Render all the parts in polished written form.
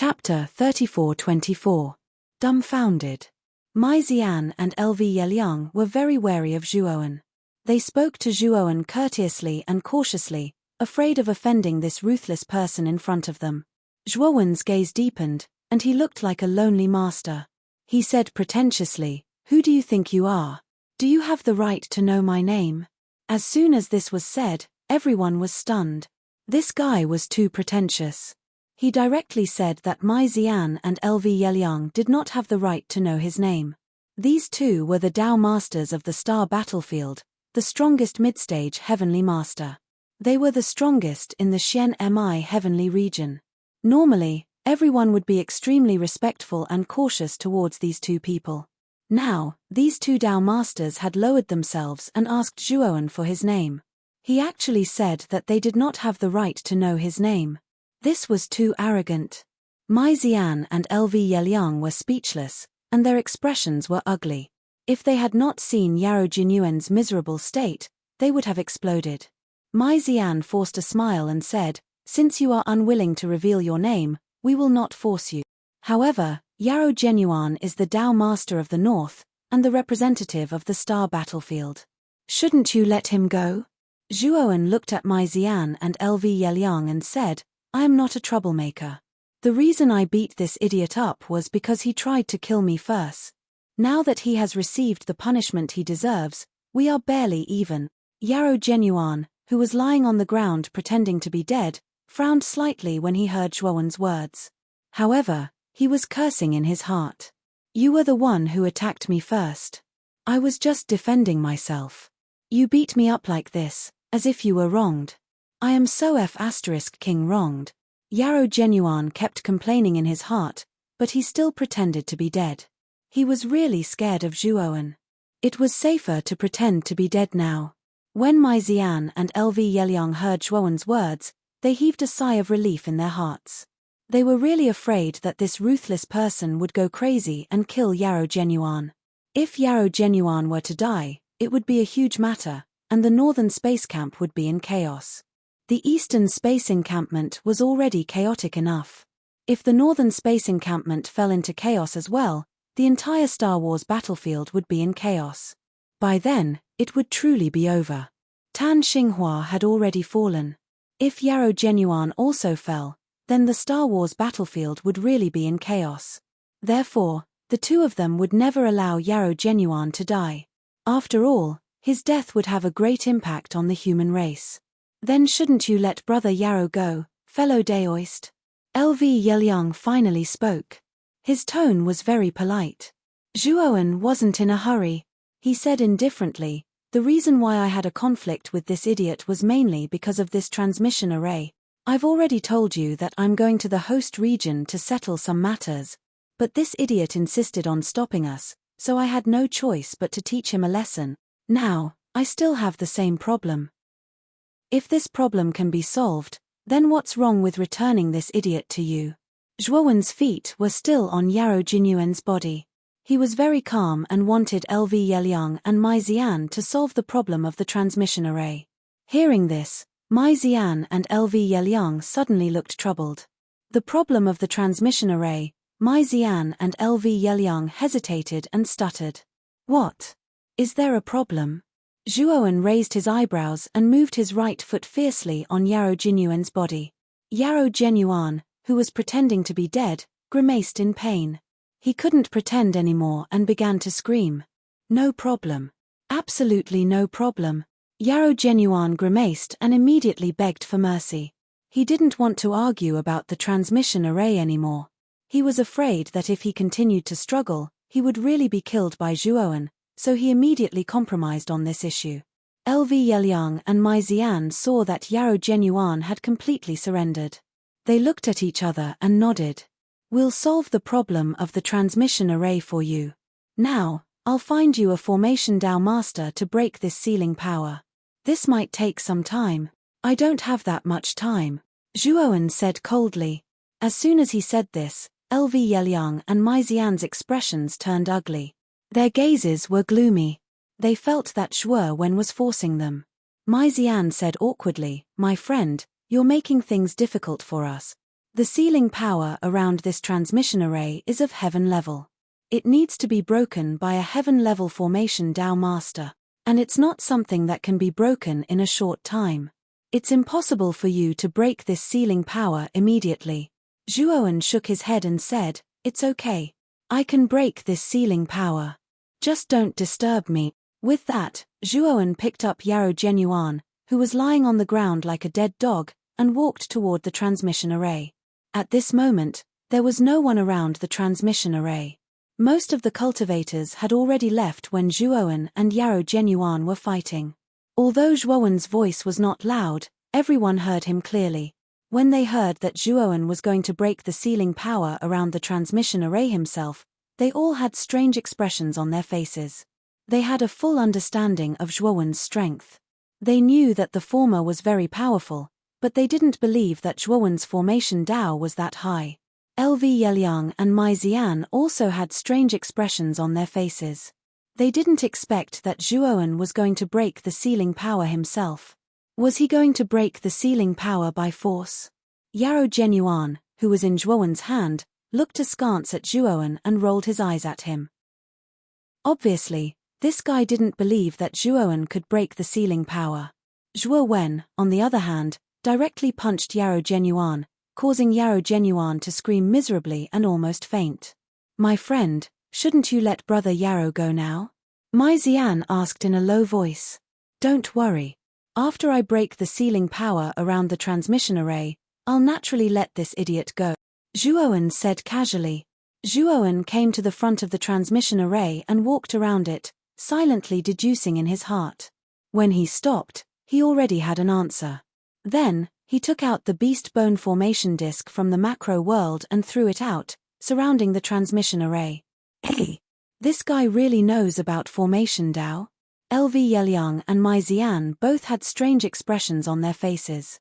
Chapter 34-24. Dumbfounded. Mai Xian and LV Yeliang were very wary of Zhuowen. They spoke to Zhuowen courteously and cautiously, afraid of offending this ruthless person in front of them. Zhuowen's gaze deepened, and he looked like a lonely master. He said pretentiously, "Who do you think you are? Do you have the right to know my name?" As soon as this was said, everyone was stunned. This guy was too pretentious. He directly said that Mai Xian and LV Yeliang did not have the right to know his name. These two were the Dao Masters of the Star Battlefield, the strongest midstage Heavenly Master. They were the strongest in the Xian Mi Heavenly region. Normally, everyone would be extremely respectful and cautious towards these two people. Now, these two Dao Masters had lowered themselves and asked Zhuowen for his name. He actually said that they did not have the right to know his name. This was too arrogant. Mai Xian and LV Yeliang were speechless, and their expressions were ugly. If they had not seen Yarou Jinyuan's miserable state, they would have exploded. Mai Xian forced a smile and said, "Since you are unwilling to reveal your name, we will not force you. However, Yarou Jinyuan is the Dao Master of the North, and the representative of the Star Battlefield. Shouldn't you let him go?" Zhuowen looked at Mai Xian and LV Yeliang and said, "I am not a troublemaker. The reason I beat this idiot up was because he tried to kill me first. Now that he has received the punishment he deserves, we are barely even." Yarou Jinyuan, who was lying on the ground pretending to be dead, frowned slightly when he heard Zhuowen's words. However, he was cursing in his heart. "You were the one who attacked me first. I was just defending myself. You beat me up like this, as if you were wronged. I am so King wronged." Yarou Jinyuan kept complaining in his heart, but he still pretended to be dead. He was really scared of Zhuowen. It was safer to pretend to be dead now. When Mai Xian and LV Yeliang heard Zhuowen's words, they heaved a sigh of relief in their hearts. They were really afraid that this ruthless person would go crazy and kill Yarou Jinyuan. If Yarou Jinyuan were to die, it would be a huge matter, and the northern space camp would be in chaos. The eastern space encampment was already chaotic enough. If the northern space encampment fell into chaos as well, the entire Star Wars battlefield would be in chaos. By then, it would truly be over. Tan Xinghua had already fallen. If Yarou Jinyuan also fell, then the Star Wars battlefield would really be in chaos. Therefore, the two of them would never allow Yarou Jinyuan to die. After all, his death would have a great impact on the human race. "Then shouldn't you let Brother Yarou go, fellow Daoist?" LV Yeliang finally spoke. His tone was very polite. Zhuowen wasn't in a hurry. He said indifferently, "The reason why I had a conflict with this idiot was mainly because of this transmission array. I've already told you that I'm going to the host region to settle some matters. But this idiot insisted on stopping us, so I had no choice but to teach him a lesson. Now, I still have the same problem. If this problem can be solved, then what's wrong with returning this idiot to you?" Zhuowen's feet were still on Yarou Jinyuan's body. He was very calm and wanted LV Yeliang and Mai Xian to solve the problem of the transmission array. Hearing this, Mai Xian and LV Yeliang suddenly looked troubled. The problem of the transmission array, Mai Xian and LV Yeliang hesitated and stuttered. "What? Is there a problem?" Zhuowen raised his eyebrows and moved his right foot fiercely on Yarou Jinyuan's body. Yarou Jinyuan, who was pretending to be dead, grimaced in pain. He couldn't pretend anymore and began to scream. "No problem. Absolutely no problem." Yarou Jinyuan grimaced and immediately begged for mercy. He didn't want to argue about the transmission array anymore. He was afraid that if he continued to struggle, he would really be killed by Zhuowen, so he immediately compromised on this issue. LV Yeliang and Mai Xian saw that Yarou Jinyuan had completely surrendered. They looked at each other and nodded. "We'll solve the problem of the transmission array for you. Now, I'll find you a formation Dao Master to break this sealing power. This might take some time." "I don't have that much time," Zhuowen said coldly. As soon as he said this, LV Yeliang and Mai Xian's expressions turned ugly. Their gazes were gloomy. They felt that Zhuowen was forcing them. Mai Xian said awkwardly, "My friend, you're making things difficult for us. The sealing power around this transmission array is of heaven level. It needs to be broken by a heaven-level formation Tao master, and it's not something that can be broken in a short time. It's impossible for you to break this sealing power immediately. Zhuowen shook his head and said, "It's okay. I can break this sealing power. Just don't disturb me." With that, Zhuowen picked up Yarrow Genuan, who was lying on the ground like a dead dog, and walked toward the transmission array. At this moment, there was no one around the transmission array. Most of the cultivators had already left when Zhuowen and Yarrow Genuan were fighting. Although Zhuowen's voice was not loud, everyone heard him clearly. When they heard that Zhuowen was going to break the sealing power around the transmission array himself, they all had strange expressions on their faces. They had a full understanding of Zhuowen's strength. They knew that the former was very powerful, but they didn't believe that Zhuowen's formation Tao was that high. LV Yeliang and Mai Zian also had strange expressions on their faces. They didn't expect that Zhuowen was going to break the sealing power himself. Was he going to break the sealing power by force? Yarrow Genuan, who was in Zhuowen's hand, looked askance at Zhuowen and rolled his eyes at him. Obviously, this guy didn't believe that Zhuowen could break the sealing power. Zhuowen, on the other hand, directly punched Yarrow Genuan, causing Yarrow Genuan to scream miserably and almost faint. "My friend, shouldn't you let brother Yarrow go now?" Mai Zian asked in a low voice. "Don't worry. After I break the sealing power around the transmission array, I'll naturally let this idiot go," Zhuowen said casually. Zhuowen came to the front of the transmission array and walked around it, silently deducing in his heart. When he stopped, he already had an answer. Then, he took out the beast bone formation disk from the macro world and threw it out, surrounding the transmission array. Hey! This guy really knows about formation Tao? LV Yeliang and Mai Zian both had strange expressions on their faces.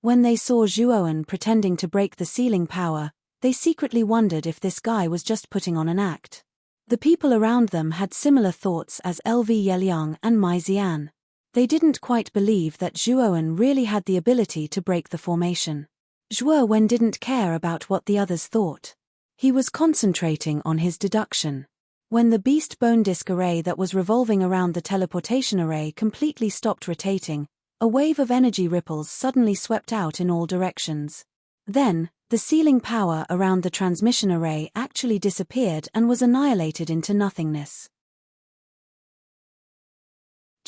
When they saw Zhuowen pretending to break the sealing power, they secretly wondered if this guy was just putting on an act. The people around them had similar thoughts as LV Yeliang and Mai Zian. They didn't quite believe that Zhuowen really had the ability to break the formation. Zhuowen didn't care about what the others thought. He was concentrating on his deduction. When the beast bone disk array that was revolving around the teleportation array completely stopped rotating, a wave of energy ripples suddenly swept out in all directions. Then, the sealing power around the transmission array actually disappeared and was annihilated into nothingness.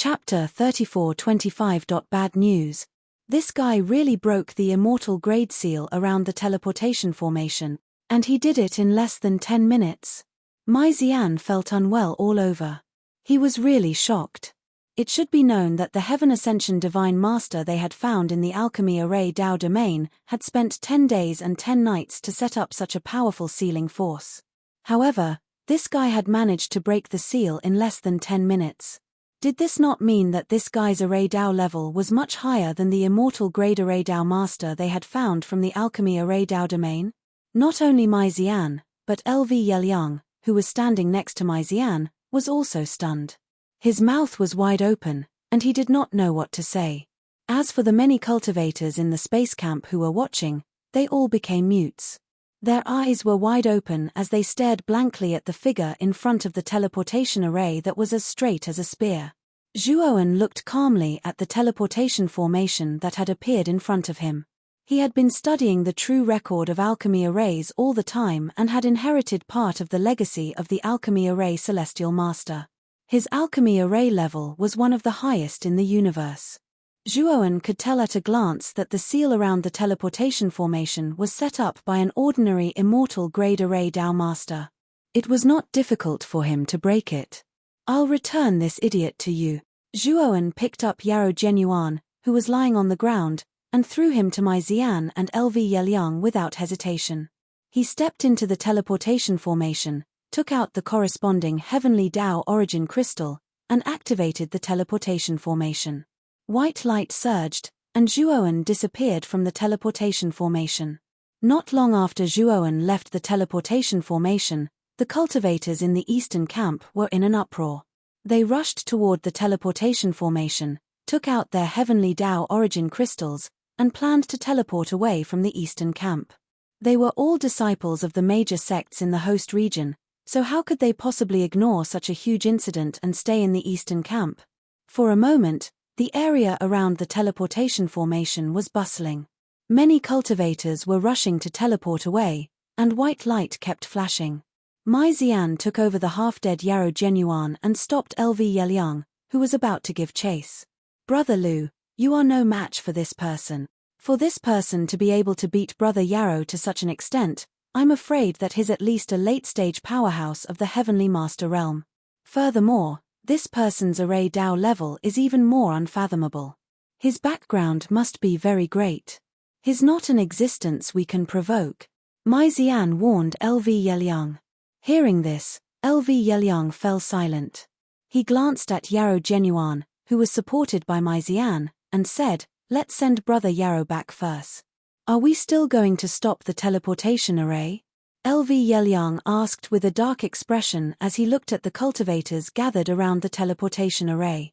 Chapter 34:25. Bad news. This guy really broke the immortal grade seal around the teleportation formation, and he did it in less than 10 minutes. Mai Zian felt unwell all over. He was really shocked. It should be known that the Heaven Ascension Divine Master they had found in the Alchemy Array Tao domain had spent 10 days and 10 nights to set up such a powerful sealing force. However, this guy had managed to break the seal in less than 10 minutes. Did this not mean that this guy's Array Tao level was much higher than the immortal grade Array Tao Master they had found from the Alchemy Array Tao domain? Not only Mai Zian, but LV Yeliang, who was standing next to Mai Zian, was also stunned. His mouth was wide open, and he did not know what to say. As for the many cultivators in the space camp who were watching, they all became mutes. Their eyes were wide open as they stared blankly at the figure in front of the teleportation array that was as straight as a spear. Zhuowen looked calmly at the teleportation formation that had appeared in front of him. He had been studying the true record of alchemy arrays all the time and had inherited part of the legacy of the alchemy array celestial master. His alchemy array level was one of the highest in the universe. Zhuowen could tell at a glance that the seal around the teleportation formation was set up by an ordinary immortal grade array Tao master. It was not difficult for him to break it. "I'll return this idiot to you." Zhuowen picked up Yarrow Genuan, who was lying on the ground, and threw him to Mai Zian and LV Yeliang without hesitation. He stepped into the teleportation formation, took out the corresponding heavenly Tao origin crystal, and activated the teleportation formation. White light surged, and Zhuowen disappeared from the teleportation formation. Not long after Zhuowen left the teleportation formation, the cultivators in the eastern camp were in an uproar. They rushed toward the teleportation formation, took out their heavenly Tao origin crystals, and planned to teleport away from the eastern camp. They were all disciples of the major sects in the host region, so how could they possibly ignore such a huge incident and stay in the eastern camp? For a moment, the area around the teleportation formation was bustling. Many cultivators were rushing to teleport away, and white light kept flashing. Mai Xian took over the half-dead Yarrow Genuan and stopped LV Yeliang, who was about to give chase. "Brother Lu, you are no match for this person. For this person to be able to beat Brother Yarrow to such an extent, I'm afraid that he's at least a late-stage powerhouse of the Heavenly Master realm. Furthermore, this person's array Dao level is even more unfathomable. His background must be very great. He's not an existence we can provoke," Mai Xian warned LV Yeliang. Hearing this, LV Yeliang fell silent. He glanced at Yarrow Genuan, who was supported by Mai Xian, and said, "Let's send Brother Yarrow back first." "Are we still going to stop the teleportation array?" LV Yeliang asked with a dark expression as he looked at the cultivators gathered around the teleportation array.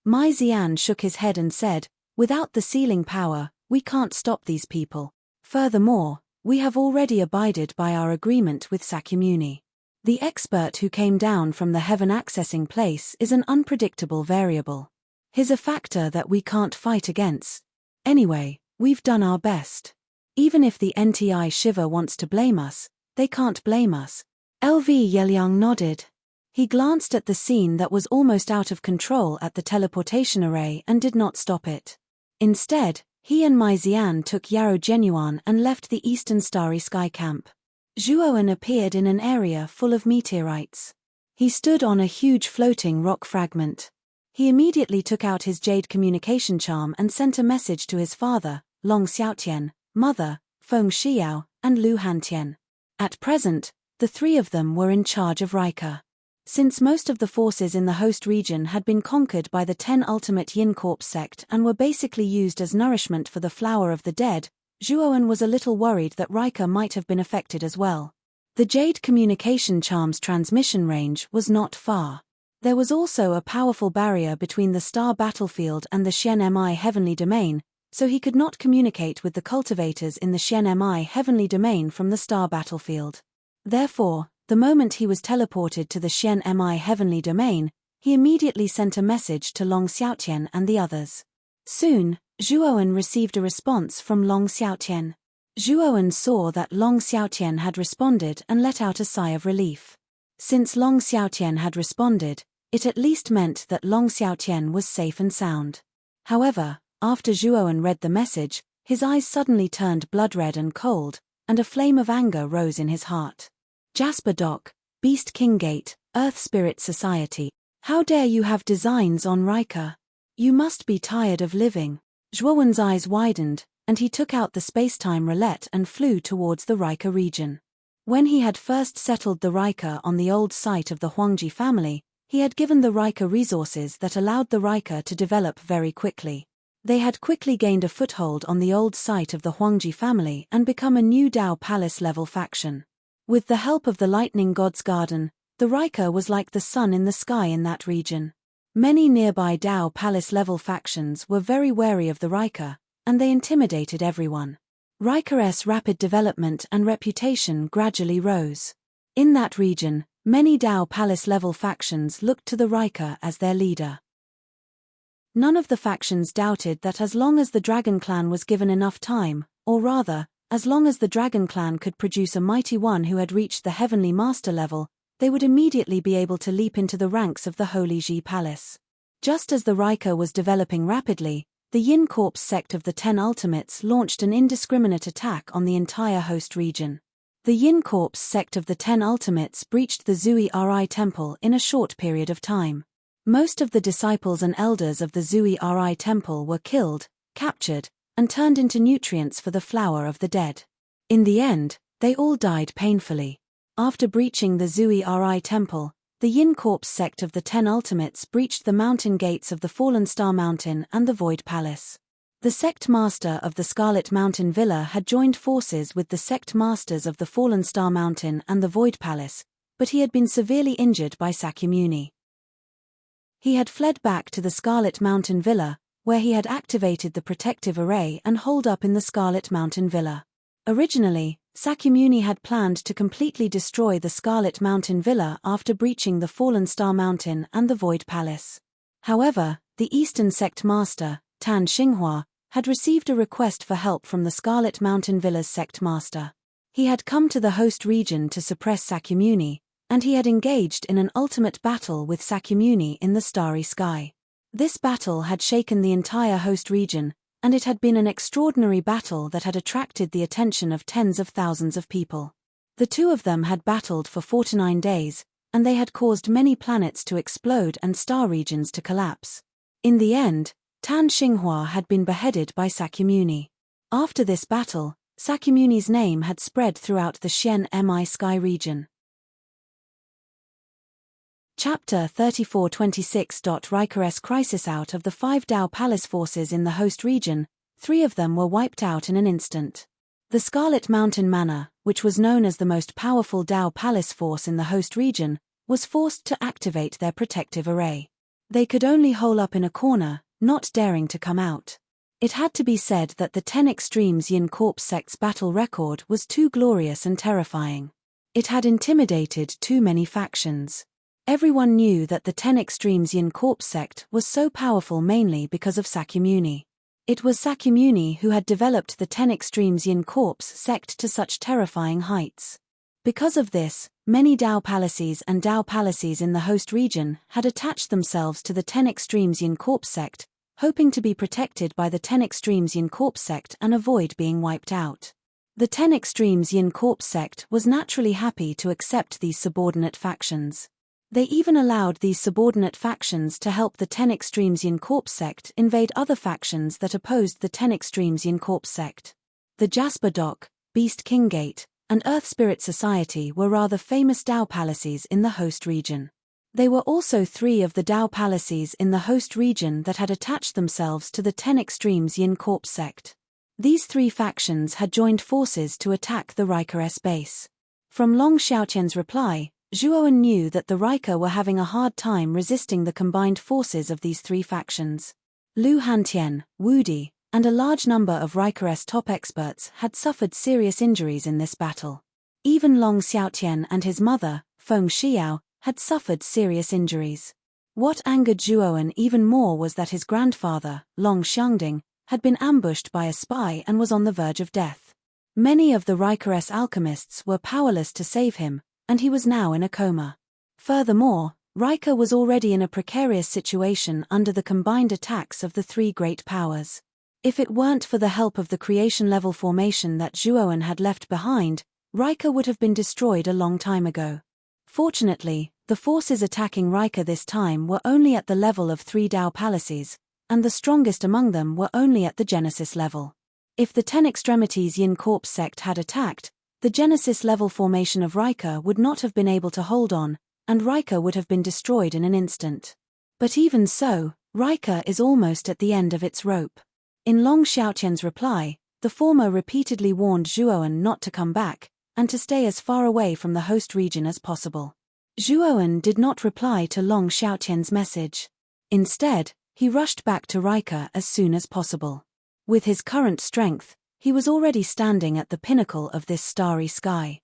Mai Xian shook his head and said, "Without the sealing power, we can't stop these people. Furthermore, we have already abided by our agreement with Sakyamuni. The expert who came down from the heaven accessing place is an unpredictable variable. He's a factor that we can't fight against. Anyway, we've done our best. Even if the NTI Shiva wants to blame us, they can't blame us." LV Yeliang nodded. He glanced at the scene that was almost out of control at the teleportation array and did not stop it. Instead, he and Mai Xian took Yarrow Genuan and left the eastern starry sky camp. Zhuoan appeared in an area full of meteorites. He stood on a huge floating rock fragment. He immediately took out his jade communication charm and sent a message to his father, Long Xiaotian, mother, Feng Xiao, and Lu Hantian. At present, the three of them were in charge of Rika. Since most of the forces in the host region had been conquered by the 10 ultimate Yin Corps sect and were basically used as nourishment for the flower of the dead, Zhuoan was a little worried that Rika might have been affected as well. The jade communication charm's transmission range was not far. There was also a powerful barrier between the star battlefield and the Xian Mi heavenly domain, so he could not communicate with the cultivators in the Xian Mi heavenly domain from the star battlefield. Therefore, the moment he was teleported to the Xian Mi heavenly domain, he immediately sent a message to Long Xiaotian and the others. Soon, Zhuoan received a response from Long Xiaotian. Zhuoan saw that Long Xiaotian had responded and let out a sigh of relief. Since Long Xiaotian had responded, it at least meant that Long Xiaotian was safe and sound. However, after Zhuoan read the message, his eyes suddenly turned blood-red and cold, and a flame of anger rose in his heart. "Jasper Dock, Beast King Gate, Earth Spirit Society, how dare you have designs on Rika? You must be tired of living." Zhuoan's eyes widened, and he took out the space-time roulette and flew towards the Rika region. When he had first settled the Rika on the old site of the Huangji family, he had given the Rika resources that allowed the Rika to develop very quickly. They had quickly gained a foothold on the old site of the Huangji family and become a new Dao Palace-level faction. With the help of the Lightning God's Garden, the Rika was like the sun in the sky in that region. Many nearby Dao Palace-level factions were very wary of the Rika, and they intimidated everyone. Rika's rapid development and reputation gradually rose. In that region, many Dao Palace-level factions looked to the Rika as their leader. None of the factions doubted that as long as the Dragon Clan was given enough time, or rather, as long as the Dragon Clan could produce a mighty one who had reached the Heavenly Master level, they would immediately be able to leap into the ranks of the Holy Ji Palace. Just as the Rika was developing rapidly, the Yin Corps sect of the 10 Ultimates launched an indiscriminate attack on the entire host region. The Yin Corps sect of the 10 Ultimates breached the Zui Ri Temple in a short period of time. Most of the disciples and elders of the Zui Ri Temple were killed, captured, and turned into nutrients for the flower of the dead. In the end, they all died painfully. After breaching the Zui Ri Temple, the Yin Corps sect of the 10 Ultimates breached the mountain gates of the Fallen Star Mountain and the Void Palace. The sect master of the Scarlet Mountain Villa had joined forces with the sect masters of the Fallen Star Mountain and the Void Palace, but he had been severely injured by Sakyamuni. He had fled back to the Scarlet Mountain Villa, where he had activated the protective array and holed up in the Scarlet Mountain Villa. Originally, Sakyamuni had planned to completely destroy the Scarlet Mountain Villa after breaching the Fallen Star Mountain and the Void Palace. However, the Eastern Sect Master, Tan Xinghua, had received a request for help from the Scarlet Mountain Villa's Sect Master. He had come to the host region to suppress Sakyamuni, and he had engaged in an ultimate battle with Sakyamuni in the starry sky. This battle had shaken the entire host region, and it had been an extraordinary battle that had attracted the attention of tens of thousands of people. The two of them had battled for 49 days, and they had caused many planets to explode and star regions to collapse. In the end, Tan Xinghua had been beheaded by Sakyamuni. After this battle, Sakyamuni's name had spread throughout the Xian Mi sky region. Chapter 3426. Riker's crisis. Out of the 5 Dao Palace forces in the host region, 3 of them were wiped out in an instant. The Scarlet Mountain Manor, which was known as the most powerful Dao Palace force in the host region, was forced to activate their protective array. They could only hole up in a corner, not daring to come out. It had to be said that the 10 Extremes Yin Corps sect's battle record was too glorious and terrifying. It had intimidated too many factions. Everyone knew that the 10 Extremes Yin Corps sect was so powerful mainly because of Sakyamuni. It was Sakyamuni who had developed the 10 Extremes Yin Corps sect to such terrifying heights. Because of this, many Dao Palaces and Dao Palaces in the host region had attached themselves to the 10 Extremes Yin Corps sect, hoping to be protected by the 10 Extremes Yin Corps sect and avoid being wiped out. The 10 Extremes Yin Corps sect was naturally happy to accept these subordinate factions. They even allowed these subordinate factions to help the 10 Extremes Yin Corps sect invade other factions that opposed the 10 Extremes Yin Corps sect. The Jasper Dock, Beast King Gate, and Earth Spirit Society were rather famous Dao Palaces in the host region. They were also 3 of the Dao Palaces in the host region that had attached themselves to the 10 Extremes Yin Corps sect. These 3 factions had joined forces to attack the Riker's base. From Long Xiaotian's reply, Zhuowen knew that the Riker were having a hard time resisting the combined forces of these 3 factions. Lu Hantian, Wu Di, and a large number of Riker's top experts had suffered serious injuries in this battle. Even Long Xiaotian and his mother, Feng Xiao, had suffered serious injuries. What angered Zhuowen even more was that his grandfather, Long Xiangding, had been ambushed by a spy and was on the verge of death. Many of the Riker's alchemists were powerless to save him, and he was now in a coma. Furthermore, Riker was already in a precarious situation under the combined attacks of the 3 great powers. If it weren't for the help of the creation-level formation that Zhuowen had left behind, Riker would have been destroyed a long time ago. Fortunately, the forces attacking Riker this time were only at the level of 3 Dao Palaces, and the strongest among them were only at the Genesis level. If the 10 Extremities Yin Corps sect had attacked, the Genesis-level formation of Riker would not have been able to hold on, and Riker would have been destroyed in an instant. But even so, Riker is almost at the end of its rope. In Long Xiaotian's reply, the former repeatedly warned Zhuowen not to come back, and to stay as far away from the host region as possible. Zhuowen did not reply to Long Xiaotian's message. Instead, he rushed back to Riker as soon as possible. With his current strength, he was already standing at the pinnacle of this starry sky.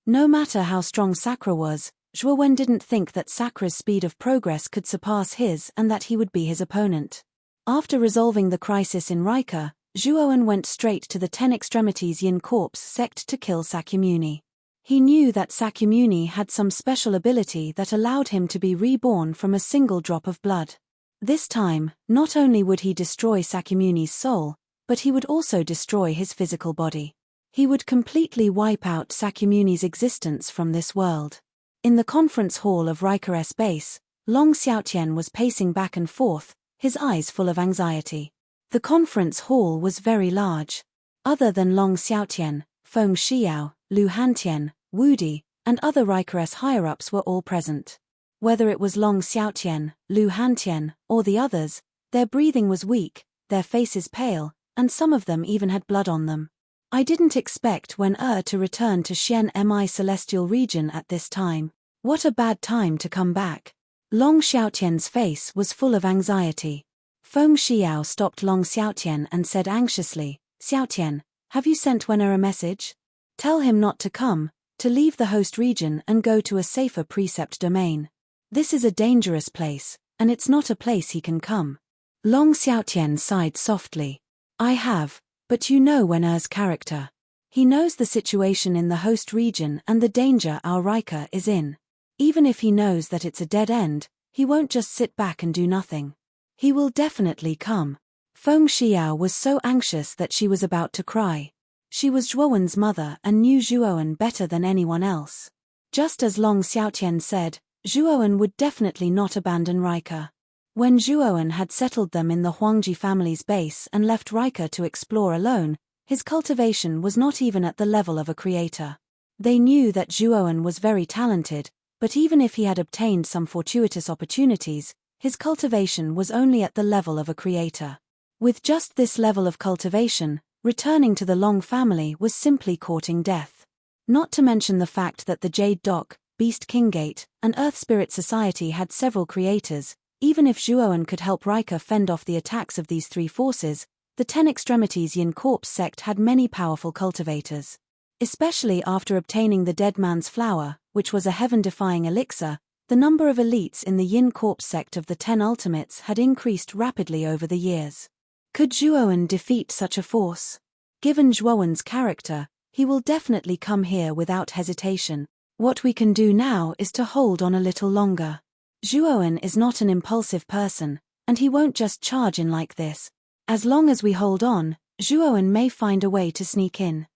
No matter how strong Sakra was, Zhuowen didn't think that Sakra's speed of progress could surpass his and that he would be his opponent. After resolving the crisis in Riker, Zhuowen went straight to the 10 Extremities Yin Corps sect to kill Sakyamuni. He knew that Sakyamuni had some special ability that allowed him to be reborn from a single drop of blood. This time, not only would he destroy Sakyamuni's soul, but he would also destroy his physical body. He would completely wipe out Sakyamuni's existence from this world. In the conference hall of Riker's base, Long Xiaotian was pacing back and forth, his eyes full of anxiety. The conference hall was very large. Other than Long Xiaotian, Feng Xiao, Lu Hantian, Wu Di, and other Riker's higher-ups were all present. Whether it was Long Xiaotian, Lu Hantian, or the others, their breathing was weak, their faces pale, and some of them even had blood on them. I didn't expect Wen to return to Xian Mi celestial region at this time. What a bad time to come back. Long Xiaotian's face was full of anxiety. Feng Xiao stopped Long Xiaotian and said anxiously, Xiaotian, have you sent Wen'er a message? Tell him not to come, to leave the host region and go to a safer precept domain. This is a dangerous place, and it's not a place he can come. Long Xiaotian sighed softly. I have, but you know Wen'er's character. He knows the situation in the host region and the danger our Rika is in. Even if he knows that it's a dead end, he won't just sit back and do nothing. He will definitely come. Feng Xiao was so anxious that she was about to cry. She was Zhuowen's mother and knew Zhuowen better than anyone else. Just as Long Xiaotian said, Zhuowen would definitely not abandon Rika. When Zhuowen had settled them in the Huangji family's base and left Rika to explore alone, his cultivation was not even at the level of a creator. They knew that Zhuowen was very talented, but even if he had obtained some fortuitous opportunities, his cultivation was only at the level of a creator. With just this level of cultivation, returning to the Long family was simply courting death. Not to mention the fact that the Jade Dock, Beast Kinggate, and Earth Spirit Society had several creators. Even if Zhuowen could help Rika fend off the attacks of these three forces, the Ten Extremities Yin Corpse sect had many powerful cultivators. Especially after obtaining the Dead Man's Flower, which was a heaven-defying elixir, the number of elites in the Yin Corpse sect of the 10 Ultimates had increased rapidly over the years. Could Zhuowen defeat such a force? Given Zhuowen's character, he will definitely come here without hesitation. What we can do now is to hold on a little longer. Zhuowen is not an impulsive person, and he won't just charge in like this. As long as we hold on, Zhuowen may find a way to sneak in.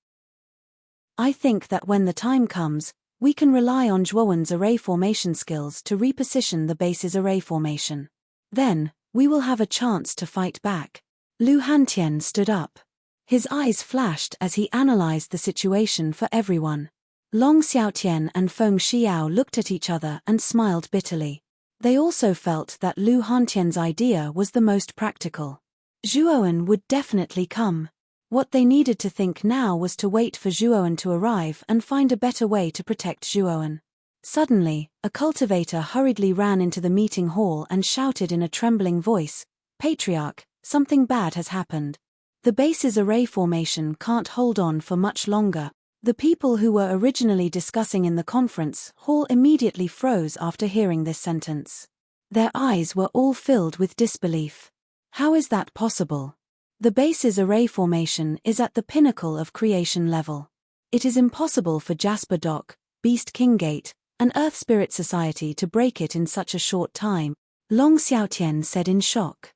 I think that when the time comes, we can rely on Zhuowen's array formation skills to reposition the base's array formation. Then, we will have a chance to fight back. Lu Hantian stood up. His eyes flashed as he analyzed the situation for everyone. Long Xiaotian and Feng Xiao looked at each other and smiled bitterly. They also felt that Lu Hantian's idea was the most practical. Zhuowen would definitely come. What they needed to think now was to wait for Zhuowen to arrive and find a better way to protect Zhuowen. Suddenly, a cultivator hurriedly ran into the meeting hall and shouted in a trembling voice, Patriarch, something bad has happened. The base's array formation can't hold on for much longer. The people who were originally discussing in the conference hall immediately froze after hearing this sentence. Their eyes were all filled with disbelief. How is that possible? The base's array formation is at the pinnacle of creation level. It is impossible for Jasper Dock, Beast Kinggate, and Earth Spirit Society to break it in such a short time, Long Xiaotian said in shock.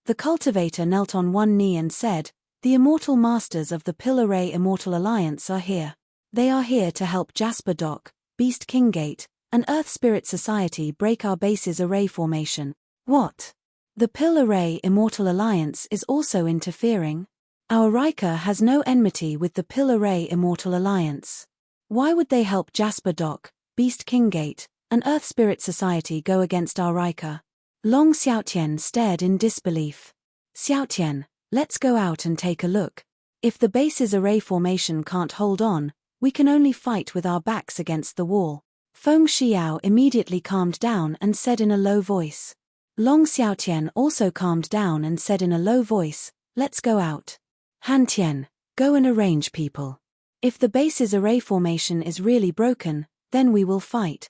The cultivator knelt on one knee and said, The immortal masters of the Pill Array Immortal Alliance are here. They are here to help Jasper Dock, Beast Kinggate, and Earth Spirit Society break our base's array formation. What? The Pill Array Immortal Alliance is also interfering? Our Rika has no enmity with the Pill Array Immortal Alliance. Why would they help Jasper Dock, Beast Kinggate, and Earth Spirit Society go against our Rika? Long Xiaotian stared in disbelief. Xiaotian, let's go out and take a look. If the base's array formation can't hold on, we can only fight with our backs against the wall. Feng Xiao immediately calmed down and said in a low voice. Long Xiaotian also calmed down and said in a low voice, Let's go out. Hantian, go and arrange people. If the base's array formation is really broken, then we will fight.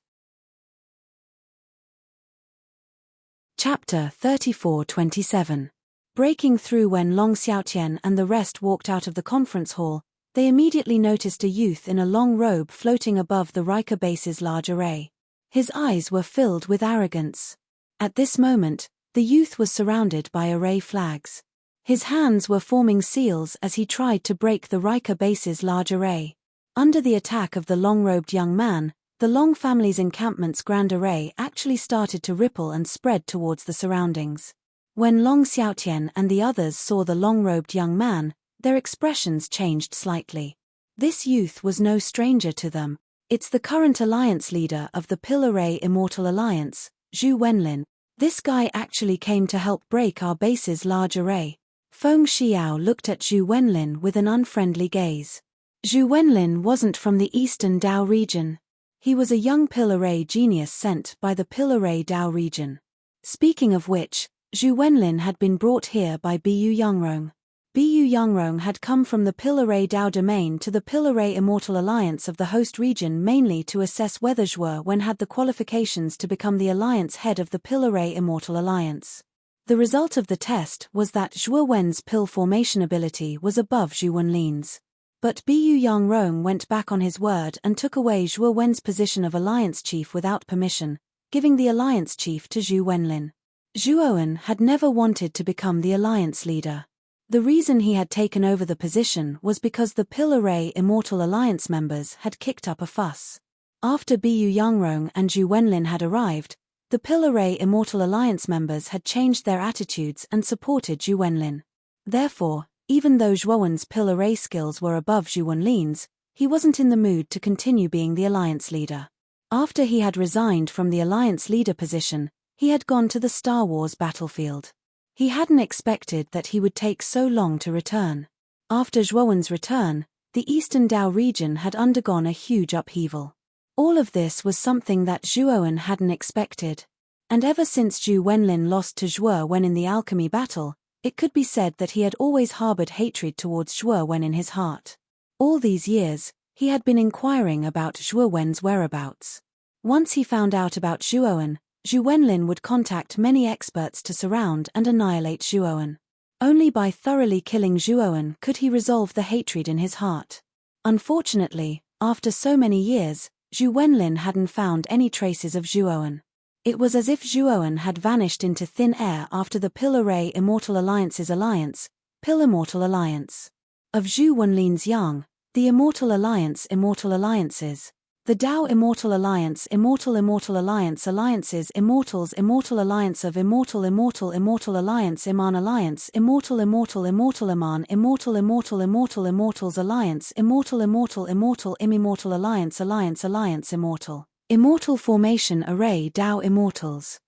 Chapter 34-27. Breaking through. When Long Xiaotian and the rest walked out of the conference hall, they immediately noticed a youth in a long robe floating above the Rika base's large array. His eyes were filled with arrogance. At this moment, the youth was surrounded by array flags. His hands were forming seals as he tried to break the Rika base's large array. Under the attack of the long-robed young man, the Long family's encampment's grand array actually started to ripple and spread towards the surroundings. When Long Xiaotian and the others saw the long-robed young man, their expressions changed slightly. This youth was no stranger to them. It's the current alliance leader of the Pill Array Immortal Alliance, Zhu Wenlin. This guy actually came to help break our base's large array. Feng Xiao looked at Zhu Wenlin with an unfriendly gaze. Zhu Wenlin wasn't from the Eastern Dao region. He was a young Pill Array genius sent by the Pill Array Dao region. Speaking of which, Zhu Wenlin had been brought here by Bu Yangrong. Bu Yangrong had come from the Pil Array Dao domain to the Pil Array Immortal Alliance of the host region mainly to assess whether Zhuo Wen had the qualifications to become the alliance head of the Pil Array Immortal Alliance. The result of the test was that Zhuo Wen's pill formation ability was above Zhu Wenlin's. But Bu Yangrong went back on his word and took away Zhuo Wen's position of alliance chief without permission, giving the alliance chief to Zhu Wenlin. Zhuo Wen had never wanted to become the alliance leader. The reason he had taken over the position was because the Pil Array Immortal Alliance members had kicked up a fuss. After Bu Yangrong and Zhu Wenlin had arrived, the Pil Array Immortal Alliance members had changed their attitudes and supported Zhu Wenlin. Therefore, even though Zhuo Wen's Pil Array skills were above Zhu Wenlin's, he wasn't in the mood to continue being the alliance leader. After he had resigned from the alliance leader position, he had gone to the Star Wars battlefield. He hadn't expected that he would take so long to return. After Zhuo Wen's return, the Eastern Dao region had undergone a huge upheaval. All of this was something that Zhuo Wen hadn't expected. And ever since Zhu Wenlin lost to Zhuo Wen in the alchemy battle, it could be said that he had always harbored hatred towards Zhuo Wen in his heart. All these years, he had been inquiring about Zhuo Wen's whereabouts. Once he found out about Zhuo Wen, Zhu Wenlin would contact many experts to surround and annihilate Zhuo Wen. Only by thoroughly killing Zhuo Wen could he resolve the hatred in his heart. Unfortunately, after so many years, Zhu Wenlin hadn't found any traces of Zhuo Wen. It was as if Zhuo Wen had vanished into thin air after the Pil Array Immortal Alliance's alliance, Pil Immortal Alliance. Of Zhu Wenlin's Yang, the Immortal Alliance Immortal Alliances. The Dao Immortal Alliance Immortal Alliance Alliances Immortals Immortal Alliance of Immortal Alliance Iman Alliance Immortal Iman Immortal Immortals Alliance Immortal Immortal Alliance Immortal Formation Array Dao Immortals.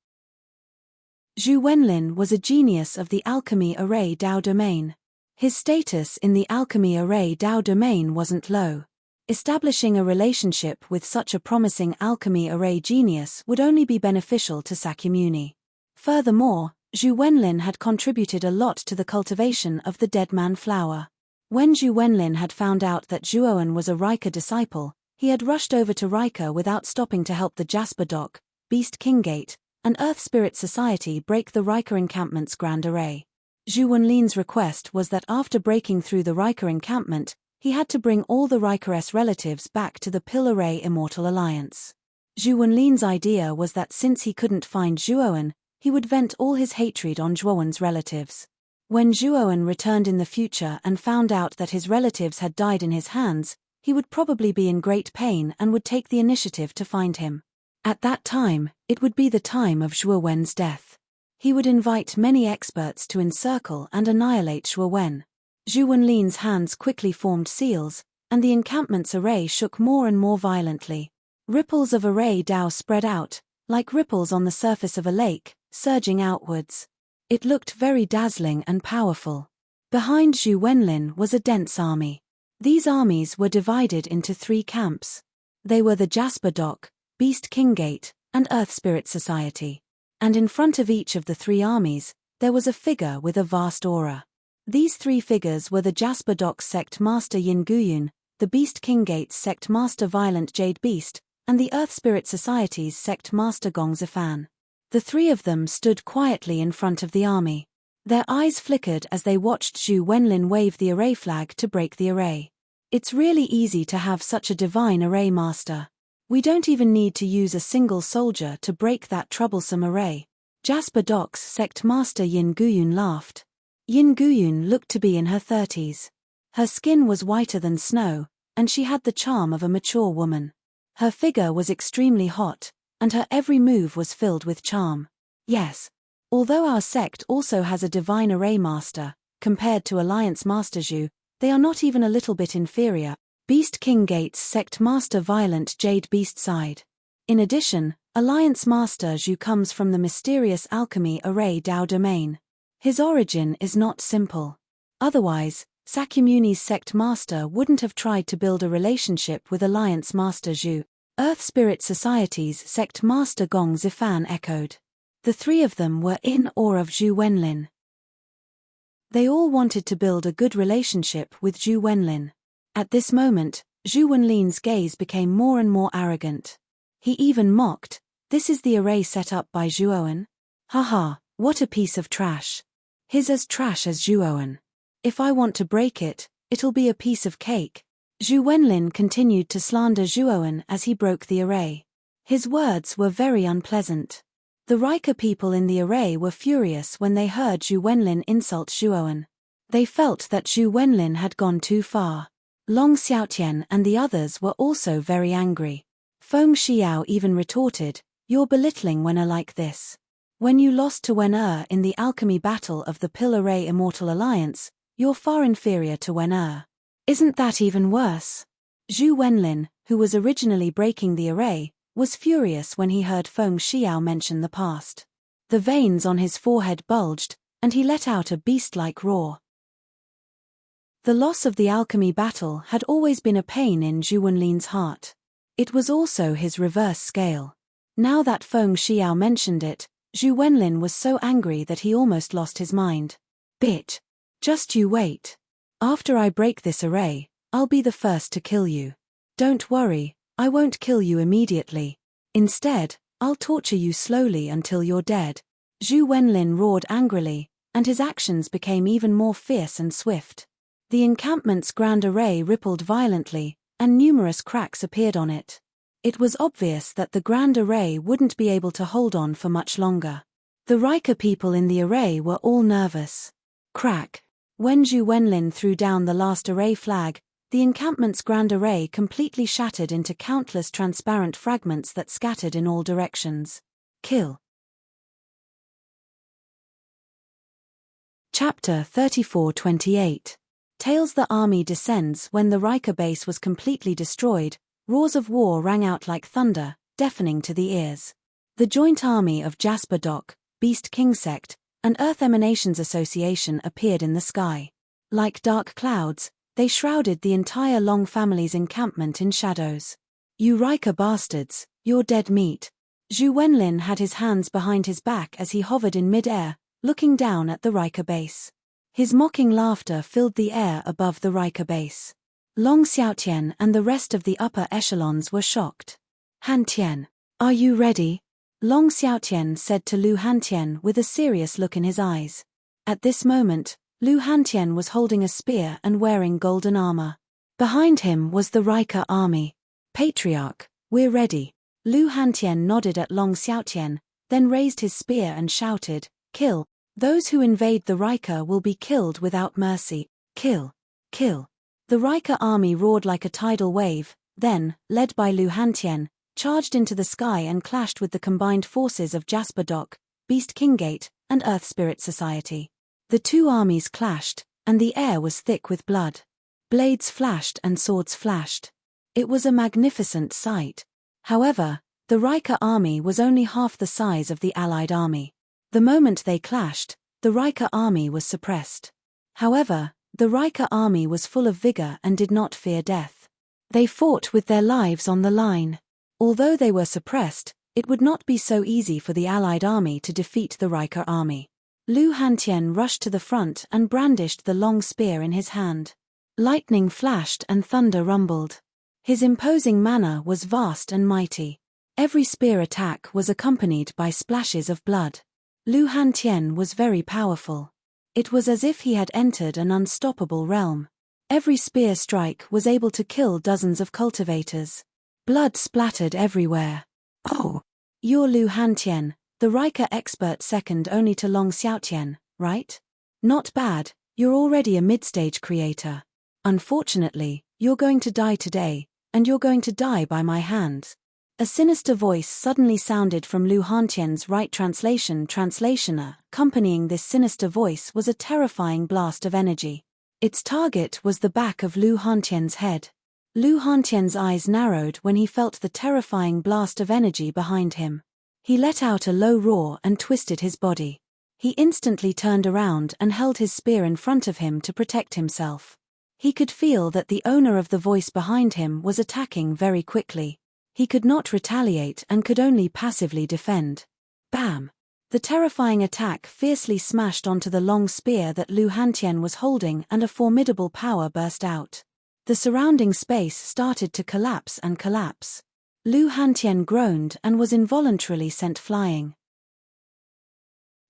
Zhu Wenlin was a genius of the Alchemy Array Dao domain. His status in the Alchemy Array Dao domain wasn't low. Establishing a relationship with such a promising alchemy array genius would only be beneficial to Sakyamuni. Furthermore, Zhu Wenlin had contributed a lot to the cultivation of the Dead Man Flower. When Zhu Wenlin had found out that Zhuo Wen was a Rika disciple, he had rushed over to Rika without stopping to help the Jasper Dock, Beast King Gate, and Earth Spirit Society break the Rika encampment's grand array. Zhu Wenlin's request was that after breaking through the Rika encampment, he had to bring all the Rika's relatives back to the Pil Array Immortal Alliance. Zhu Wenlin's idea was that since he couldn't find Zhuo Wen, he would vent all his hatred on Zhuo Wen's relatives. When Zhuo Wen returned in the future and found out that his relatives had died in his hands, he would probably be in great pain and would take the initiative to find him. At that time, it would be the time of Zhuo Wen's death. He would invite many experts to encircle and annihilate Zhuo Wen. Zhu Wenlin's hands quickly formed seals, and the encampment's array shook more and more violently. Ripples of array Dao spread out, like ripples on the surface of a lake, surging outwards. It looked very dazzling and powerful. Behind Zhu Wenlin was a dense army. These armies were divided into 3 camps. They were the Jasper Dock, Beast King Gate, and Earth Spirit Society. And in front of each of the 3 armies, there was a figure with a vast aura. These 3 figures were the Jasper Dock's Sect Master Yin Guyun, the Beast King Gate's Sect Master Violent Jade Beast, and the Earth Spirit Society's Sect Master Gong Zifan. The 3 of them stood quietly in front of the army. Their eyes flickered as they watched Zhu Wenlin wave the array flag to break the array. It's really easy to have such a divine array master. We don't even need to use a single soldier to break that troublesome array. Jasper Dock's Sect Master Yin Guyun laughed. Yin Guyun looked to be in her 30s. Her skin was whiter than snow, and she had the charm of a mature woman. Her figure was extremely hot, and her every move was filled with charm. Yes. Although our sect also has a divine array master, compared to Alliance Master Zhu, they are not even a little bit inferior. Beast King Gate's Sect Master Violent Jade Beast side. In addition, Alliance Master Zhu comes from the mysterious alchemy array Dao domain. His origin is not simple. Otherwise, Sakyamuni's sect master wouldn't have tried to build a relationship with Alliance Master Zhu. Earth Spirit Society's sect master Gong Zifan echoed. The three of them were in awe of Zhu Wenlin. They all wanted to build a good relationship with Zhu Wenlin. At this moment, Zhu Wenlin's gaze became more and more arrogant. He even mocked, "This is the array set up by Zhuowen? Haha, what a piece of trash. He's as trash as Zhuowen. If I want to break it, it'll be a piece of cake." Zhu Wenlin continued to slander Zhuowen as he broke the array. His words were very unpleasant. The Riker people in the array were furious when they heard Zhu Wenlin insult Zhuowen. They felt that Zhu Wenlin had gone too far. Long Xiaotian and the others were also very angry. Feng Xiao even retorted, "You're belittling Wen Er like this. When you lost to Wen Er in the alchemy battle of the Pill Array Immortal Alliance, you're far inferior to Wen Er. Isn't that even worse?" Zhu Wenlin, who was originally breaking the array, was furious when he heard Feng Xiao mention the past. The veins on his forehead bulged, and he let out a beast-like roar. The loss of the alchemy battle had always been a pain in Zhu Wenlin's heart. It was also his reverse scale. Now that Feng Xiao mentioned it, Zhu Wenlin was so angry that he almost lost his mind. "Bitch! Just you wait. After I break this array, I'll be the first to kill you. Don't worry, I won't kill you immediately. Instead, I'll torture you slowly until you're dead." Zhu Wenlin roared angrily, and his actions became even more fierce and swift. The encampment's grand array rippled violently, and numerous cracks appeared on it. It was obvious that the grand array wouldn't be able to hold on for much longer. The Riker people in the array were all nervous. Crack! When Zhu Wenlin threw down the last array flag, the encampment's grand array completely shattered into countless transparent fragments that scattered in all directions. Kill. Chapter 34-28. Tails. The army descends. When the Riker base was completely destroyed, roars of war rang out like thunder, deafening to the ears. The joint army of Jasper Doc, Beast King Sect, and Earth Emanations Association appeared in the sky. Like dark clouds, they shrouded the entire Long family's encampment in shadows. "You Riker bastards, you're dead meat." Zhu Wenlin had his hands behind his back as he hovered in mid-air, looking down at the Riker base. His mocking laughter filled the air above the Riker base. Long Xiaotian and the rest of the upper echelons were shocked. "Hantian, are you ready?" Long Xiaotian said to Lu Hantian with a serious look in his eyes. At this moment, Lu Hantian was holding a spear and wearing golden armor. Behind him was the Riker army. "Patriarch, we're ready." Lu Hantian nodded at Long Xiaotian, then raised his spear and shouted, "Kill! Those who invade the Riker will be killed without mercy. Kill! Kill!" The Riker army roared like a tidal wave, then, led by Lu Hantian, charged into the sky and clashed with the combined forces of Jasper Doc, Beast Kinggate, and Earth Spirit Society. The two armies clashed, and the air was thick with blood. Blades flashed and swords flashed. It was a magnificent sight. However, the Riker army was only half the size of the Allied army. The moment they clashed, the Riker army was suppressed. However, the Riker army was full of vigor and did not fear death. They fought with their lives on the line. Although they were suppressed, it would not be so easy for the Allied army to defeat the Riker army. Lu Hantian rushed to the front and brandished the long spear in his hand. Lightning flashed and thunder rumbled. His imposing manner was vast and mighty. Every spear attack was accompanied by splashes of blood. Lu Hantian was very powerful. It was as if he had entered an unstoppable realm. Every spear strike was able to kill dozens of cultivators. Blood splattered everywhere. "Oh, you're Lu Hantian, the Riker expert second only to Long Xiaotian, right? Not bad, you're already a mid-stage creator. Unfortunately, you're going to die today, and you're going to die by my hands." A sinister voice suddenly sounded from Lu Hantian's right translationer. Accompanying this sinister voice was a terrifying blast of energy. Its target was the back of Lu Hantian's head. Lu Hantian's eyes narrowed when he felt the terrifying blast of energy behind him. He let out a low roar and twisted his body. He instantly turned around and held his spear in front of him to protect himself. He could feel that the owner of the voice behind him was attacking very quickly. He could not retaliate and could only passively defend. Bam! The terrifying attack fiercely smashed onto the long spear that Lu Hantian was holding, and a formidable power burst out. The surrounding space started to collapse and collapse. Lu Hantian groaned and was involuntarily sent flying.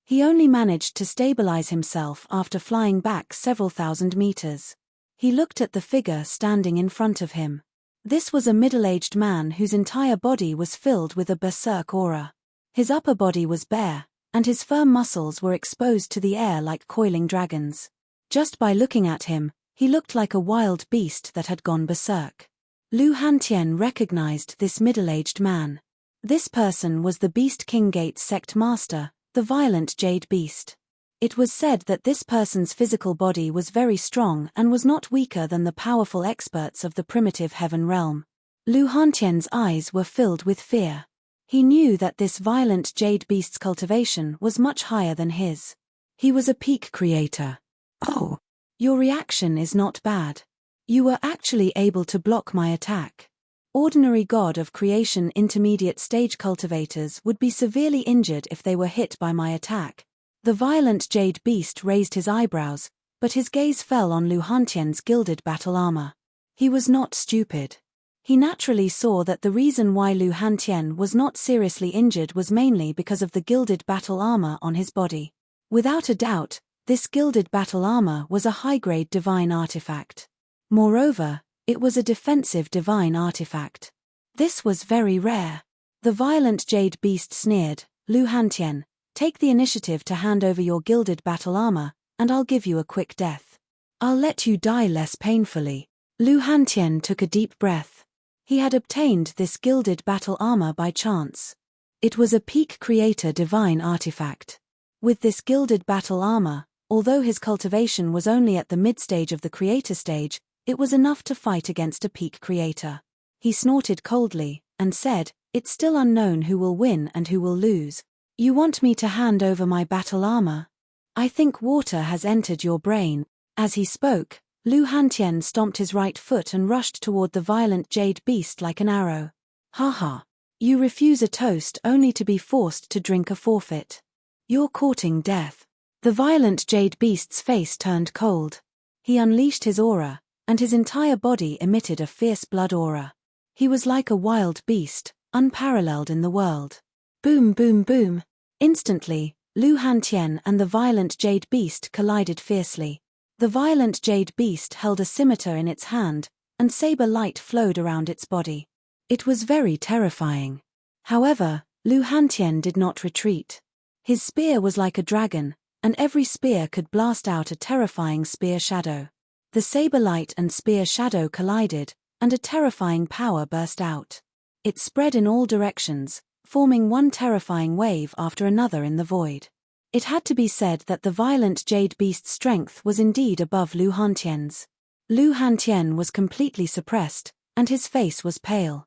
He only managed to stabilize himself after flying back several thousand meters. He looked at the figure standing in front of him. This was a middle-aged man whose entire body was filled with a berserk aura. His upper body was bare, and his firm muscles were exposed to the air like coiling dragons. Just by looking at him, he looked like a wild beast that had gone berserk. Lu Hantian recognized this middle-aged man. This person was the Beast King Gate's sect master, the violent Jade Beast. It was said that this person's physical body was very strong and was not weaker than the powerful experts of the primitive heaven realm. Lu Hantian's eyes were filled with fear. He knew that this violent Jade Beast's cultivation was much higher than his. He was a peak creator. Oh, your reaction is not bad. You were actually able to block my attack. Ordinary god of creation intermediate stage cultivators would be severely injured if they were hit by my attack. The violent Jade Beast raised his eyebrows, but his gaze fell on Lu Hantian's gilded battle armor. He was not stupid. He naturally saw that the reason why Lu Hantian was not seriously injured was mainly because of the gilded battle armor on his body. Without a doubt, this gilded battle armor was a high-grade divine artifact. Moreover, it was a defensive divine artifact. This was very rare. The violent Jade Beast sneered, Lu Hantian, take the initiative to hand over your gilded battle armor, and I'll give you a quick death. I'll let you die less painfully. Lu Hantian took a deep breath. He had obtained this gilded battle armor by chance. It was a peak creator divine artifact. With this gilded battle armor, although his cultivation was only at the mid-stage of the creator stage, it was enough to fight against a peak creator. He snorted coldly, and said, it's still unknown who will win and who will lose. You want me to hand over my battle armor? I think water has entered your brain. As he spoke, Lu Hantian stomped his right foot and rushed toward the violent Jade Beast like an arrow. Ha ha. You refuse a toast only to be forced to drink a forfeit. You're courting death. The violent Jade Beast's face turned cold. He unleashed his aura, and his entire body emitted a fierce blood aura. He was like a wild beast, unparalleled in the world. Boom boom boom. Instantly, Lu Hantian and the violent Jade Beast collided fiercely. The violent Jade Beast held a scimitar in its hand, and saber light flowed around its body. It was very terrifying. However, Lu Hantian did not retreat. His spear was like a dragon, and every spear could blast out a terrifying spear shadow. The saber light and spear shadow collided, and a terrifying power burst out. It spread in all directions, forming one terrifying wave after another in the void. It had to be said that the violent Jade Beast's strength was indeed above Lu Hantian's. Lu Hantian was completely suppressed, and his face was pale.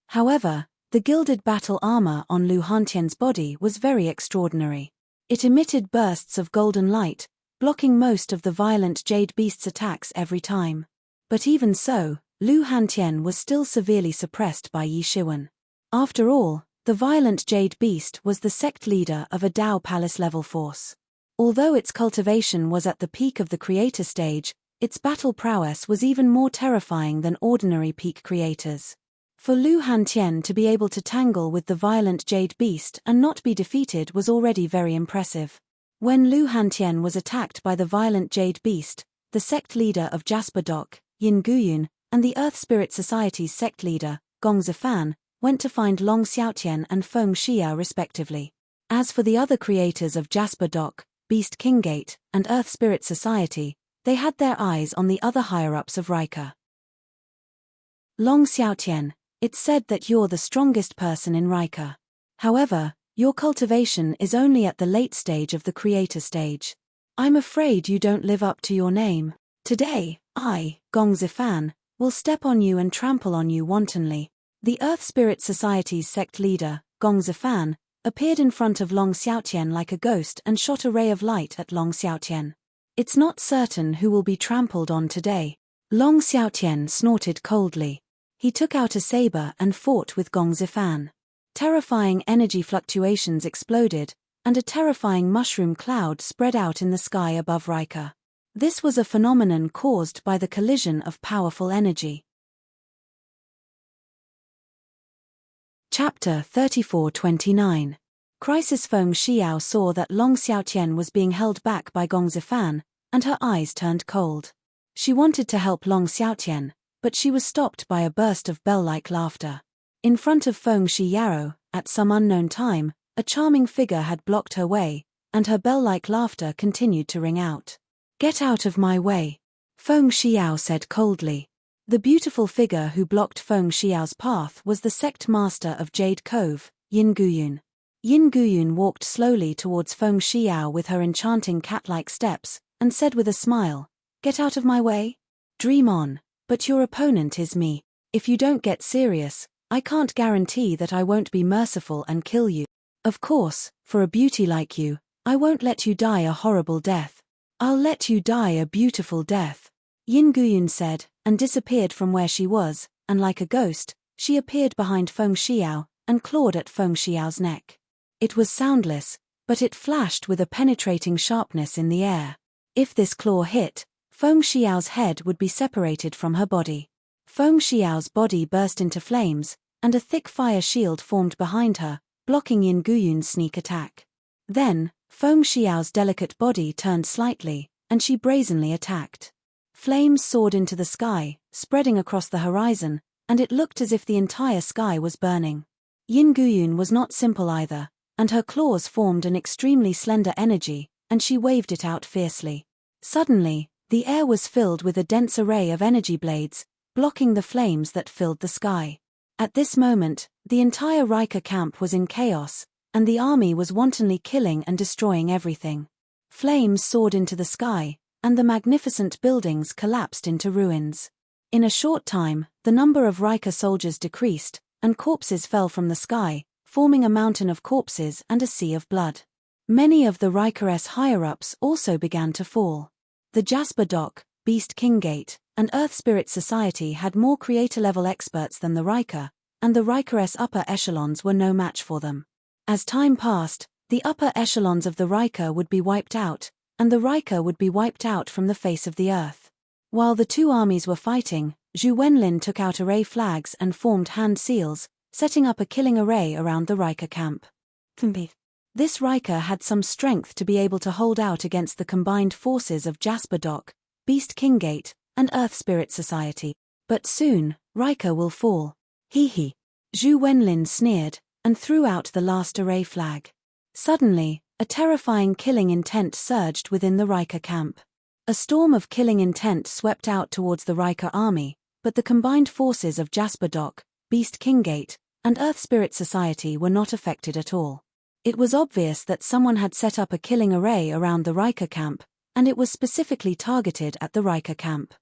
However, the gilded battle armor on Lu Hantian's body was very extraordinary. It emitted bursts of golden light, blocking most of the violent Jade Beast's attacks every time. But even so, Lu Hantian was still severely suppressed by Yi Shiwen. After all, the violent Jade Beast was the sect leader of a Dao Palace level force. Although its cultivation was at the peak of the creator stage, its battle prowess was even more terrifying than ordinary peak creators. For Lu Hantian to be able to tangle with the violent Jade Beast and not be defeated was already very impressive. When Lu Hantian was attacked by the violent Jade Beast, the sect leader of Jasper Dock, Yin Guyun, and the Earth Spirit Society's sect leader, Gong Zifan, went to find Long Xiaotian and Feng Xia respectively. As for the other creators of Jasper Dock, Beast King Gate, and Earth Spirit Society, they had their eyes on the other higher-ups of Rika. Long Xiaotian, it's said that you're the strongest person in Rika. However, your cultivation is only at the late stage of the creator stage. I'm afraid you don't live up to your name. Today, I, Gong Zifan, will step on you and trample on you wantonly. The Earth Spirit Society's sect leader, Gong Zifan, appeared in front of Long Xiaotian like a ghost and shot a ray of light at Long Xiaotian. It's not certain who will be trampled on today. Long Xiaotian snorted coldly. He took out a saber and fought with Gong Zifan. Terrifying energy fluctuations exploded, and a terrifying mushroom cloud spread out in the sky above Riker. This was a phenomenon caused by the collision of powerful energy. Chapter 34-29. Crisis. Feng Xiao saw that Long Xiaotian was being held back by Gong Zifan, and her eyes turned cold. She wanted to help Long Xiaotian, but she was stopped by a burst of bell-like laughter. In front of Feng Xiao, at some unknown time, a charming figure had blocked her way, and her bell-like laughter continued to ring out. "Get out of my way," Feng Xiao said coldly. The beautiful figure who blocked Feng Xiao's path was the sect master of Jade Cove, Yin Guyun. Yin Guyun walked slowly towards Feng Xiao with her enchanting cat-like steps, and said with a smile, "Get out of my way? Dream on, but your opponent is me. If you don't get serious, I can't guarantee that I won't be merciful and kill you. Of course, for a beauty like you, I won't let you die a horrible death. I'll let you die a beautiful death," Yin Guyun said, and disappeared from where she was, and like a ghost, she appeared behind Feng Xiao, and clawed at Feng Xiao's neck. It was soundless, but it flashed with a penetrating sharpness in the air. If this claw hit, Feng Xiao's head would be separated from her body. Feng Xiao's body burst into flames, and a thick fire shield formed behind her, blocking Yin Guyun's sneak attack. Then, Feng Xiao's delicate body turned slightly, and she brazenly attacked. Flames soared into the sky, spreading across the horizon, and it looked as if the entire sky was burning. Yin Guyun was not simple either, and her claws formed an extremely slender energy, and she waved it out fiercely. Suddenly, the air was filled with a dense array of energy blades, blocking the flames that filled the sky. At this moment, the entire Riker camp was in chaos, and the army was wantonly killing and destroying everything. Flames soared into the sky, and the magnificent buildings collapsed into ruins. In a short time, the number of Riker soldiers decreased, and corpses fell from the sky, forming a mountain of corpses and a sea of blood. Many of the Riker's higher-ups also began to fall. The Jasper Dock, Beast Kinggate, and Earth Spirit Society had more creator-level experts than the Riker, and the Riker's upper echelons were no match for them. As time passed, the upper echelons of the Riker would be wiped out, and the Riker would be wiped out from the face of the earth. While the two armies were fighting, Zhu Wenlin took out array flags and formed hand seals, setting up a killing array around the Riker camp. This Riker had some strength to be able to hold out against the combined forces of Jasper Dock, Beast Kinggate, and Earth Spirit Society. But soon, Riker will fall. Hee. Zhu Wenlin sneered, and threw out the last array flag. Suddenly, a terrifying killing intent surged within the Riker camp. A storm of killing intent swept out towards the Riker army, but the combined forces of Jasper Dock, Beast Kinggate, and Earth Spirit Society were not affected at all. It was obvious that someone had set up a killing array around the Riker camp, and it was specifically targeted at the Riker camp.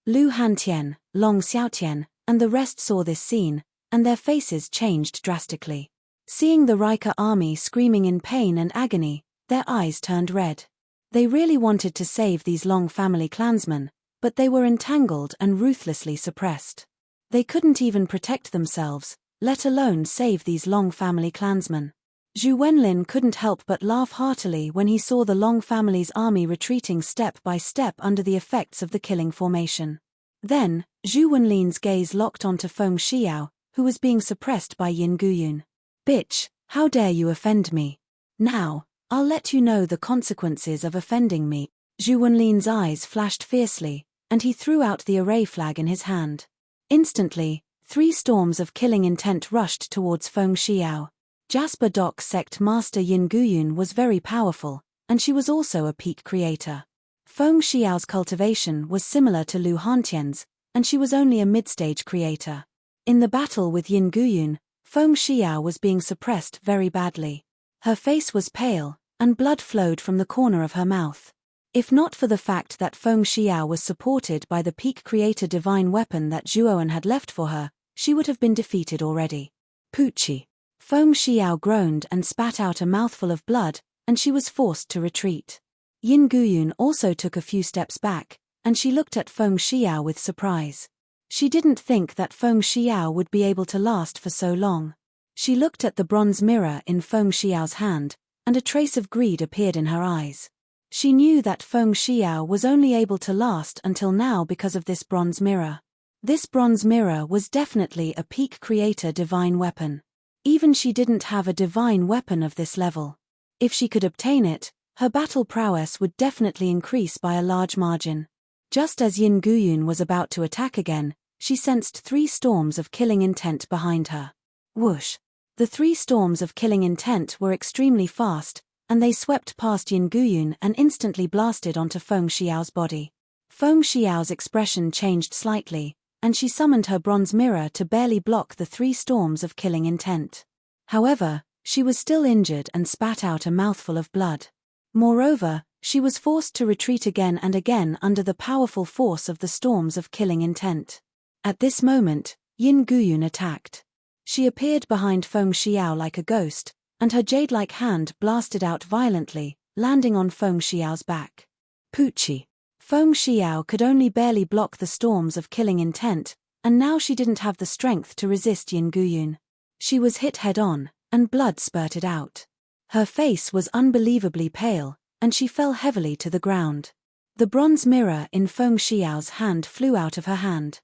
Lu Hantian, Long Xiaotian, and the rest saw this scene, and their faces changed drastically. Seeing the Riker army screaming in pain and agony, their eyes turned red. They really wanted to save these Long family clansmen, but they were entangled and ruthlessly suppressed. They couldn't even protect themselves, let alone save these Long family clansmen. Zhu Wenlin couldn't help but laugh heartily when he saw the Long family's army retreating step by step under the effects of the killing formation. Then, Zhu Wenlin's gaze locked onto Feng Xiao, who was being suppressed by Yin Guyun. "Bitch, how dare you offend me? Now, I'll let you know the consequences of offending me." Zhu Wenlin's eyes flashed fiercely, and he threw out the array flag in his hand. Instantly, 3 storms of killing intent rushed towards Feng Xiao. Jasper Dock sect master Yin Guyun was very powerful, and she was also a peak creator. Feng Xiao's cultivation was similar to Lu Hantian's, and she was only a mid-stage creator. In the battle with Yin Guyun, Feng Xiao was being suppressed very badly. Her face was pale, and blood flowed from the corner of her mouth. If not for the fact that Feng Xiao was supported by the peak creator divine weapon that Zhuoan had left for her, she would have been defeated already. Poochie. Feng Xiao groaned and spat out a mouthful of blood, and she was forced to retreat. Yin Guyun also took a few steps back, and she looked at Feng Xiao with surprise. She didn't think that Feng Xiao would be able to last for so long. She looked at the bronze mirror in Feng Xiao's hand, and a trace of greed appeared in her eyes. She knew that Feng Xiao was only able to last until now because of this bronze mirror. This bronze mirror was definitely a peak creator divine weapon. Even she didn't have a divine weapon of this level. If she could obtain it, her battle prowess would definitely increase by a large margin. Just as Yin Guyun was about to attack again, she sensed 3 storms of killing intent behind her. Whoosh! The 3 storms of killing intent were extremely fast, and they swept past Yin Guyun and instantly blasted onto Feng Xiao's body. Feng Xiao's expression changed slightly, and she summoned her bronze mirror to barely block the 3 storms of killing intent. However, she was still injured and spat out a mouthful of blood. Moreover, she was forced to retreat again and again under the powerful force of the storms of killing intent. At this moment, Yin Guyun attacked. She appeared behind Feng Xiao like a ghost, and her jade-like hand blasted out violently, landing on Feng Xiao's back. Poochie! Feng Xiao could only barely block the storms of killing intent, and now she didn't have the strength to resist Yin Guyun. She was hit head-on, and blood spurted out. Her face was unbelievably pale, and she fell heavily to the ground. The bronze mirror in Feng Xiao's hand flew out of her hand.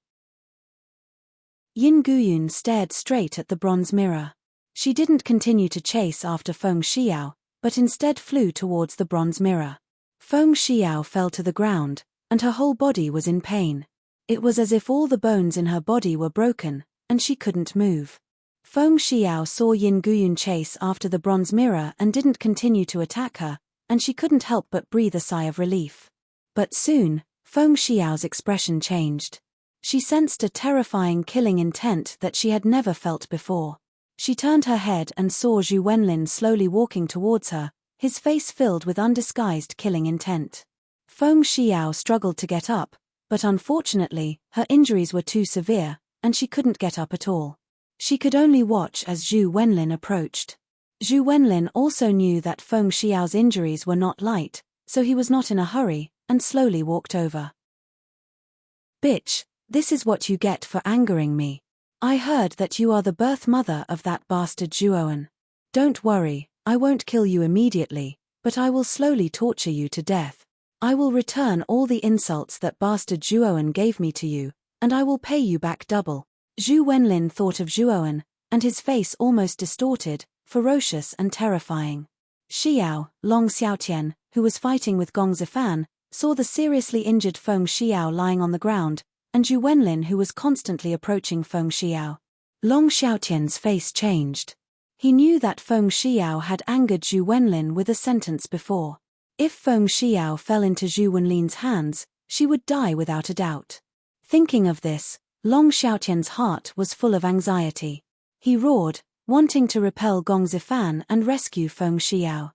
Yin Guyun stared straight at the bronze mirror. She didn't continue to chase after Feng Xiao, but instead flew towards the bronze mirror. Feng Xiao fell to the ground, and her whole body was in pain. It was as if all the bones in her body were broken, and she couldn't move. Feng Xiao saw Yin Guyun chase after the bronze mirror and didn't continue to attack her, and she couldn't help but breathe a sigh of relief. But soon, Feng Xiao's expression changed. She sensed a terrifying killing intent that she had never felt before. She turned her head and saw Zhu Wenlin slowly walking towards her, his face filled with undisguised killing intent. Feng Xiao struggled to get up, but unfortunately, her injuries were too severe, and she couldn't get up at all. She could only watch as Zhu Wenlin approached. Zhu Wenlin also knew that Feng Xiao's injuries were not light, so he was not in a hurry, and slowly walked over. "Bitch, this is what you get for angering me. I heard that you are the birth mother of that bastard Zhuowen. Don't worry, I won't kill you immediately, but I will slowly torture you to death. I will return all the insults that bastard Zhuowen gave me to you, and I will pay you back double." Zhu Wenlin thought of Zhuowen, and his face almost distorted, ferocious and terrifying. Xiao, Long Xiaotian, who was fighting with Gong Zifan, saw the seriously injured Feng Xiao lying on the ground, and Zhu Wenlin who was constantly approaching Feng Xiao. Long Xiaotian's face changed. He knew that Feng Xiao had angered Zhu Wenlin with a sentence before. If Feng Xiao fell into Zhu Wenlin's hands, she would die without a doubt. Thinking of this, Long Xiaotian's heart was full of anxiety. He roared, wanting to repel Gong Zifan and rescue Feng Xiao.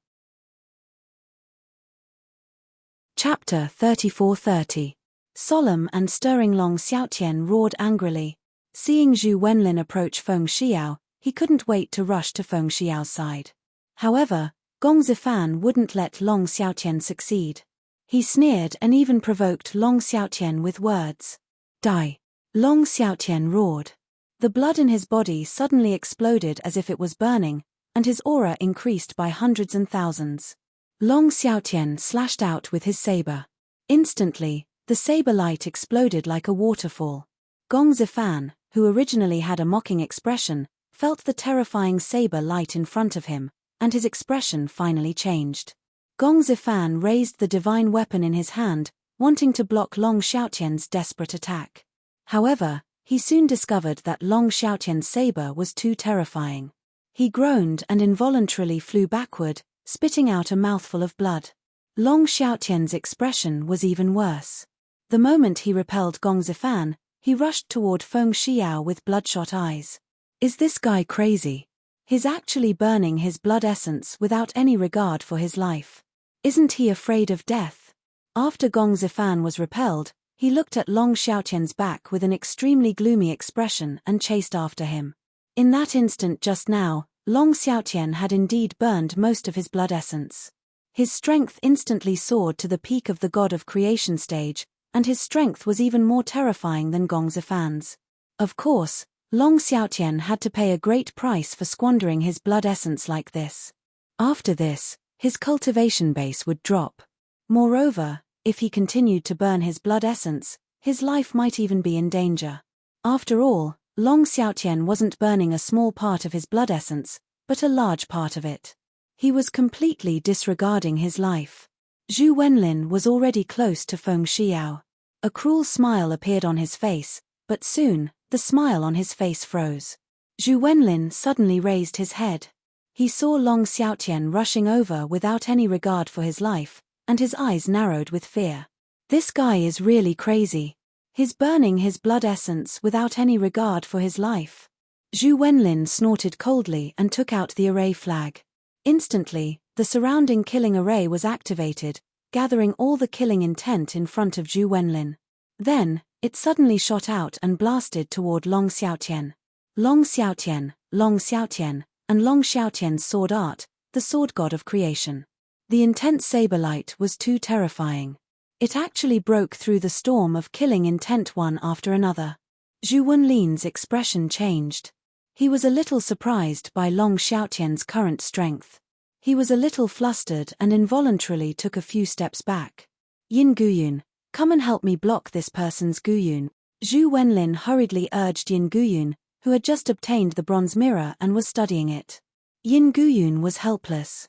Chapter 34:30. Solemn and stirring. Long Xiaotian roared angrily. Seeing Zhu Wenlin approach Feng Xiao, he couldn't wait to rush to Feng Xiao's side. However, Gong Zifan wouldn't let Long Xiaotian succeed. He sneered and even provoked Long Xiaotian with words. "Die!" Long Xiaotian roared. The blood in his body suddenly exploded as if it was burning, and his aura increased by hundreds and thousands. Long Xiaotian slashed out with his saber. Instantly, the saber light exploded like a waterfall. Gong Zifan, who originally had a mocking expression, felt the terrifying saber light in front of him, and his expression finally changed. Gong Zifan raised the divine weapon in his hand, wanting to block Long Xiaotian's desperate attack. However, he soon discovered that Long Xiaotian's saber was too terrifying. He groaned and involuntarily flew backward, spitting out a mouthful of blood. Long Xiaotian's expression was even worse. The moment he repelled Gong Zifan, he rushed toward Feng Xiao with bloodshot eyes. Is this guy crazy? He's actually burning his blood essence without any regard for his life. Isn't he afraid of death? After Gong Zifan was repelled, he looked at Long Xiaotian's back with an extremely gloomy expression and chased after him. In that instant just now, Long Xiaotian had indeed burned most of his blood essence. His strength instantly soared to the peak of the God of Creation stage, and his strength was even more terrifying than Gong Zifan's. Of course, Long Xiaotian had to pay a great price for squandering his blood essence like this. After this, his cultivation base would drop. Moreover, if he continued to burn his blood essence, his life might even be in danger. After all, Long Xiaotian wasn't burning a small part of his blood essence, but a large part of it. He was completely disregarding his life. Zhu Wenlin was already close to Feng Xiao. A cruel smile appeared on his face, but soon, the smile on his face froze. Zhu Wenlin suddenly raised his head. He saw Long Xiaotian rushing over without any regard for his life, and his eyes narrowed with fear. This guy is really crazy. He's burning his blood essence without any regard for his life. Zhu Wenlin snorted coldly and took out the array flag. Instantly, the surrounding killing array was activated, gathering all the killing intent in front of Zhu Wenlin. Then, it suddenly shot out and blasted toward Long Xiaotian. Long Xiaotian, Long Xiaotian, and Long Xiaotian's sword art, the sword god of creation. The intense saber light was too terrifying. It actually broke through the storm of killing intent one after another. Zhu Wenlin's expression changed. He was a little surprised by Long Xiaotian's current strength. He was a little flustered and involuntarily took a few steps back. Yin Guyun, come and help me block this person's Guyun. Zhu Wenlin hurriedly urged Yin Guyun, who had just obtained the bronze mirror and was studying it. Yin Guyun was helpless.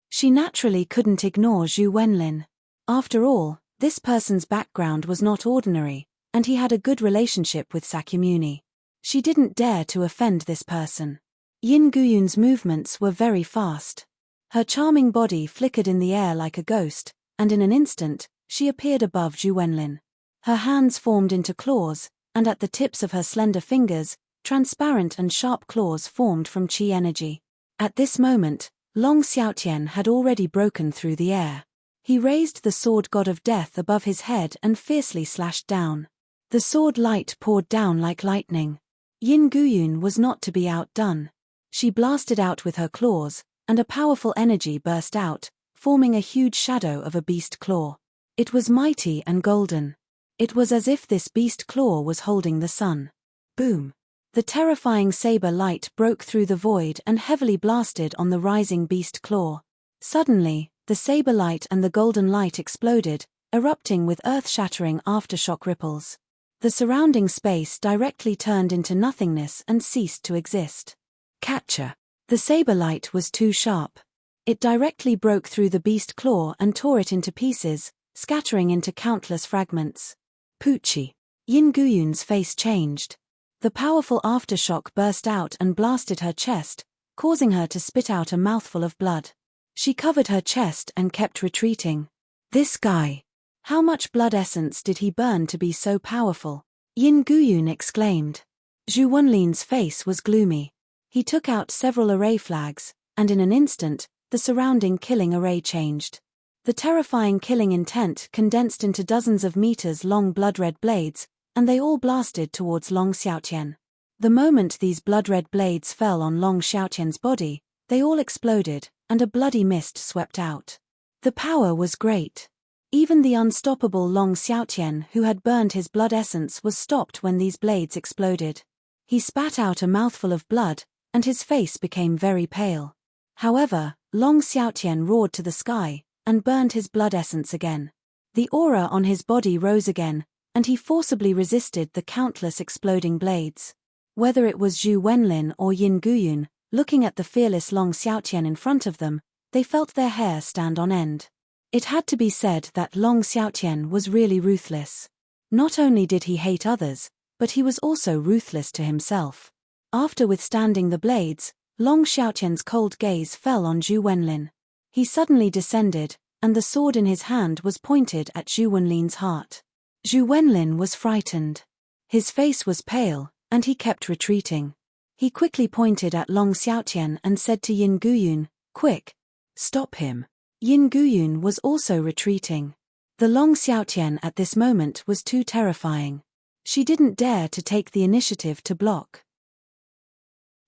She naturally couldn't ignore Zhu Wenlin. After all, this person's background was not ordinary, and he had a good relationship with Sakyamuni. She didn't dare to offend this person. Yin Guyun's movements were very fast. Her charming body flickered in the air like a ghost, and in an instant, she appeared above Zhu Wenlin. Her hands formed into claws, and at the tips of her slender fingers, transparent and sharp claws formed from qi energy. At this moment, Long Xiaotian had already broken through the air. He raised the sword god of death above his head and fiercely slashed down. The sword light poured down like lightning. Yin Guyun was not to be outdone. She blasted out with her claws, and a powerful energy burst out, forming a huge shadow of a beast claw. It was mighty and golden. It was as if this beast claw was holding the sun. Boom! The terrifying saber light broke through the void and heavily blasted on the rising beast claw. Suddenly, the saber light and the golden light exploded, erupting with earth-shattering aftershock ripples. The surrounding space directly turned into nothingness and ceased to exist. Catcher! The saber light was too sharp. It directly broke through the beast claw and tore it into pieces, scattering into countless fragments. Poochie! Yin Guyun's face changed. The powerful aftershock burst out and blasted her chest, causing her to spit out a mouthful of blood. She covered her chest and kept retreating. This guy! How much blood essence did he burn to be so powerful? Yin Guyun exclaimed. Zhu Wenlin's face was gloomy. He took out several array flags, and in an instant, the surrounding killing array changed. The terrifying killing intent condensed into dozens of meters-long blood-red blades, and they all blasted towards Long Xiaotian. The moment these blood-red blades fell on Long Xiaotian's body, they all exploded, and a bloody mist swept out. The power was great. Even the unstoppable Long Xiaotian who had burned his blood essence was stopped when these blades exploded. He spat out a mouthful of blood, and his face became very pale. However, Long Xiaotian roared to the sky, and burned his blood essence again. The aura on his body rose again, and he forcibly resisted the countless exploding blades. Whether it was Zhu Wenlin or Yin Guyun, looking at the fearless Long Xiaotian in front of them, they felt their hair stand on end. It had to be said that Long Xiaotian was really ruthless. Not only did he hate others, but he was also ruthless to himself. After withstanding the blades, Long Xiaotian's cold gaze fell on Zhu Wenlin. He suddenly descended, and the sword in his hand was pointed at Zhu Wenlin's heart. Zhu Wenlin was frightened. His face was pale, and he kept retreating. He quickly pointed at Long Xiaotian and said to Yin Guyun, "Quick! Stop him!" Yin Guyun was also retreating. The Long Xiaotian at this moment was too terrifying. She didn't dare to take the initiative to block.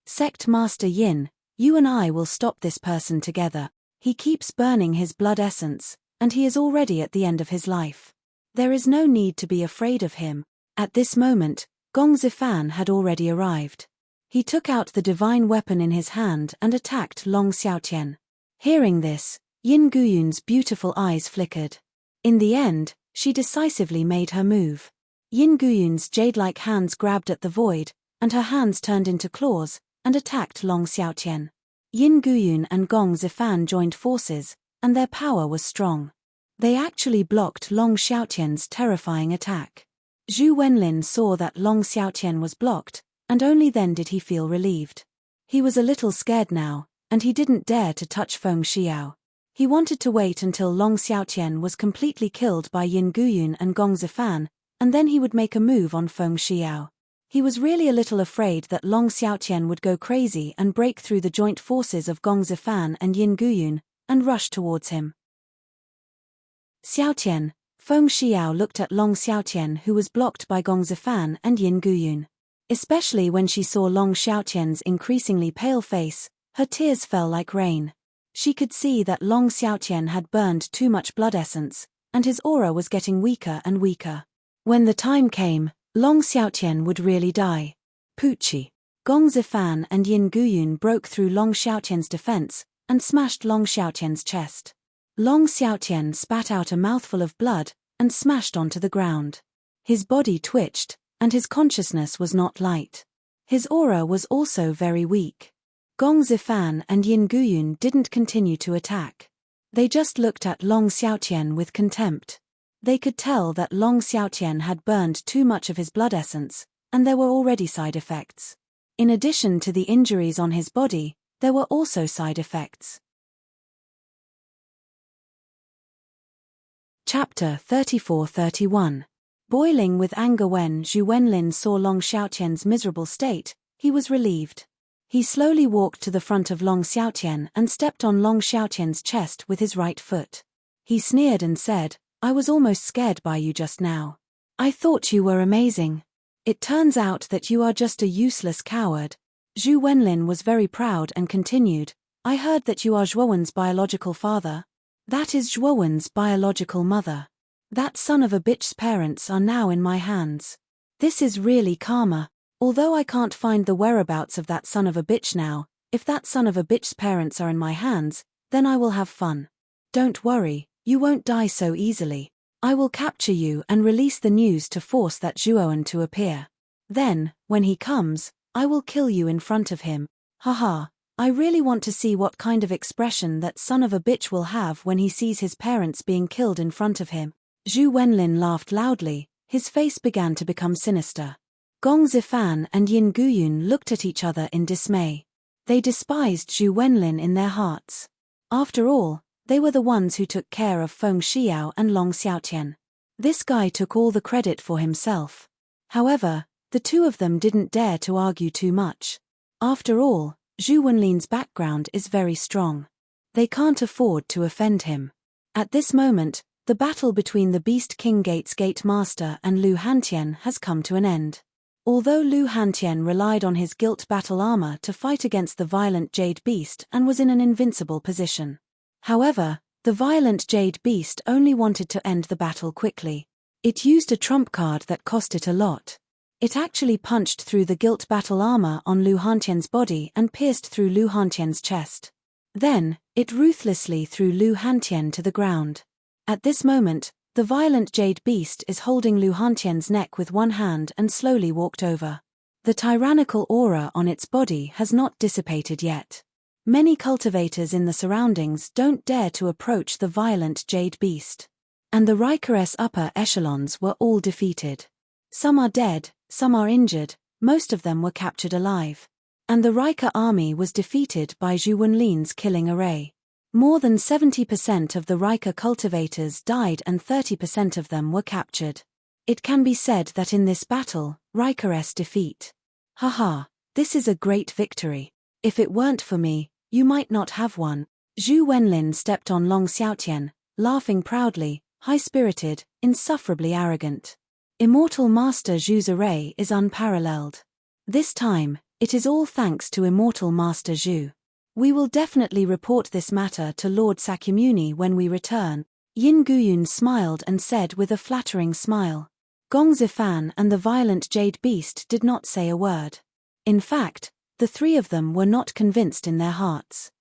Sect Master Yin, you and I will stop this person together. He keeps burning his blood essence, and he is already at the end of his life. There is no need to be afraid of him. At this moment, Gong Zifan had already arrived. He took out the divine weapon in his hand and attacked Long Xiaotian. Hearing this, Yin Guyun's beautiful eyes flickered. In the end, she decisively made her move. Yin Guyun's jade-like hands grabbed at the void, and her hands turned into claws, and attacked Long Xiaotian. Yin Guyun and Gong Zifan joined forces, and their power was strong. They actually blocked Long Xiaotian's terrifying attack. Zhu Wenlin saw that Long Xiaotian was blocked, and only then did he feel relieved. He was a little scared now, and he didn't dare to touch Feng Xiao. He wanted to wait until Long Xiaotian was completely killed by Yin Guyun and Gong Zifan, and then he would make a move on Feng Xiao. He was really a little afraid that Long Xiaotian would go crazy and break through the joint forces of Gong Zifan and Yin Guyun, and rush towards him. Xiaotian, Feng Xiao looked at Long Xiaotian, who was blocked by Gong Zifan and Yin Guyun. Especially when she saw Long Xiaotian's increasingly pale face, her tears fell like rain. She could see that Long Xiaotian had burned too much blood essence, and his aura was getting weaker and weaker. When the time came, Long Xiaotian would really die. Poochie. Gong Zifan and Yin Guyun broke through Long Xiaotian's defense, and smashed Long Xiaotian's chest. Long Xiaotian spat out a mouthful of blood, and smashed onto the ground. His body twitched, and his consciousness was not light. His aura was also very weak. Gong Zifan and Yin Guyun didn't continue to attack. They just looked at Long Xiaotian with contempt. They could tell that Long Xiaotian had burned too much of his blood essence, and there were already side effects. In addition to the injuries on his body, there were also side effects. Chapter 34-31. Boiling with anger. When Zhu Wenlin saw Long Xiaotian's miserable state, he was relieved. He slowly walked to the front of Long Xiaotian and stepped on Long Xiaotian's chest with his right foot. He sneered and said, "I was almost scared by you just now. I thought you were amazing. It turns out that you are just a useless coward." Zhu Wenlin was very proud and continued, "I heard that you are Zhuowen's biological father. That is Zhuowen's biological mother. That son of a bitch's parents are now in my hands. This is really karma. Although I can't find the whereabouts of that son of a bitch now, if that son of a bitch's parents are in my hands, then I will have fun. Don't worry, you won't die so easily. I will capture you and release the news to force that Zhuowen to appear. Then, when he comes, I will kill you in front of him. Haha, I really want to see what kind of expression that son of a bitch will have when he sees his parents being killed in front of him." Zhu Wenlin laughed loudly, his face began to become sinister. Gong Zifan and Yin Guyun looked at each other in dismay. They despised Zhu Wenlin in their hearts. After all, they were the ones who took care of Feng Xiao and Long Xiaotian. This guy took all the credit for himself. However, the two of them didn't dare to argue too much. After all, Zhu Wenlin's background is very strong. They can't afford to offend him. At this moment, the battle between the Beast King Gate's Gate Master and Lu Hantian has come to an end. Although Lu Hantian relied on his gilt battle armor to fight against the violent Jade Beast and was in an invincible position. However, the violent Jade Beast only wanted to end the battle quickly. It used a trump card that cost it a lot. It actually punched through the gilt battle armor on Lu Hantian's body and pierced through Lu Hantian's chest. Then, it ruthlessly threw Lu Hantian to the ground. At this moment, the violent Jade Beast is holding Lu Hantian's neck with one hand and slowly walked over. The tyrannical aura on its body has not dissipated yet. Many cultivators in the surroundings don't dare to approach the violent Jade Beast. And the Riker's upper echelons were all defeated. Some are dead, some are injured, most of them were captured alive. And the Riker army was defeated by Zhu Wenlin's killing array. More than 70% of the Riker cultivators died and 30% of them were captured. It can be said that in this battle, Riker's defeat. Haha, this is a great victory. If it weren't for me, you might not have one. Zhu Wenlin stepped on Long Xiaotian, laughing proudly, high-spirited, insufferably arrogant. Immortal Master Zhu's array is unparalleled. This time, it is all thanks to Immortal Master Zhu. We will definitely report this matter to Lord Sakyamuni when we return. Yin Guyun smiled and said with a flattering smile. Gong Zifan and the violent jade beast did not say a word. In fact, the three of them were not convinced in their hearts.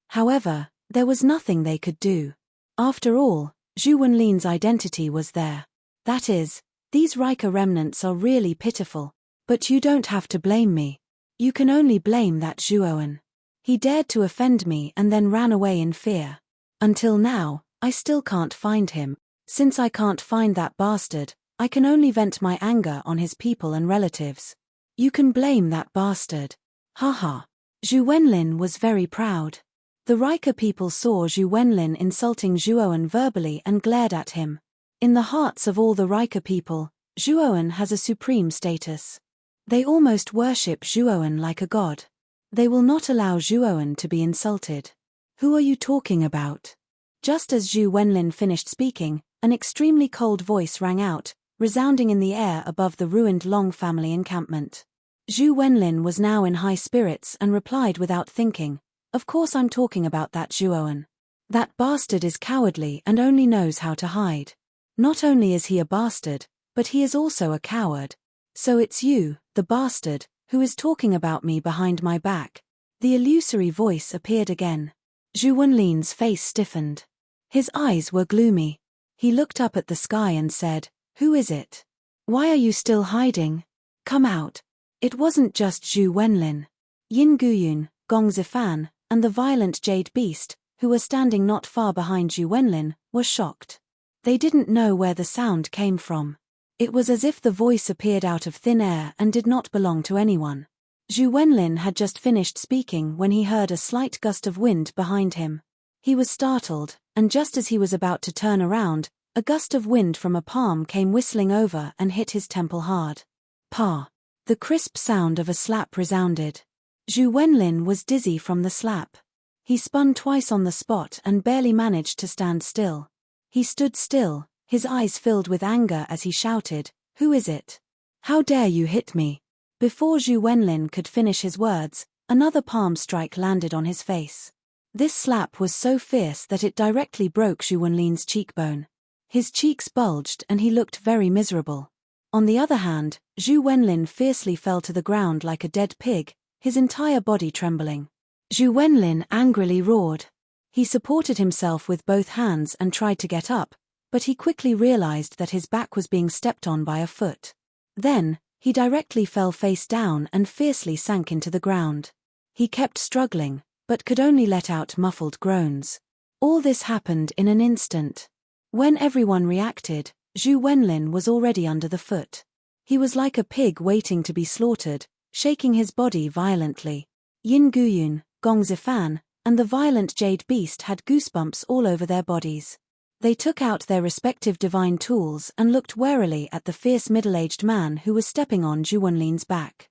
However, there was nothing they could do. After all, Zhu Wenlin's identity was there. That is, these Rika remnants are really pitiful. But you don't have to blame me. You can only blame that Zhuowen. He dared to offend me and then ran away in fear. Until now, I still can't find him. Since I can't find that bastard, I can only vent my anger on his people and relatives. You can blame that bastard. Haha. Zhu Wenlin was very proud. The Rika people saw Zhu Wenlin insulting Zhuowen verbally and glared at him. In the hearts of all the Rika people, Zhuowen has a supreme status. They almost worship Zhuowen like a god. They will not allow Zhuowen to be insulted. Who are you talking about? Just as Zhu Wenlin finished speaking, an extremely cold voice rang out, resounding in the air above the ruined Long family encampment. Zhu Wenlin was now in high spirits and replied without thinking, "Of course I'm talking about that Zhuowen. That bastard is cowardly and only knows how to hide. Not only is he a bastard, but he is also a coward. So it's you, the bastard, who is talking about me behind my back." The illusory voice appeared again. Zhu Wenlin's face stiffened. His eyes were gloomy. He looked up at the sky and said, "Who is it? Why are you still hiding? Come out." It wasn't just Zhu Wenlin. Yin Guyun, Gong Zifan, and the violent jade beast, who were standing not far behind Zhu Wenlin, were shocked. They didn't know where the sound came from. It was as if the voice appeared out of thin air and did not belong to anyone. Zhu Wenlin had just finished speaking when he heard a slight gust of wind behind him. He was startled, and just as he was about to turn around, a gust of wind from a palm came whistling over and hit his temple hard. Pa! The crisp sound of a slap resounded. Zhu Wenlin was dizzy from the slap. He spun twice on the spot and barely managed to stand still. He stood still, his eyes filled with anger as he shouted, "Who is it? How dare you hit me?" Before Zhu Wenlin could finish his words, another palm strike landed on his face. This slap was so fierce that it directly broke Zhu Wenlin's cheekbone. His cheeks bulged and he looked very miserable. On the other hand, Zhu Wenlin fiercely fell to the ground like a dead pig, his entire body trembling. Zhu Wenlin angrily roared. He supported himself with both hands and tried to get up, but he quickly realized that his back was being stepped on by a foot. Then, he directly fell face down and fiercely sank into the ground. He kept struggling, but could only let out muffled groans. All this happened in an instant. When everyone reacted, Zhu Wenlin was already under the foot. He was like a pig waiting to be slaughtered, shaking his body violently. Yin Guyun, Gong Zifan, and the violent jade beast had goosebumps all over their bodies. They took out their respective divine tools and looked warily at the fierce middle-aged man who was stepping on Zhu Wenlin's back.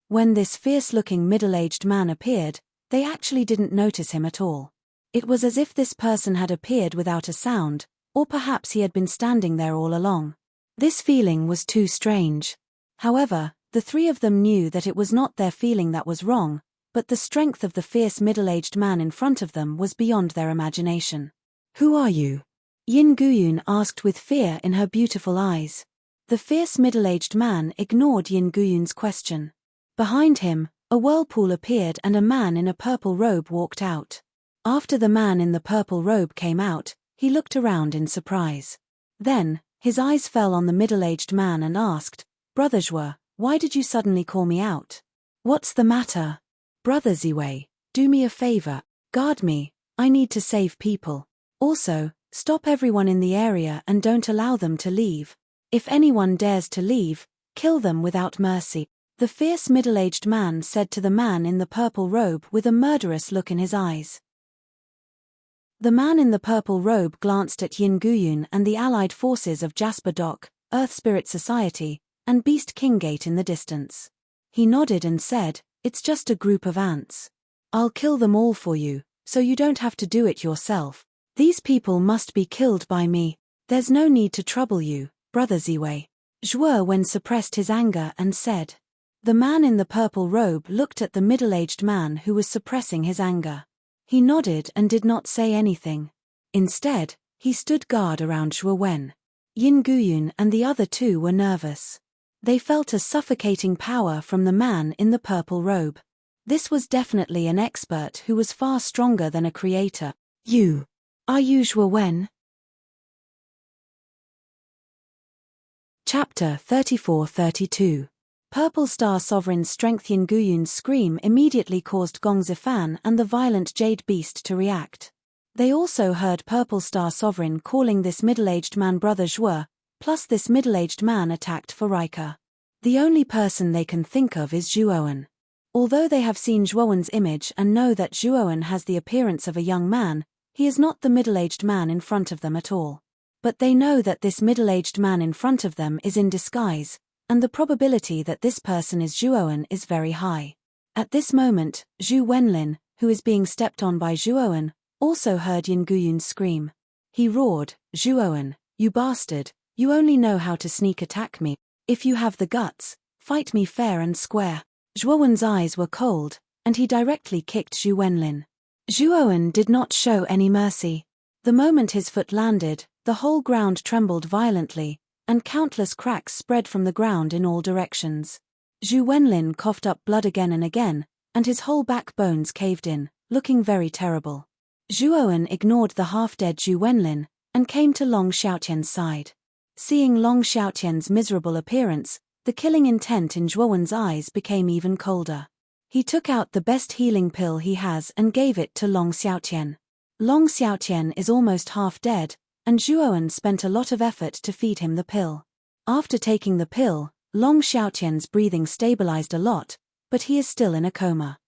When this fierce-looking middle-aged man appeared, they actually didn't notice him at all. It was as if this person had appeared without a sound, or perhaps he had been standing there all along. This feeling was too strange. However, the three of them knew that it was not their feeling that was wrong, but the strength of the fierce middle-aged man in front of them was beyond their imagination. "Who are you?" Yin Guyun asked with fear in her beautiful eyes. The fierce middle-aged man ignored Yin Guyun's question. Behind him, a whirlpool appeared and a man in a purple robe walked out. After the man in the purple robe came out, he looked around in surprise. Then, his eyes fell on the middle-aged man and asked, "Brother Zhuo, why did you suddenly call me out? What's the matter? Brother Ziwei, do me a favor, guard me, I need to save people. Also, stop everyone in the area and don't allow them to leave. If anyone dares to leave, kill them without mercy." The fierce middle-aged man said to the man in the purple robe with a murderous look in his eyes. The man in the purple robe glanced at Yin Guyun and the allied forces of Jasper Dock, Earth Spirit Society, and Beast King Gate in the distance. He nodded and said, "It's just a group of ants. I'll kill them all for you, so you don't have to do it yourself. These people must be killed by me. There's no need to trouble you, Brother Ziwei." Zhuo Wen suppressed his anger and said. The man in the purple robe looked at the middle-aged man who was suppressing his anger. He nodded and did not say anything. Instead, he stood guard around Zhuo Wen. Yin Guyun and the other two were nervous. They felt a suffocating power from the man in the purple robe. This was definitely an expert who was far stronger than a creator. Are you Zhuo Wen? Chapter 34-32. Purple Star Sovereign's strength. Yin Guyun's scream immediately caused Gong Zifan and the violent Jade Beast to react. They also heard Purple Star Sovereign calling this middle-aged man Brother Zhuo, plus this middle-aged man attacked for Rika. The only person they can think of is Zhuowen. Although they have seen Zhuowen's image and know that Zhuowen has the appearance of a young man, he is not the middle-aged man in front of them at all. But they know that this middle-aged man in front of them is in disguise, and the probability that this person is Zhuowen is very high. At this moment, Zhu Wenlin, who is being stepped on by Zhuowen, also heard Yin Guyun scream. He roared, "Zhuowen, you bastard, you only know how to sneak attack me. If you have the guts, fight me fair and square." Zhuowen's eyes were cold, and he directly kicked Zhu Wenlin. Zhuowen did not show any mercy. The moment his foot landed, the whole ground trembled violently, and countless cracks spread from the ground in all directions. Zhu Wenlin coughed up blood again and again, and his whole backbones caved in, looking very terrible. Zhuowen ignored the half-dead Zhu Wenlin, and came to Long Xiaotian's side. Seeing Long Xiaotian's miserable appearance, the killing intent in Zhuowen's eyes became even colder. He took out the best healing pill he has and gave it to Long Xiaotian. Long Xiaotian is almost half dead, and Zhuowen spent a lot of effort to feed him the pill. After taking the pill, Long Xiaotian's breathing stabilized a lot, but he is still in a coma.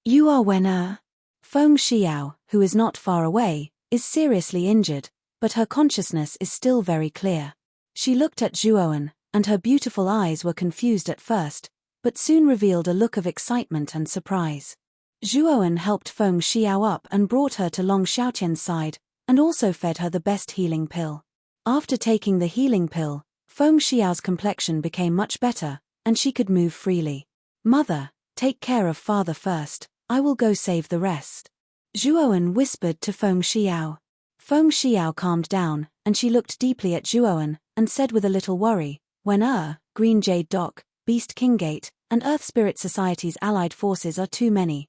You are Wen. Feng Xiao, who is not far away, is seriously injured, but her consciousness is still very clear. She looked at Zhuowen, and her beautiful eyes were confused at first, but soon revealed a look of excitement and surprise. Zhuowen helped Feng Xiao up and brought her to Long Xiaotian's side, and also fed her the best healing pill. After taking the healing pill, Feng Xiao's complexion became much better, and she could move freely. "Mother, take care of father first, I will go save the rest," Zhuowen whispered to Feng Xiao. Feng Xiao calmed down, and she looked deeply at Zhuowen, and said with a little worry, "When Green Jade Dock, Beast King Gate, and Earth Spirit Society's allied forces are too many.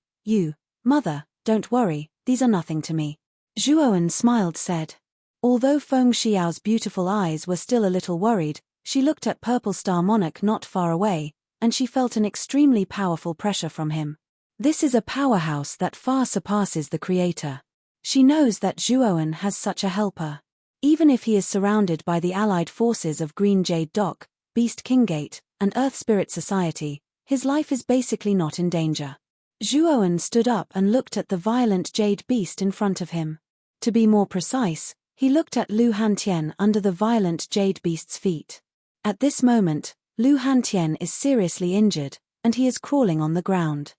Mother, don't worry, these are nothing to me." Zhuowen smiled said. Although Feng Xiao's beautiful eyes were still a little worried, she looked at Purple Star Monarch not far away, and she felt an extremely powerful pressure from him. This is a powerhouse that far surpasses the creator. She knows that Zhuowen has such a helper. Even if he is surrounded by the allied forces of Green Jade Dock, Beast King Gate, and Earth Spirit Society, his life is basically not in danger. Zhuowen stood up and looked at the violent Jade Beast in front of him. To be more precise, he looked at Lu Hantian under the violent Jade Beast's feet. At this moment, Lu Hantian is seriously injured, and he is crawling on the ground.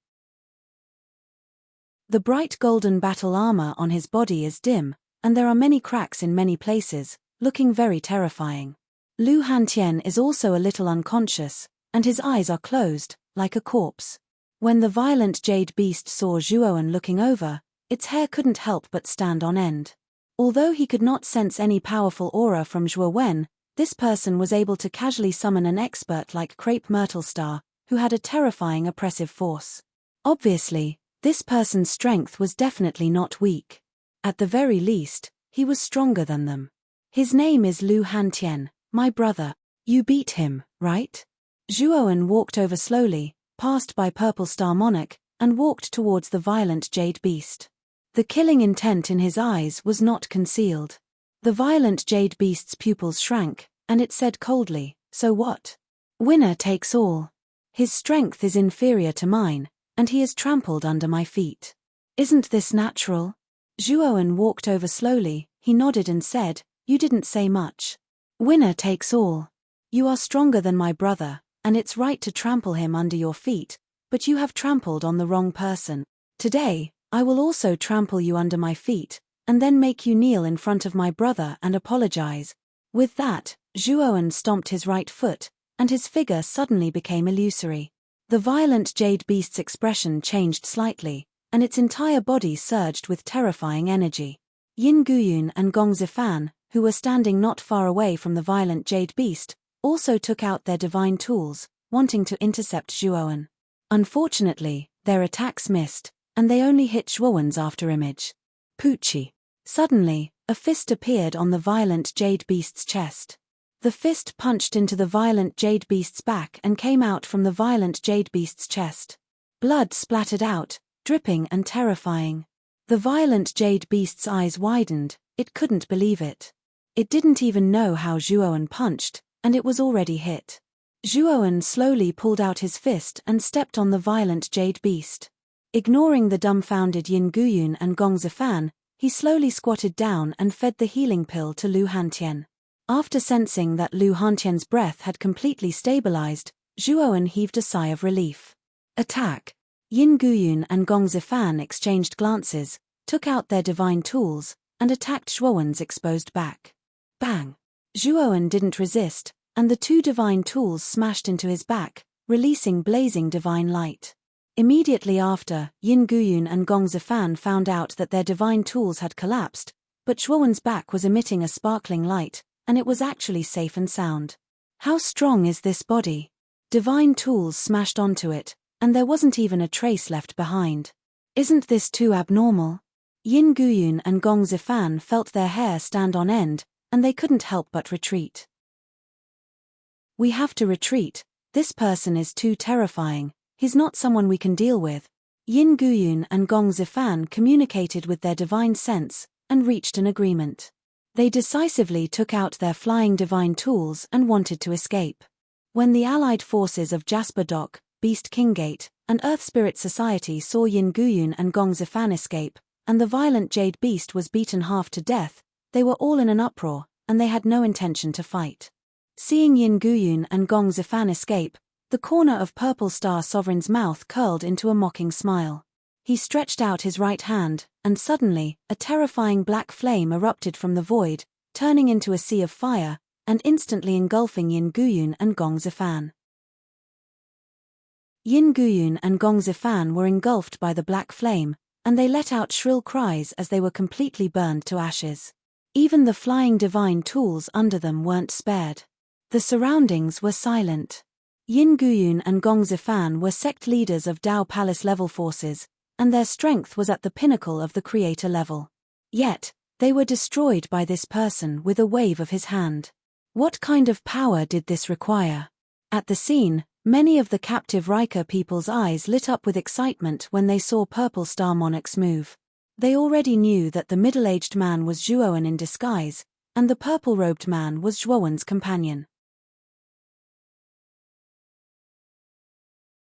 The bright golden battle armor on his body is dim, and there are many cracks in many places, looking very terrifying. Lu Hantian is also a little unconscious, and his eyes are closed, like a corpse. When the violent Jade Beast saw Zhuowen looking over, its hair couldn't help but stand on end. Although he could not sense any powerful aura from Zhuo Wen, this person was able to casually summon an expert like Crepe Myrtle Star, who had a terrifying oppressive force. Obviously, this person's strength was definitely not weak. At the very least, he was stronger than them. "His name is Lu Hantian, my brother. You beat him, right?" Zhuowen walked over slowly, passed by Purple Star Monarch, and walked towards the violent Jade Beast. The killing intent in his eyes was not concealed. The violent Jade Beast's pupils shrank, and it said coldly, "So what? Winner takes all. His strength is inferior to mine, and he is trampled under my feet. Isn't this natural?" Zhuowen walked over slowly, he nodded and said, "You didn't say much. Winner takes all. You are stronger than my brother, and it's right to trample him under your feet, but you have trampled on the wrong person. Today, I will also trample you under my feet, and then make you kneel in front of my brother and apologize." With that, Zhuowen stomped his right foot, and his figure suddenly became illusory. The violent Jade Beast's expression changed slightly, and its entire body surged with terrifying energy. Yin Guyun and Gong Zifan, who were standing not far away from the violent jade beast, also took out their divine tools, wanting to intercept Zhuowen. Unfortunately, their attacks missed, and they only hit Zhuowen's afterimage. Poochie. Suddenly, a fist appeared on the violent jade beast's chest. The fist punched into the violent jade beast's back and came out from the violent jade beast's chest. Blood splattered out, dripping and terrifying. The violent jade beast's eyes widened, it couldn't believe it. It didn't even know how Zhuowen punched, and it was already hit. Zhuowen slowly pulled out his fist and stepped on the violent jade beast. Ignoring the dumbfounded Yin Guyun and Gong Zifan, he slowly squatted down and fed the healing pill to Lu Hantian. After sensing that Lu Hantian's breath had completely stabilized, Zhuowen heaved a sigh of relief. Attack! Yin Guyun and Gong Zifan exchanged glances, took out their divine tools, and attacked Zhuowen's exposed back. Bang! Zhuowen didn't resist, and the two divine tools smashed into his back, releasing blazing divine light. Immediately after, Yin Guyun and Gong Zifan found out that their divine tools had collapsed, but Zhuowen's back was emitting a sparkling light, and it was actually safe and sound. How strong is this body? Divine tools smashed onto it, and there wasn't even a trace left behind. Isn't this too abnormal? Yin Guyun and Gong Zifan felt their hair stand on end, and they couldn't help but retreat. We have to retreat, this person is too terrifying, he's not someone we can deal with. Yin Guyun and Gong Zifan communicated with their divine sense, and reached an agreement. They decisively took out their flying divine tools and wanted to escape. When the allied forces of Jasper Dock, Beast Kinggate, and Earth Spirit Society saw Yin Guyun and Gong Zifan escape, and the violent jade beast was beaten half to death, they were all in an uproar, and they had no intention to fight. Seeing Yin Guyun and Gong Zifan escape, the corner of Purple Star Sovereign's mouth curled into a mocking smile. He stretched out his right hand, and suddenly, a terrifying black flame erupted from the void, turning into a sea of fire, and instantly engulfing Yin Guyun and Gong Zifan. Yin Guyun and Gong Zifan were engulfed by the black flame, and they let out shrill cries as they were completely burned to ashes. Even the flying divine tools under them weren't spared. The surroundings were silent. Yin Guyun and Gong Zifan were sect leaders of Dao Palace level forces, and their strength was at the pinnacle of the creator level. Yet, they were destroyed by this person with a wave of his hand. What kind of power did this require? At the scene, many of the captive Rika people's eyes lit up with excitement when they saw Purple Star Monarchs move. They already knew that the middle-aged man was Zhuowen in disguise, and the purple-robed man was Zhuowen's companion.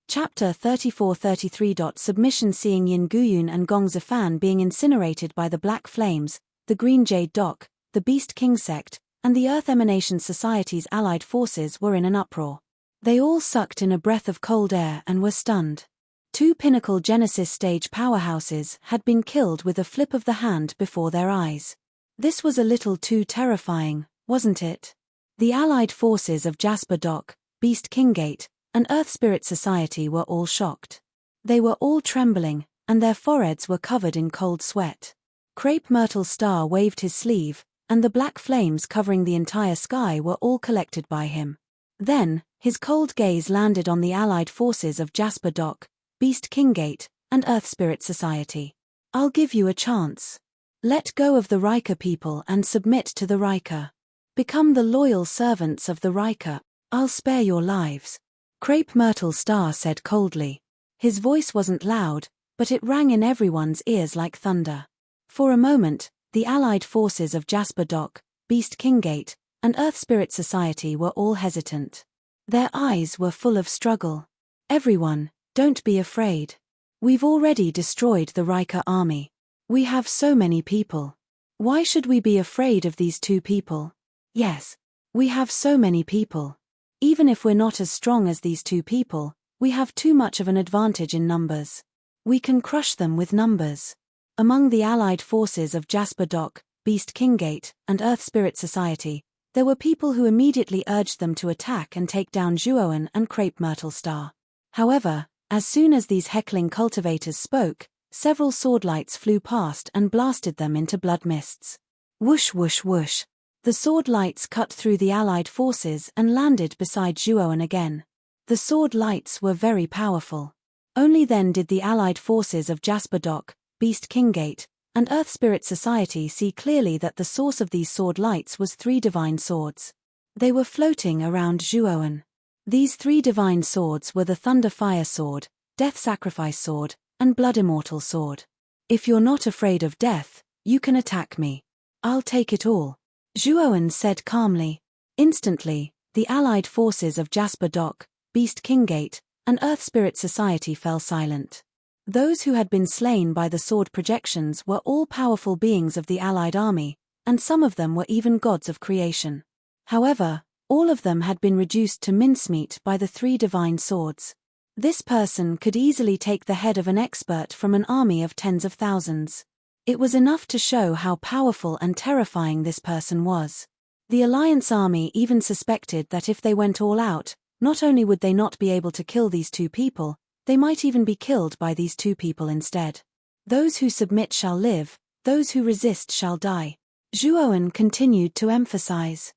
Chapter 34-33. Submission. Seeing Yin Guyun and Gong Zifan being incinerated by the Black Flames, the Green Jade Dock, the Beast King sect, and the Earth Emanation Society's allied forces were in an uproar. They all sucked in a breath of cold air and were stunned. Two pinnacle Genesis stage powerhouses had been killed with a flip of the hand before their eyes. This was a little too terrifying, wasn't it? The allied forces of Jasper Dock, Beast Kinggate, and Earth Spirit Society were all shocked. They were all trembling, and their foreheads were covered in cold sweat. Crepe Myrtle Star waved his sleeve, and the black flames covering the entire sky were all collected by him. Then, his cold gaze landed on the allied forces of Jasper Dock, Beast Kinggate, and Earth Spirit Society. I'll give you a chance. Let go of the Rika people and submit to the Rika. Become the loyal servants of the Rika. I'll spare your lives. Crepe Myrtle Star said coldly. His voice wasn't loud, but it rang in everyone's ears like thunder. For a moment, the allied forces of Jasper Dock, Beast Kinggate, and Earth Spirit Society were all hesitant. Their eyes were full of struggle. Everyone, don't be afraid. We've already destroyed the Rika army. We have so many people. Why should we be afraid of these two people? Yes, we have so many people. Even if we're not as strong as these two people, we have too much of an advantage in numbers. We can crush them with numbers. Among the allied forces of Jasper Dock, Beast Kinggate, and Earth Spirit Society, there were people who immediately urged them to attack and take down Zhuowen and Crepe Myrtle Star. However, as soon as these heckling cultivators spoke, Several swordlights flew past and blasted them into blood mists. Whoosh whoosh whoosh. The sword lights cut through the allied forces and landed beside Zhuowen again. The sword lights were very powerful. Only then did the allied forces of Jasper Dock, Beast Kinggate, and Earth Spirit Society see clearly that the source of these sword lights was 3 divine swords. They were floating around Zhuowen. These 3 divine swords were the Thunder Fire Sword, Death Sacrifice Sword, and Blood Immortal Sword. If you're not afraid of death, you can attack me. I'll take it all, Zhuowen said calmly. Instantly, the allied forces of Jasper Dock, Beast Kinggate, and Earth Spirit Society fell silent. Those who had been slain by the sword projections were all powerful beings of the allied army, and some of them were even gods of creation. However, all of them had been reduced to mincemeat by the 3 divine swords. This person could easily take the head of an expert from an army of tens of thousands. It was enough to show how powerful and terrifying this person was. The Alliance army even suspected that if they went all out, not only would they not be able to kill these 2 people, they might even be killed by these 2 people instead. Those who submit shall live, those who resist shall die, Zhuowen continued to emphasize.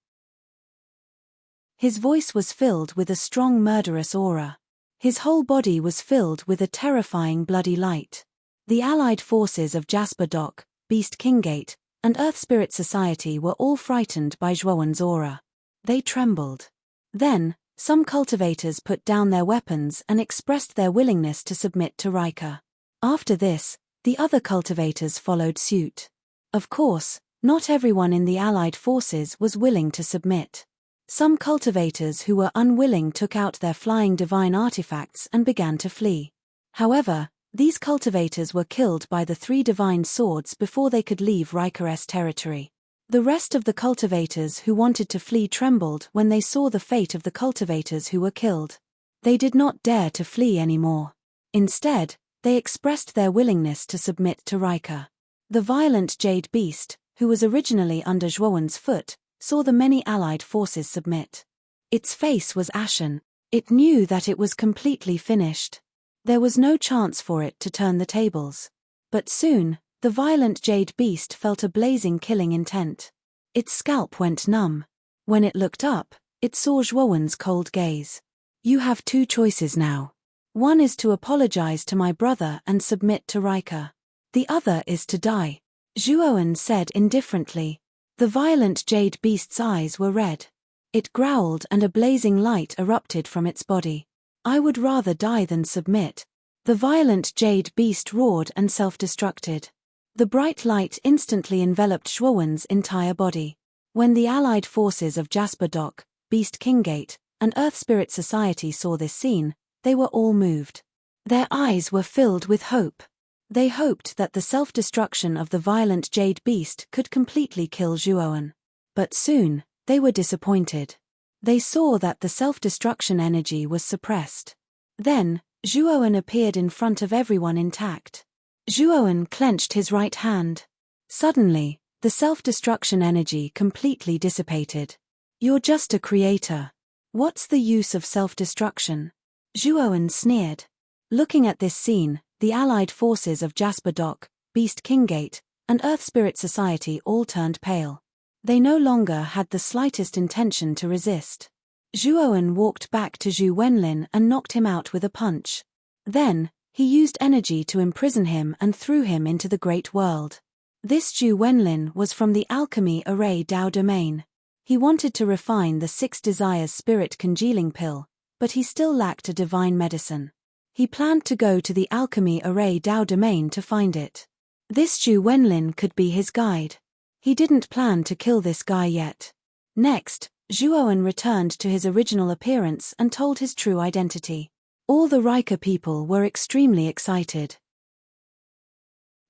His voice was filled with a strong murderous aura. His whole body was filled with a terrifying bloody light. The allied forces of Jasper Dock, Beast Kinggate, and Earth Spirit Society were all frightened by Zhuowen's aura. They trembled. Then, some cultivators put down their weapons and expressed their willingness to submit to Riker. After this, the other cultivators followed suit. Of course, not everyone in the allied forces was willing to submit. Some cultivators who were unwilling took out their flying divine artifacts and began to flee. However, these cultivators were killed by the 3 divine swords before they could leave Riker's territory. The rest of the cultivators who wanted to flee trembled when they saw the fate of the cultivators who were killed. They did not dare to flee anymore. Instead, they expressed their willingness to submit to Riker. The violent Jade Beast, who was originally under Zhuowen's foot, saw the many allied forces submit. Its face was ashen. It knew that it was completely finished. There was no chance for it to turn the tables. But soon, the violent Jade Beast felt a blazing killing intent. Its scalp went numb. When it looked up, it saw Zhuowen's cold gaze. You have 2 choices now. One is to apologize to my brother and submit to Riker. The other is to die, Zhuowen said indifferently. The violent Jade Beast's eyes were red. It growled and a blazing light erupted from its body. I would rather die than submit. The violent Jade Beast roared and self-destructed. The bright light instantly enveloped Zhuowen's entire body. When the allied forces of Jasper Dock, Beast Kinggate, and Earth Spirit Society saw this scene, they were all moved. Their eyes were filled with hope. They hoped that the self-destruction of the violent Jade Beast could completely kill Zhuowen. But soon, they were disappointed. They saw that the self-destruction energy was suppressed. Then, Zhuowen appeared in front of everyone intact. Zhuowen clenched his right hand. Suddenly, the self-destruction energy completely dissipated. You're just a creator. What's the use of self-destruction? Zhuowen sneered. Looking at this scene, the allied forces of Jasper Dock, Beast Kinggate, and Earth Spirit Society all turned pale. They no longer had the slightest intention to resist. Zhuowen walked back to Zhu Wenlin and knocked him out with a punch. Then, he used energy to imprison him and threw him into the great world. This Zhu Wenlin was from the Alchemy Array Dao domain. He wanted to refine the 6 Desires Spirit Congealing Pill, but he still lacked a divine medicine. He planned to go to the Alchemy Array Dao domain to find it. This Zhu Wenlin could be his guide. He didn't plan to kill this guy yet. Next, Zhuowen returned to his original appearance and told his true identity. All the Riker people were extremely excited.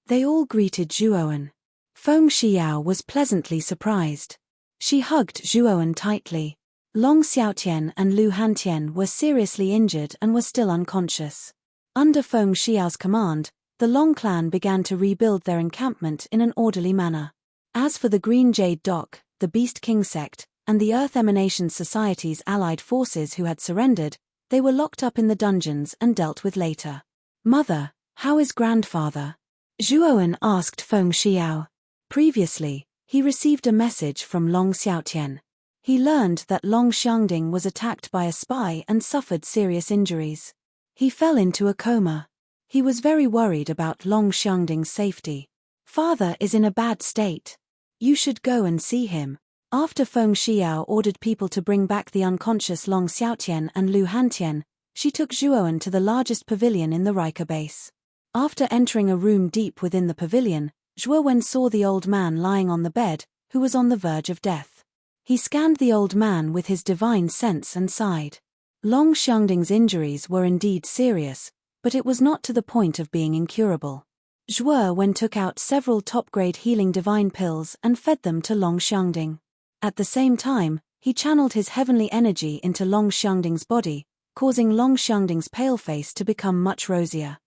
They all greeted Zhuowen. Feng Xiao was pleasantly surprised. She hugged Zhuowen tightly. Long Xiaotian and Lu Hantian were seriously injured and were still unconscious. Under Feng Xiao's command, the Long clan began to rebuild their encampment in an orderly manner. As for the Green Jade Dock, the Beast King sect, and the Earth Emanation Society's allied forces who had surrendered, they were locked up in the dungeons and dealt with later. Mother, How is grandfather? Zhuowen asked Feng Xiao. Previously, he received a message from Long Xiaotian. He learned that Long Xiangding was attacked by a spy and suffered serious injuries. He fell into a coma. He was very worried about Long Xiangding's safety. Father is in a bad state. You should go and see him. After Feng Xiao ordered people to bring back the unconscious Long Xiaotian and Lu Hantian, she took Zhuowen to the largest pavilion in the Rika base. After entering a room deep within the pavilion, Zhuowen saw the old man lying on the bed, who was on the verge of death. He scanned the old man with his divine sense and sighed. Long Xiangding's injuries were indeed serious, but it was not to the point of being incurable. Zhuowen took out several top-grade healing divine pills and fed them to Long Xiangding. At the same time, he channeled his heavenly energy into Long Xiangding's body, causing Long Xiangding's pale face to become much rosier.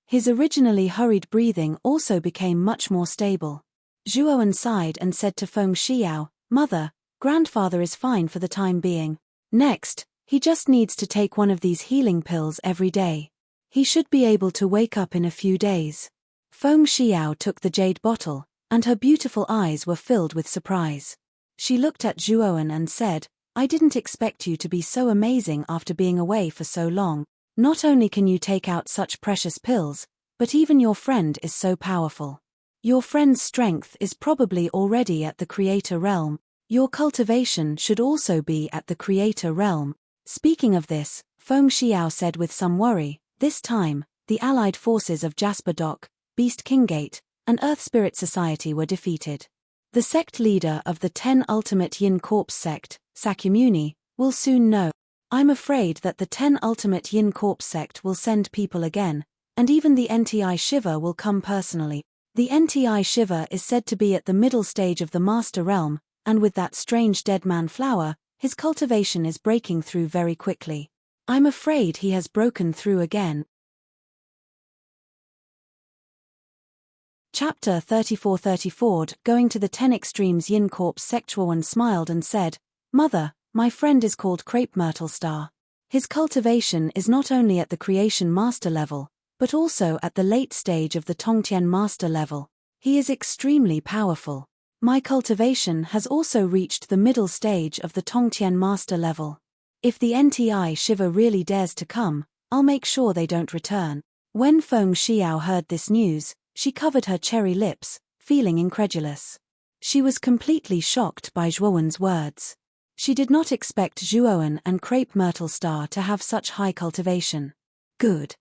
His originally hurried breathing also became much more stable. Zhuowen sighed and said to Feng Xiao, "Mother, grandfather is fine for the time being. Next, he just needs to take one of these healing pills every day. He should be able to wake up in a few days." Feng Xiao took the jade bottle, and her beautiful eyes were filled with surprise. She looked at Zhuowen and said, "I didn't expect you to be so amazing after being away for so long. Not only can you take out such precious pills, but even your friend is so powerful. Your friend's strength is probably already at the creator realm. Your cultivation should also be at the creator realm." Speaking of this, Feng Xiao said with some worry, "This time, the allied forces of Jasper Dock, Beast Kinggate, and Earth Spirit Society were defeated. The sect leader of the 10 Ultimate Yin Corpse sect, Sakyamuni, will soon know. I'm afraid that the 10 Ultimate Yin Corpse sect will send people again, and even the NTI Shiva will come personally. The NTI Shiva is said to be at the middle stage of the Master Realm, and with that strange dead man flower, his cultivation is breaking through very quickly. I'm afraid he has broken through again." Chapter 34 Going to the 10 Extremes Yin Corpse sect. Zhuowen smiled and said, "Mother, my friend is called Crepe Myrtle Star. His cultivation is not only at the Creation Master level, but also at the late stage of the Tongtian Master level. He is extremely powerful. My cultivation has also reached the middle stage of the Tongtian Master level. If the NTI Shiva really dares to come, I'll make sure they don't return." When Feng Xiao heard this news, she covered her cherry lips, feeling incredulous. She was completely shocked by Zhuowen's words. She did not expect Zhuowen and Crepe Myrtle Star to have such high cultivation. Good.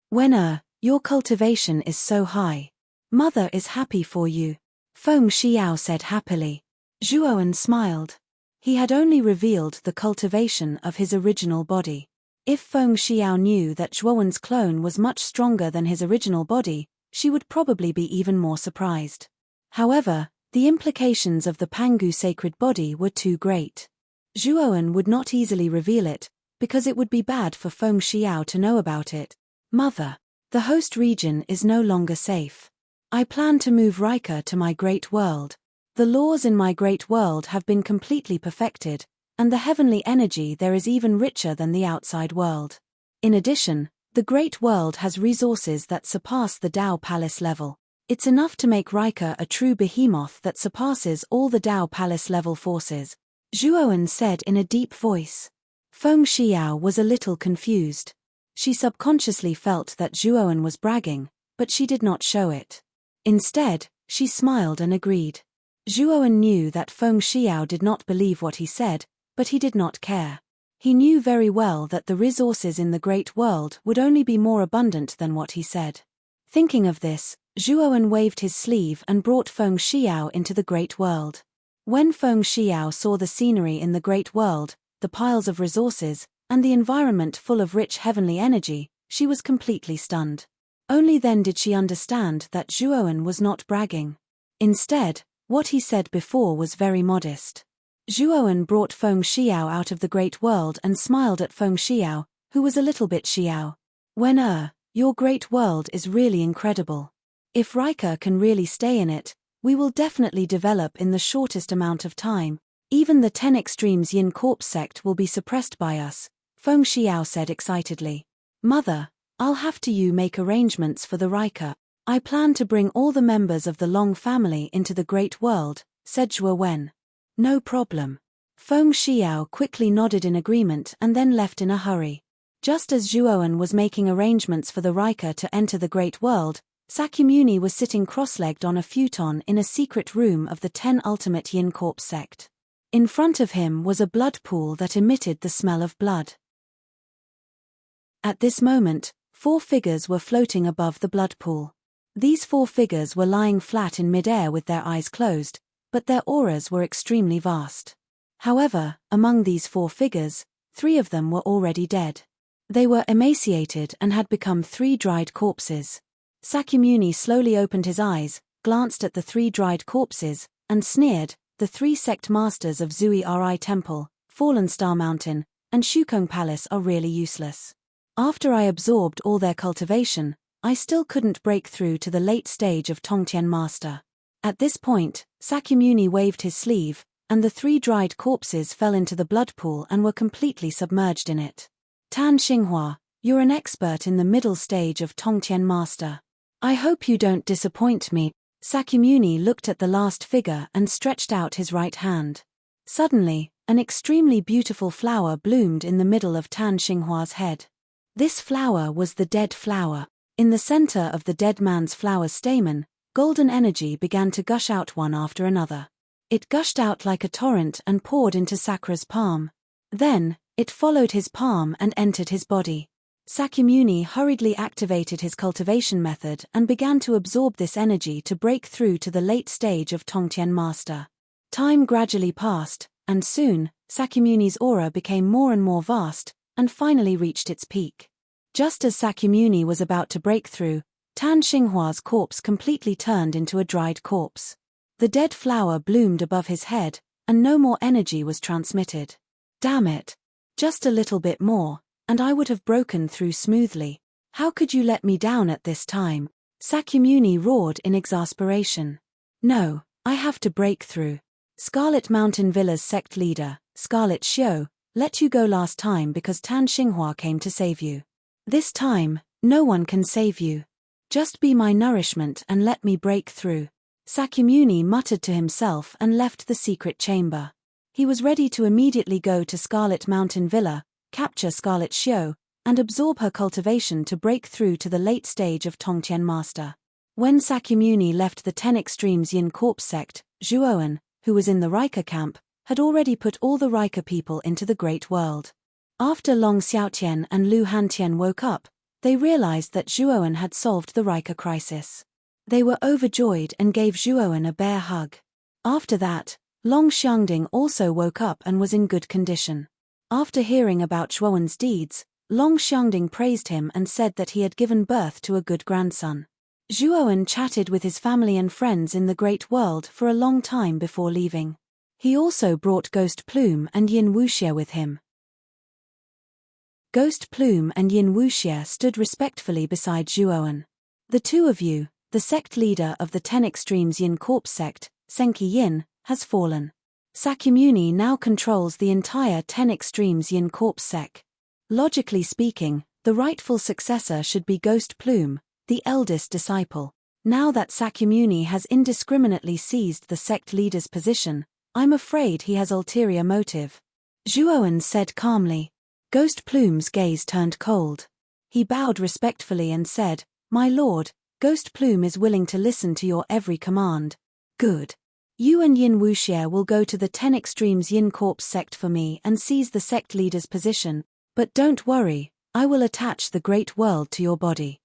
When your cultivation is so high. Mother is happy for you. Feng Xiao said happily. Zhuowen smiled. He had only revealed the cultivation of his original body. If Feng Xiao knew that Zhuowen's clone was much stronger than his original body, she would probably be even more surprised. However, the implications of the Pangu sacred body were too great. Zhuowen would not easily reveal it, because it would be bad for Feng Xiao to know about it. "Mother, the host region is no longer safe. I plan to move Rika to my great world. The laws in my great world have been completely perfected, and the heavenly energy there is even richer than the outside world. In addition, the great world has resources that surpass the Dao Palace level. It's enough to make Rika a true behemoth that surpasses all the Dao Palace level forces," Zhuowen said in a deep voice. Feng Xiao was a little confused. She subconsciously felt that Zhuowen was bragging, but she did not show it. Instead, she smiled and agreed. Zhuowen knew that Feng Xiao did not believe what he said, but he did not care. He knew very well that the resources in the great world would only be more abundant than what he said. Thinking of this, Zhuowen waved his sleeve and brought Feng Xiao into the great world. When Feng Xiao saw the scenery in the great world, the piles of resources, and the environment full of rich heavenly energy, she was completely stunned. Only then did she understand that Zhuowen was not bragging. Instead, what he said before was very modest. Zhuowen brought Feng Xiao out of the great world and smiled at Feng Xiao, who was a little bit Xiao. "When your great world is really incredible. If Rika can really stay in it, we will definitely develop in the shortest amount of time. Even the 10 Extremes Yin Corpse sect will be suppressed by us," Feng Xiao said excitedly. "Mother, I'll have to make arrangements for the Rika. I plan to bring all the members of the Long family into the Great World, said Zhuo Wen. No problem. Feng Xiao quickly nodded in agreement and then left in a hurry. Just as Zhuowen was making arrangements for the Rika to enter the Great World, Sakyamuni was sitting cross-legged on a futon in a secret room of the 10 Ultimate Yin Corps sect. In front of him was a blood pool that emitted the smell of blood. At this moment, 4 figures were floating above the blood pool. These 4 figures were lying flat in midair with their eyes closed, but their auras were extremely vast. However, among these 4 figures, 3 of them were already dead. They were emaciated and had become 3 dried corpses. Sakyamuni slowly opened his eyes, glanced at the 3 dried corpses, and sneered, the 3 sect masters of Zui Ri Temple, Fallen Star Mountain, and Shukong Palace are really useless. After I absorbed all their cultivation, I still couldn't break through to the late stage of Tongtian Master. At this point, Sakyamuni waved his sleeve, and the 3 dried corpses fell into the blood pool and were completely submerged in it. Tan Xinghua, you're an expert in the middle stage of Tongtian Master. I hope you don't disappoint me. Sakyamuni looked at the last figure and stretched out his right hand. Suddenly, an extremely beautiful flower bloomed in the middle of Tan Xinghua's head. This flower was the dead flower. In the center of the dead man's flower stamen, golden energy began to gush out one after another. It gushed out like a torrent and poured into Sakra's palm. Then, it followed his palm and entered his body. Sakyamuni hurriedly activated his cultivation method and began to absorb this energy to break through to the late stage of Tongtian Master. Time gradually passed, and soon, Sakyamuni's aura became more and more vast, and finally reached its peak. Just as Sakyamuni was about to break through, Tan Xinghua's corpse completely turned into a dried corpse. The dead flower bloomed above his head, and no more energy was transmitted. Damn it! Just a little bit more, and I would have broken through smoothly. How could you let me down at this time? Sakyamuni roared in exasperation. No, I have to break through. Scarlet Mountain Villa's sect leader, Scarlet Xiu, let you go last time because Tan Xinghua came to save you. This time, no one can save you. Just be my nourishment and let me break through. Sakyamuni muttered to himself and left the secret chamber. He was ready to immediately go to Scarlet Mountain Villa, capture Scarlet Xiu, and absorb her cultivation to break through to the late stage of Tongtian Master. When Sakyamuni left the 10 Extremes Yin Corps sect, Zhuowen, who was in the Rika camp, had already put all the Rika people into the Great World. After Long Xiaotian and Lu Hantian woke up, they realized that Zhuowen had solved the Rika crisis. They were overjoyed and gave Zhuowen a bear hug. After that, Long Xiangding also woke up and was in good condition. After hearing about Zhuowen's deeds, Long Xiangding praised him and said that he had given birth to a good grandson. Zhuowen chatted with his family and friends in the Great World for a long time before leaving. He also brought Ghost Plume and Yin Wuxia with him. Ghost Plume and Yin Wuxia stood respectfully beside Zhuowen. The two of you, the sect leader of the 10 Extremes Yin Corps sect, Senki Yin, has fallen. Sakyamuni now controls the entire 10 Extremes Yin Corps sect. Logically speaking, the rightful successor should be Ghost Plume, the eldest disciple. Now that Sakyamuni has indiscriminately seized the sect leader's position, I'm afraid he has ulterior motive. Zhuowen said calmly. Ghost Plume's gaze turned cold. He bowed respectfully and said, My lord, Ghost Plume is willing to listen to your every command. Good. You and Yin Wuxia will go to the 10 Extremes Yin Corps sect for me and seize the sect leader's position, but don't worry, I will attach the Great World to your body.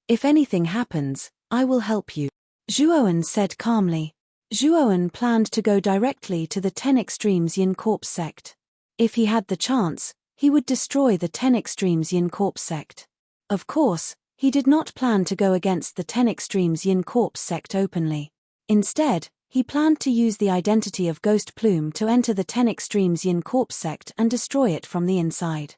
If anything happens, I will help you. Zhuowen said calmly. Zhuowen planned to go directly to the 10 Extremes Yin Corps sect. If he had the chance, he would destroy the 10 Extremes Yin Corps sect. Of course, he did not plan to go against the 10 Extremes Yin Corps sect openly. Instead, he planned to use the identity of Ghost Plume to enter the 10 Extremes Yin Corps sect and destroy it from the inside.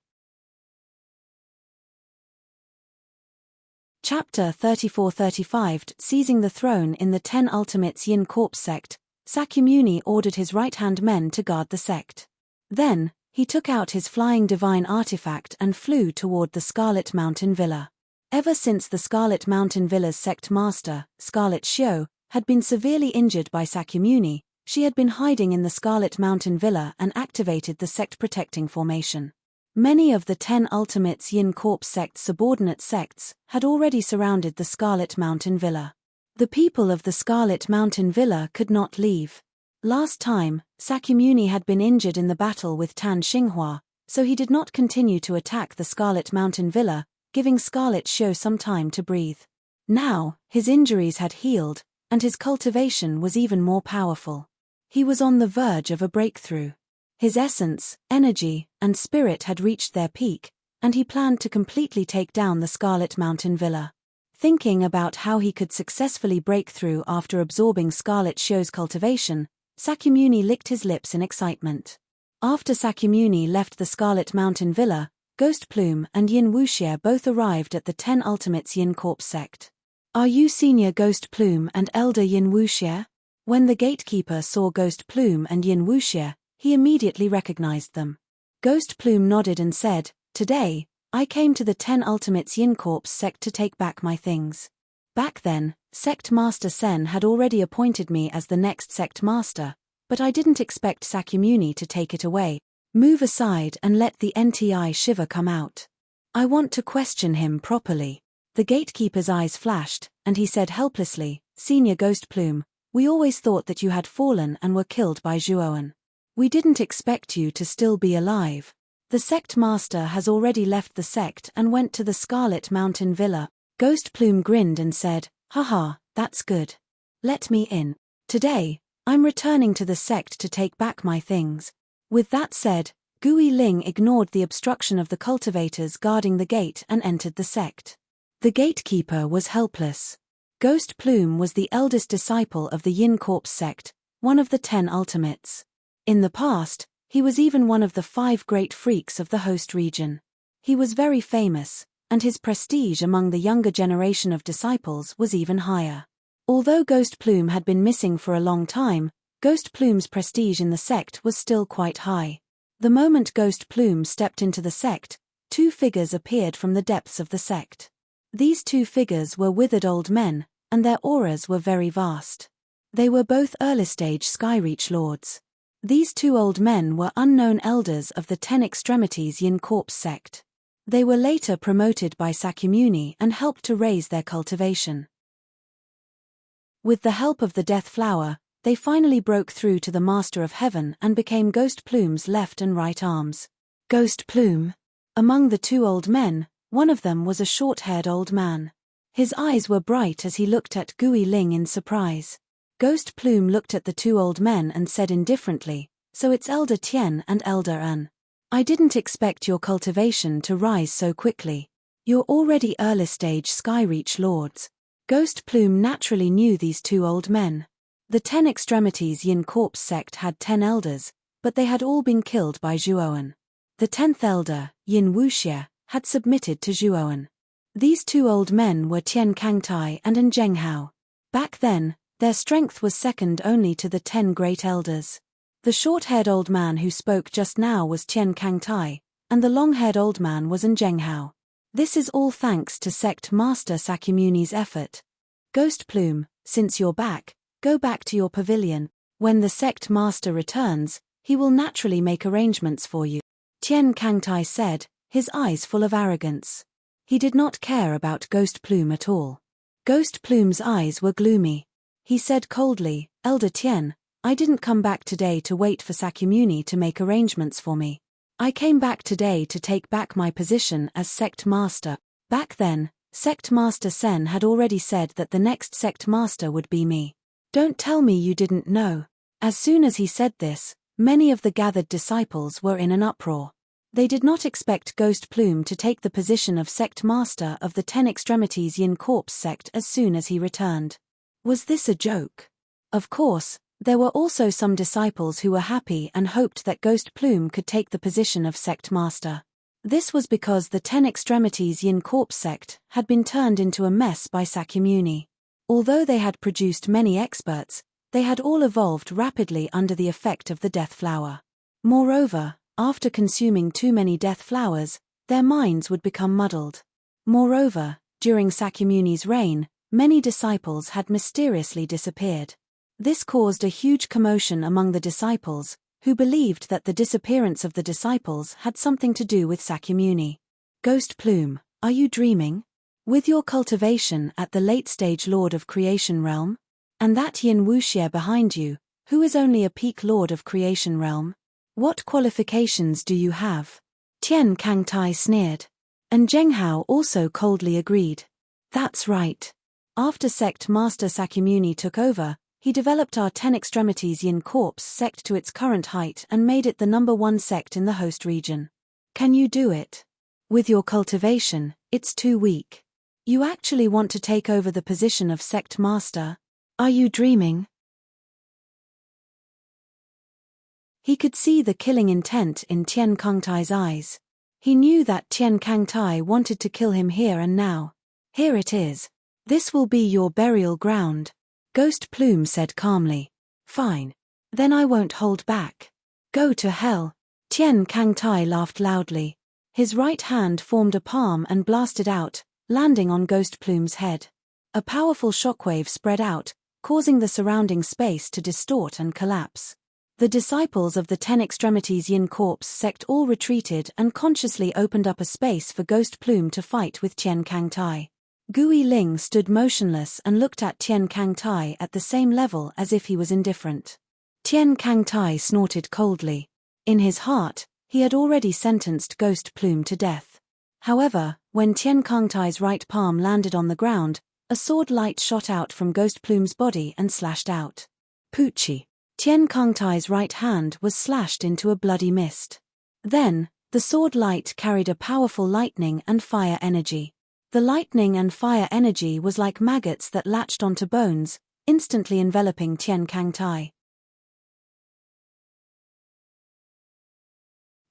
Chapter 34-35 Seizing the throne in the 10 Ultimates Yin Corps sect, Sakyamuni ordered his right-hand men to guard the sect. Then, He took out his flying divine artifact and flew toward the Scarlet Mountain Villa. Ever since the Scarlet Mountain Villa's sect master, Scarlet Shio, had been severely injured by Sakyamuni, she had been hiding in the Scarlet Mountain Villa and activated the sect-protecting formation. Many of the 10 Ultimates Yin Corps sect's subordinate sects had already surrounded the Scarlet Mountain Villa. The people of the Scarlet Mountain Villa could not leave. Last time, Sakyamuni had been injured in the battle with Tan Xinghua, so he did not continue to attack the Scarlet Mountain Villa, giving Scarlet Shio some time to breathe. Now, his injuries had healed, and his cultivation was even more powerful. He was on the verge of a breakthrough. His essence, energy, and spirit had reached their peak, and he planned to completely take down the Scarlet Mountain Villa. Thinking about how he could successfully break through after absorbing Scarlet Shio's cultivation, Sakyamuni licked his lips in excitement. After Sakyamuni left the Scarlet Mountain Villa, Ghost Plume and Yin Wuxie both arrived at the 10 Ultimates Yin Corps sect. "Are you Senior Ghost Plume and Elder Yin Wuxie?" When the gatekeeper saw Ghost Plume and Yin Wuxie, he immediately recognized them. Ghost Plume nodded and said, "Today, I came to the 10 Ultimates Yin Corps sect to take back my things. Back then, Sect Master Sen had already appointed me as the next Sect Master, but I didn't expect Sakyamuni to take it away. Move aside and let the NTI Shiva come out. I want to question him properly." The gatekeeper's eyes flashed, and he said helplessly, "Senior Ghost Plume, we always thought that you had fallen and were killed by Zhuoan. We didn't expect you to still be alive. The Sect Master has already left the sect and went to the Scarlet Mountain Villa." Ghost Plume grinned and said, "Haha, that's good. Let me in. Today, I'm returning to the sect to take back my things." With that said, Gui Ling ignored the obstruction of the cultivators guarding the gate and entered the sect. The gatekeeper was helpless. Ghost Plume was the eldest disciple of the Yin Corps sect, one of the 10 Ultimates. In the past, he was even one of the 5 great freaks of the host region. He was very famous, and his prestige among the younger generation of disciples was even higher. Although Ghost Plume had been missing for a long time, Ghost Plume's prestige in the sect was still quite high. The moment Ghost Plume stepped into the sect, 2 figures appeared from the depths of the sect. These 2 figures were withered old men, and their auras were very vast. They were both early-stage Skyreach lords. These 2 old men were unknown elders of the 10 Extremities Yin Corps sect. They were later promoted by Sakyamuni and helped to raise their cultivation. With the help of the Death Flower, they finally broke through to the Master of Heaven and became Ghost Plume's left and right arms. Ghost Plume. Among the 2 old men, one of them was a short-haired old man. His eyes were bright as he looked at Gui Ling in surprise. Ghost Plume looked at the 2 old men and said indifferently, "So it's Elder Tian and Elder An. I didn't expect your cultivation to rise so quickly. You're already early-stage Skyreach lords." Ghost Plume naturally knew these 2 old men. The 10 Extremities Yin Corps sect had 10 elders, but they had all been killed by Zhuoan. The 10th elder, Yin Wuxie, had submitted to Zhuoan. These 2 old men were Tian Kangtai and An Zhenghao. Back then, their strength was second only to the 10 great elders. The short-haired old man who spoke just now was Tian Kangtai, and the long-haired old man was An Zhenghao. This is all thanks to Sect Master Sakyamuni's effort. Ghost Plume, since you're back, go back to your pavilion. When the Sect Master returns, he will naturally make arrangements for you," Tian Kangtai said, his eyes full of arrogance. He did not care about Ghost Plume at all. Ghost Plume's eyes were gloomy. He said coldly, "Elder Tian, I didn't come back today to wait for Sakyamuni to make arrangements for me. I came back today to take back my position as Sect Master." Back then, Sect Master Sen had already said that the next Sect Master would be me. "Don't tell me you didn't know." As soon as he said this, many of the gathered disciples were in an uproar. They did not expect Ghost Plume to take the position of Sect Master of the 10 Extremities Yin Corps sect as soon as he returned. Was this a joke? Of course, there were also some disciples who were happy and hoped that Ghost Plume could take the position of Sect Master. This was because the 10 Extremities Yin Corps sect had been turned into a mess by Sakyamuni. Although they had produced many experts, they had all evolved rapidly under the effect of the Death Flower. Moreover, After consuming too many death flowers, their minds would become muddled. Moreover, during Sakyamuni's reign, many disciples had mysteriously disappeared. This caused a huge commotion among the disciples, who believed that the disappearance of the disciples had something to do with Sakyamuni. Ghost Plume, are you dreaming? With your cultivation at the late-stage Lord of Creation Realm? And that Yin Wuxie behind you, who is only a peak Lord of Creation Realm? What qualifications do you have? Tian Kangtai sneered. And Zhenghao also coldly agreed. That's right. After Sect Master Sakyamuni took over, he developed our 10 Extremities Yin Corpse sect to its current height and made it the #1 sect in the host region. Can you do it? With your cultivation, it's too weak. You actually want to take over the position of Sect Master? Are you dreaming? He could see the killing intent in Tian Kangtai's eyes. He knew that Tian Kangtai wanted to kill him here and now. Here it is. This will be your burial ground, Ghost Plume said calmly. Fine. Then I won't hold back. Go to hell. Tian Kangtai laughed loudly. His right hand formed a palm and blasted out, landing on Ghost Plume's head. A powerful shockwave spread out, causing the surrounding space to distort and collapse. The disciples of the 10 Extremities Yin Corpse sect all retreated and consciously opened up a space for Ghost Plume to fight with Tian Kangtai. Gui Ling stood motionless and looked at Tian Kangtai at the same level as if he was indifferent. Tian Kangtai snorted coldly. In his heart, he had already sentenced Ghost Plume to death. However, when Tian Kangtai's right palm landed on the ground, a sword light shot out from Ghost Plume's body and slashed out. Poochie. Tian Kangtai's right hand was slashed into a bloody mist. Then, the sword light carried a powerful lightning and fire energy. The lightning and fire energy was like maggots that latched onto bones, instantly enveloping Tian Kangtai.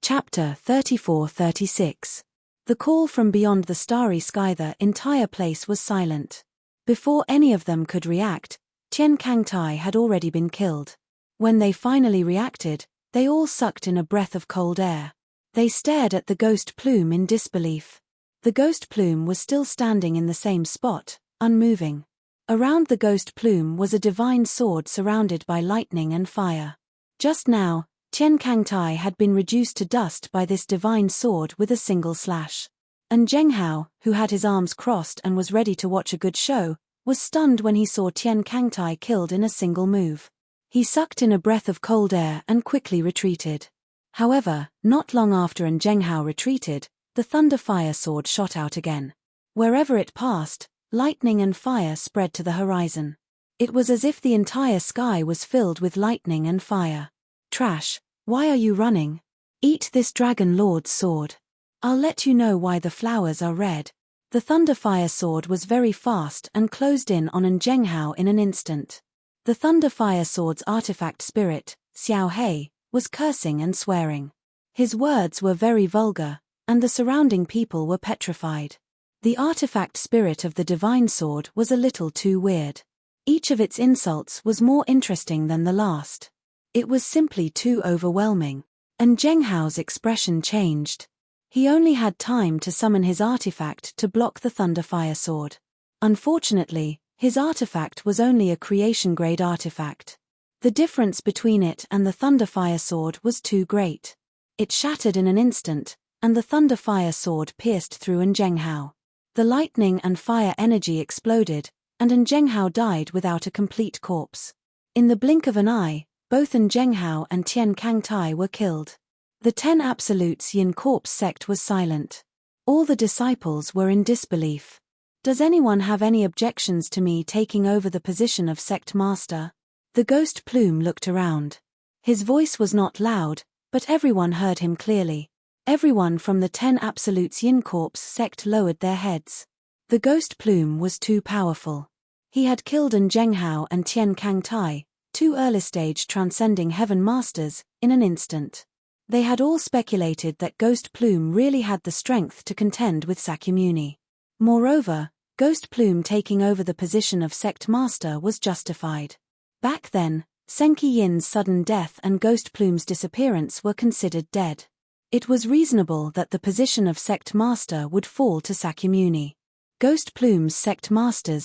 Chapter 34-36. The call from beyond the starry sky. The entire place was silent. Before any of them could react, Tian Kangtai had already been killed. When they finally reacted, they all sucked in a breath of cold air. They stared at the Ghost Plume in disbelief. The Ghost Plume was still standing in the same spot, unmoving. Around the Ghost Plume was a divine sword surrounded by lightning and fire. Just now, Tian Kangtai had been reduced to dust by this divine sword with a single slash. And Zhenghao, who had his arms crossed and was ready to watch a good show, was stunned when he saw Tian Kangtai killed in a single move. He sucked in a breath of cold air and quickly retreated. However, not long after Zhenghao retreated, the Thunder Fire Sword shot out again. Wherever it passed, lightning and fire spread to the horizon. It was as if the entire sky was filled with lightning and fire. Trash, why are you running? Eat this Dragon Lord's sword. I'll let you know why the flowers are red. The Thunder Fire Sword was very fast and closed in on Zhenghao in an instant. The Thunder Fire Sword's artifact spirit, Xiao Hei, was cursing and swearing. His words were very vulgar, and the surrounding people were petrified. The artifact spirit of the divine sword was a little too weird. Each of its insults was more interesting than the last. It was simply too overwhelming. And Zhenghao's expression changed. He only had time to summon his artifact to block the Thunder Fire Sword. Unfortunately, his artifact was only a creation-grade artifact. The difference between it and the Thunder Fire Sword was too great. It shattered in an instant, and the Thunder Fire Sword pierced through Zhenghao. The lightning and fire energy exploded, and Zhenghao died without a complete corpse. In the blink of an eye, both Zhenghao and Tian Kangtai were killed. The 10 Absolutes Yin Corpse sect was silent. All the disciples were in disbelief. Does anyone have any objections to me taking over the position of sect master? The Ghost Plume looked around. His voice was not loud, but everyone heard him clearly. Everyone from the 10 Absolutes Yin Corpse sect lowered their heads. The Ghost Plume was too powerful. He had killed Zhenghao and Tian Kangtai, 2 early-stage transcending heaven masters, in an instant. They had all speculated that Ghost Plume really had the strength to contend with Sakyamuni. Moreover, Ghost Plume taking over the position of sect master was justified. Back then, Senki Yin's sudden death and Ghost Plume's disappearance were considered dead. It was reasonable that the position of sect master would fall to Sakyamuni. Ghost Plume's sect master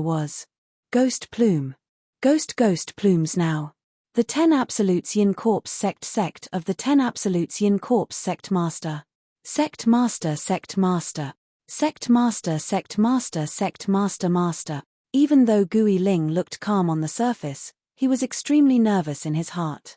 was Ghost Plume. Ghost Plumes now. The 10 Absolutes Yin Corps sect of the 10 Absolutes Yin Corps sect master. Sect master. Even though Gui Ling looked calm on the surface, he was extremely nervous in his heart.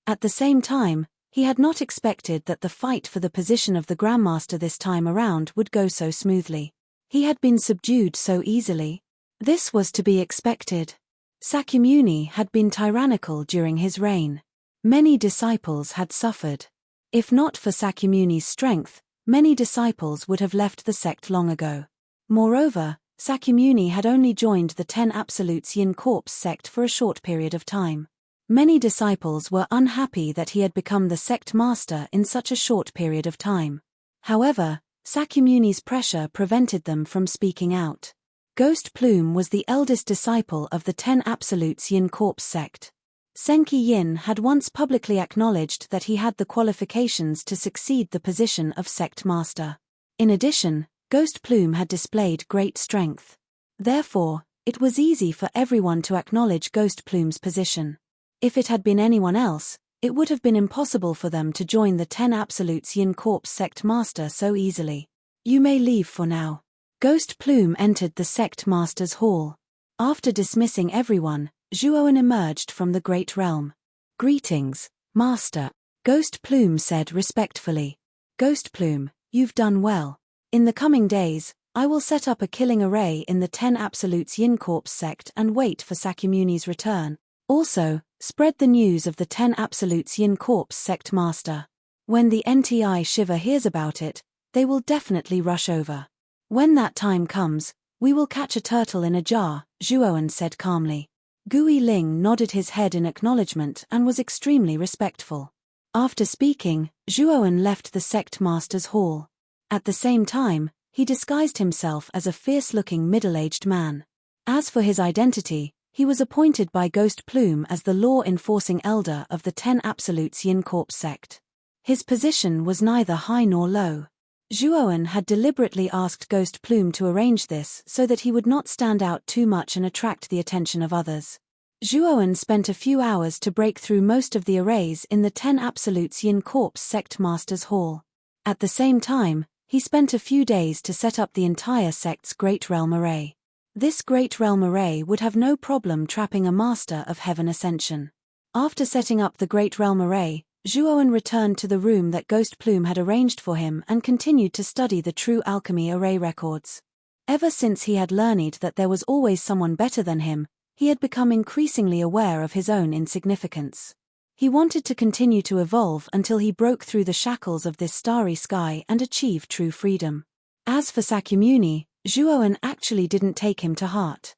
At the same time, he had not expected that the fight for the position of the Grandmaster this time around would go so smoothly. He had been subdued so easily. This was to be expected. Sakyamuni had been tyrannical during his reign. Many disciples had suffered. If not for Sakyamuni's strength, many disciples would have left the sect long ago. Moreover, Sakyamuni had only joined the 10 Absolutes Yin Corps sect for a short period of time. Many disciples were unhappy that he had become the sect master in such a short period of time. However, Sakyamuni's pressure prevented them from speaking out. Ghost Plume was the eldest disciple of the 10 Absolutes Yin Corps sect. Senki Yin had once publicly acknowledged that he had the qualifications to succeed the position of sect master. In addition, Ghost Plume had displayed great strength. Therefore, it was easy for everyone to acknowledge Ghost Plume's position. If it had been anyone else, it would have been impossible for them to join the 10 Absolutes Yin Corps sect master so easily. You may leave for now. Ghost Plume entered the sect master's hall. After dismissing everyone, Zhuowen emerged from the Great Realm. Greetings, Master, Ghost Plume said respectfully. Ghost Plume, you've done well. In the coming days, I will set up a killing array in the 10 Absolutes Yin Corps sect and wait for Sakyamuni's return. Also, spread the news of the 10 Absolutes Yin Corps sect master. When the NTI Shiva hears about it, they will definitely rush over. When that time comes, we will catch a turtle in a jar, Zhuowen said calmly. Gui Ling nodded his head in acknowledgement and was extremely respectful. After speaking, Zhuowen left the sect master's hall. At the same time, he disguised himself as a fierce-looking middle-aged man. As for his identity, he was appointed by Ghost Plume as the law-enforcing elder of the 10 Absolutes Yin Corps sect. His position was neither high nor low. Zhuowen had deliberately asked Ghost Plume to arrange this so that he would not stand out too much and attract the attention of others. Zhuowen spent a few hours to break through most of the arrays in the 10 Absolutes Yin Corps sect master's hall. At the same time, he spent a few days to set up the entire sect's Great Realm array. This Great Realm array would have no problem trapping a Master of Heaven Ascension. After setting up the Great Realm array, Zhuowen returned to the room that Ghost Plume had arranged for him and continued to study the True Alchemy array records. Ever since he had learned that there was always someone better than him, he had become increasingly aware of his own insignificance. He wanted to continue to evolve until he broke through the shackles of this starry sky and achieve true freedom. As for Sakyamuni, Zhuowen actually didn't take him to heart.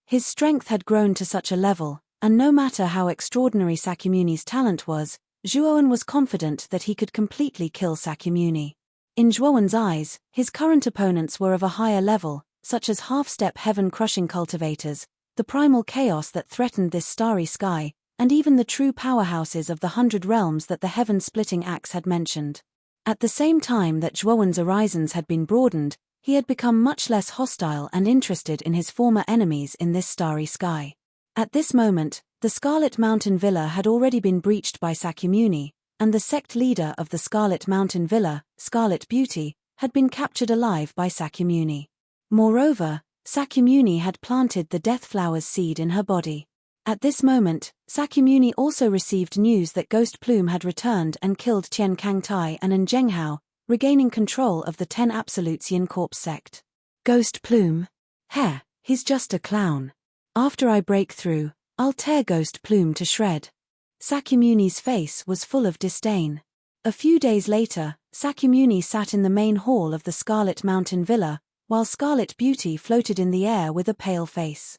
His strength had grown to such a level, and no matter how extraordinary Sakyamuni's talent was, Zhuowen was confident that he could completely kill Sakyamuni. In Zhuowen's eyes, his current opponents were of a higher level, such as half-step heaven-crushing cultivators, the primal chaos that threatened this starry sky, and even the true powerhouses of the 100 realms that the heaven-splitting axe had mentioned. At the same time that Zhuowen's horizons had been broadened, he had become much less hostile and interested in his former enemies in this starry sky. At this moment, the Scarlet Mountain Villa had already been breached by Sakyamuni, and the sect leader of the Scarlet Mountain Villa, Scarlet Beauty, had been captured alive by Sakyamuni. Moreover, Sakyamuni had planted the Death Flower's seed in her body. At this moment, Sakyamuni also received news that Ghost Plume had returned and killed Qian Kangtai and An Zhenghao, regaining control of the 10 Absolutes Yin Corps sect. Ghost Plume? Heh, he's just a clown. After I break through, I'll tear Ghost Plume to shred. Sakyamuni's face was full of disdain. A few days later, Sakyamuni sat in the main hall of the Scarlet Mountain Villa, while Scarlet Beauty floated in the air with a pale face.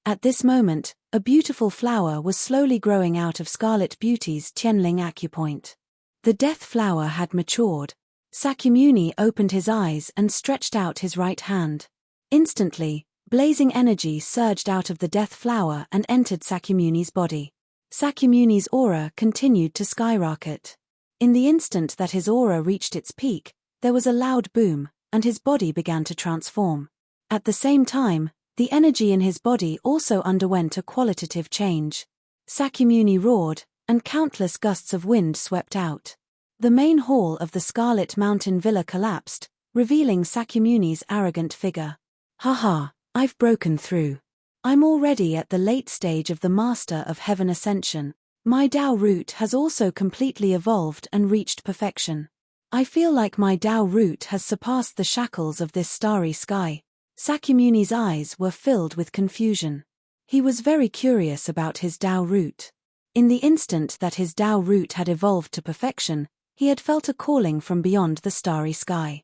At this moment, a beautiful flower was slowly growing out of Scarlet Beauty's Tianling acupoint. The death flower had matured. Sakyamuni opened his eyes and stretched out his right hand. Instantly, Blazing energy surged out of the death flower and entered Sakyamuni's body. Sakyamuni's aura continued to skyrocket. In the instant that his aura reached its peak, there was a loud boom, and his body began to transform. At the same time, the energy in his body also underwent a qualitative change. Sakyamuni roared, and countless gusts of wind swept out. The main hall of the Scarlet Mountain Villa collapsed, revealing Sakyamuni's arrogant figure. Haha, I've broken through. I'm already at the late stage of the Master of Heaven Ascension. My Tao root has also completely evolved and reached perfection. I feel like my Tao root has surpassed the shackles of this starry sky. Sakyamuni's eyes were filled with confusion. He was very curious about his Tao root. In the instant that his Tao root had evolved to perfection, he had felt a calling from beyond the starry sky.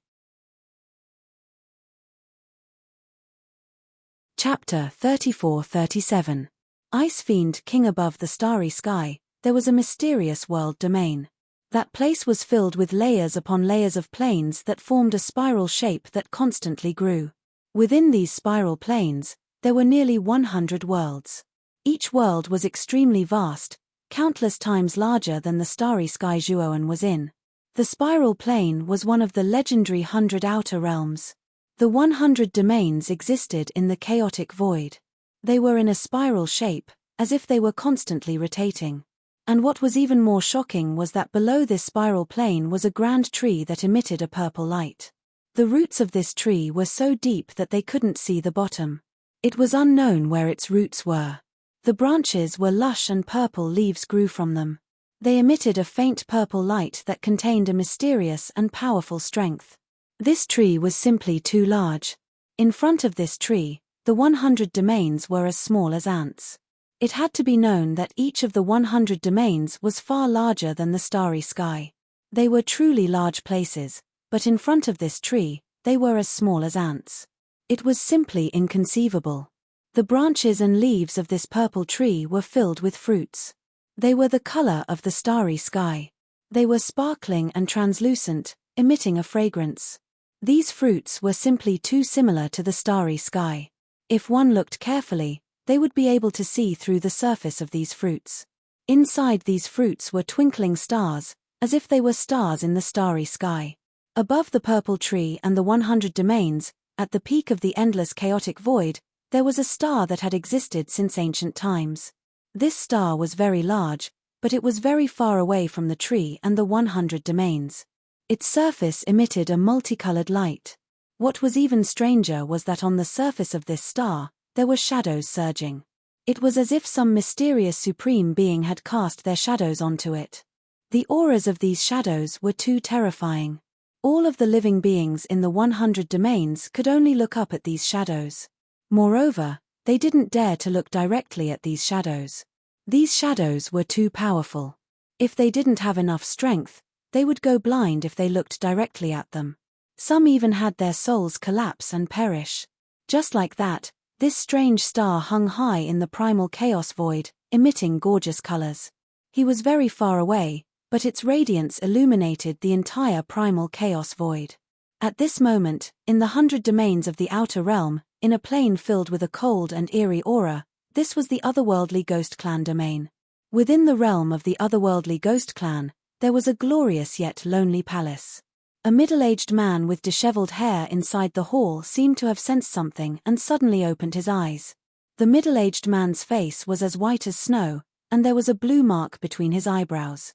Chapter 34-37. Ice Fiend King. Above the starry sky, there was a mysterious world domain. That place was filled with layers upon layers of planes that formed a spiral shape that constantly grew. Within these spiral planes, there were nearly 100 worlds. Each world was extremely vast, countless times larger than the starry sky Zhuoan was in. The spiral plane was one of the legendary 100 outer realms. The 100 domains existed in the chaotic void. They were in a spiral shape, as if they were constantly rotating. And what was even more shocking was that below this spiral plane was a grand tree that emitted a purple light. The roots of this tree were so deep that they couldn't see the bottom. It was unknown where its roots were. The branches were lush and purple leaves grew from them. They emitted a faint purple light that contained a mysterious and powerful strength. This tree was simply too large. In front of this tree, the 100 domains were as small as ants. It had to be known that each of the 100 domains was far larger than the starry sky. They were truly large places, but in front of this tree, they were as small as ants. It was simply inconceivable. The branches and leaves of this purple tree were filled with fruits. They were the color of the starry sky. They were sparkling and translucent, emitting a fragrance. These fruits were simply too similar to the starry sky. If one looked carefully, they would be able to see through the surface of these fruits. Inside these fruits were twinkling stars, as if they were stars in the starry sky. Above the purple tree and the 100 domains, at the peak of the endless chaotic void, there was a star that had existed since ancient times. This star was very large, but it was very far away from the tree and the 100 domains. Its surface emitted a multicolored light. What was even stranger was that on the surface of this star, there were shadows surging. It was as if some mysterious supreme being had cast their shadows onto it. The auras of these shadows were too terrifying. All of the living beings in the 100 domains could only look up at these shadows. Moreover, they didn't dare to look directly at these shadows. These shadows were too powerful. If they didn't have enough strength, they would go blind if they looked directly at them. Some even had their souls collapse and perish. Just like that, this strange star hung high in the primal chaos void, emitting gorgeous colors. He was very far away, but its radiance illuminated the entire primal chaos void. At this moment, in the 100 domains of the outer realm, in a plane filled with a cold and eerie aura, this was the otherworldly Ghost Clan domain. Within the realm of the otherworldly Ghost Clan, there was a glorious yet lonely palace. A middle-aged man with disheveled hair inside the hall seemed to have sensed something and suddenly opened his eyes. The middle-aged man's face was as white as snow, and there was a blue mark between his eyebrows.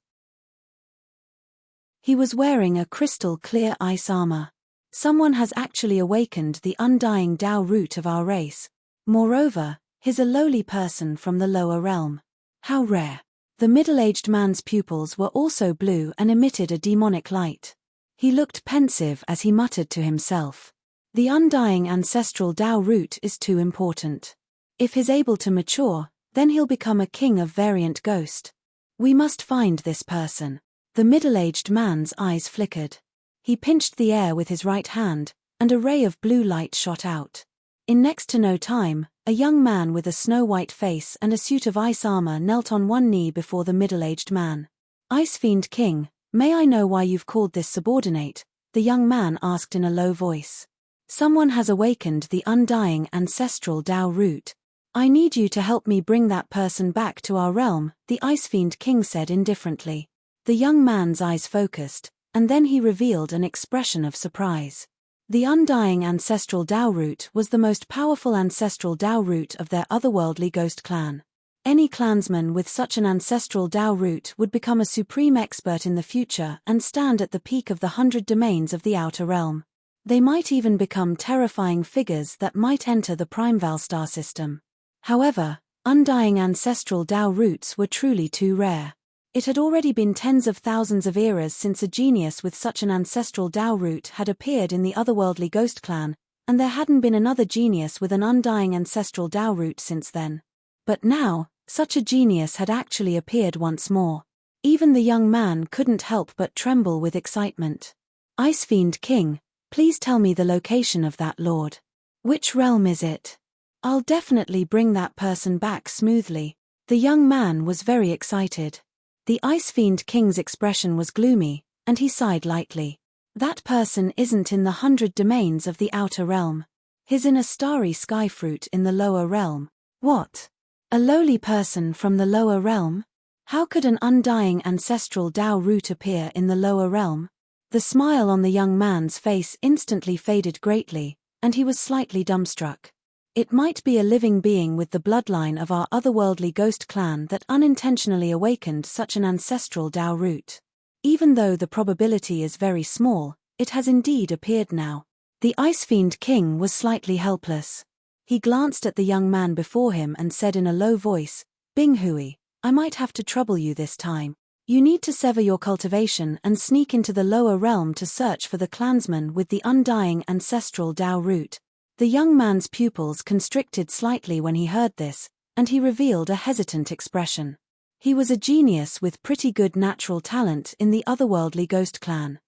He was wearing a crystal-clear ice armor. Someone has actually awakened the undying Tao root of our race. Moreover, he's a lowly person from the lower realm. How rare. The middle-aged man's pupils were also blue and emitted a demonic light. He looked pensive as he muttered to himself. The undying ancestral Tao root is too important. If he's able to mature, then he'll become a king of variant ghost. We must find this person. The middle-aged man's eyes flickered. He pinched the air with his right hand, and a ray of blue light shot out. In next to no time, a young man with a snow-white face and a suit of ice armor knelt on one knee before the middle-aged man. "Ice Fiend King, may I know why you've called this subordinate?" the young man asked in a low voice. Someone has awakened the undying ancestral Tao root. I need you to help me bring that person back to our realm, the Ice Fiend King said indifferently. The young man's eyes focused, and then he revealed an expression of surprise. The undying ancestral Tao root was the most powerful ancestral Tao root of their otherworldly ghost clan. Any clansman with such an ancestral Tao root would become a supreme expert in the future and stand at the peak of the 100 domains of the outer realm. They might even become terrifying figures that might enter the Primeval star system. However, undying ancestral Tao roots were truly too rare. It had already been tens of thousands of eras since a genius with such an ancestral Tao root had appeared in the otherworldly ghost clan, and there hadn't been another genius with an undying ancestral Tao root since then. But now, such a genius had actually appeared once more. Even the young man couldn't help but tremble with excitement. Ice Fiend King, please tell me the location of that lord. Which realm is it? I'll definitely bring that person back smoothly. The young man was very excited. The Ice Fiend King's expression was gloomy, and he sighed lightly. That person isn't in the 100 domains of the outer realm. He's in a starry sky fruit in the lower realm. What? A lowly person from the lower realm? How could an undying ancestral Tao root appear in the lower realm? The smile on the young man's face instantly faded greatly, and he was slightly dumbstruck. It might be a living being with the bloodline of our otherworldly ghost clan that unintentionally awakened such an ancestral Tao root. Even though the probability is very small, it has indeed appeared now. The Ice Fiend King was slightly helpless. He glanced at the young man before him and said in a low voice, "Bing Hui, I might have to trouble you this time. You need to sever your cultivation and sneak into the lower realm to search for the clansman with the undying ancestral Tao root." The young man's pupils constricted slightly when he heard this, and he revealed a hesitant expression. He was a genius with pretty good natural talent in the otherworldly ghost clan.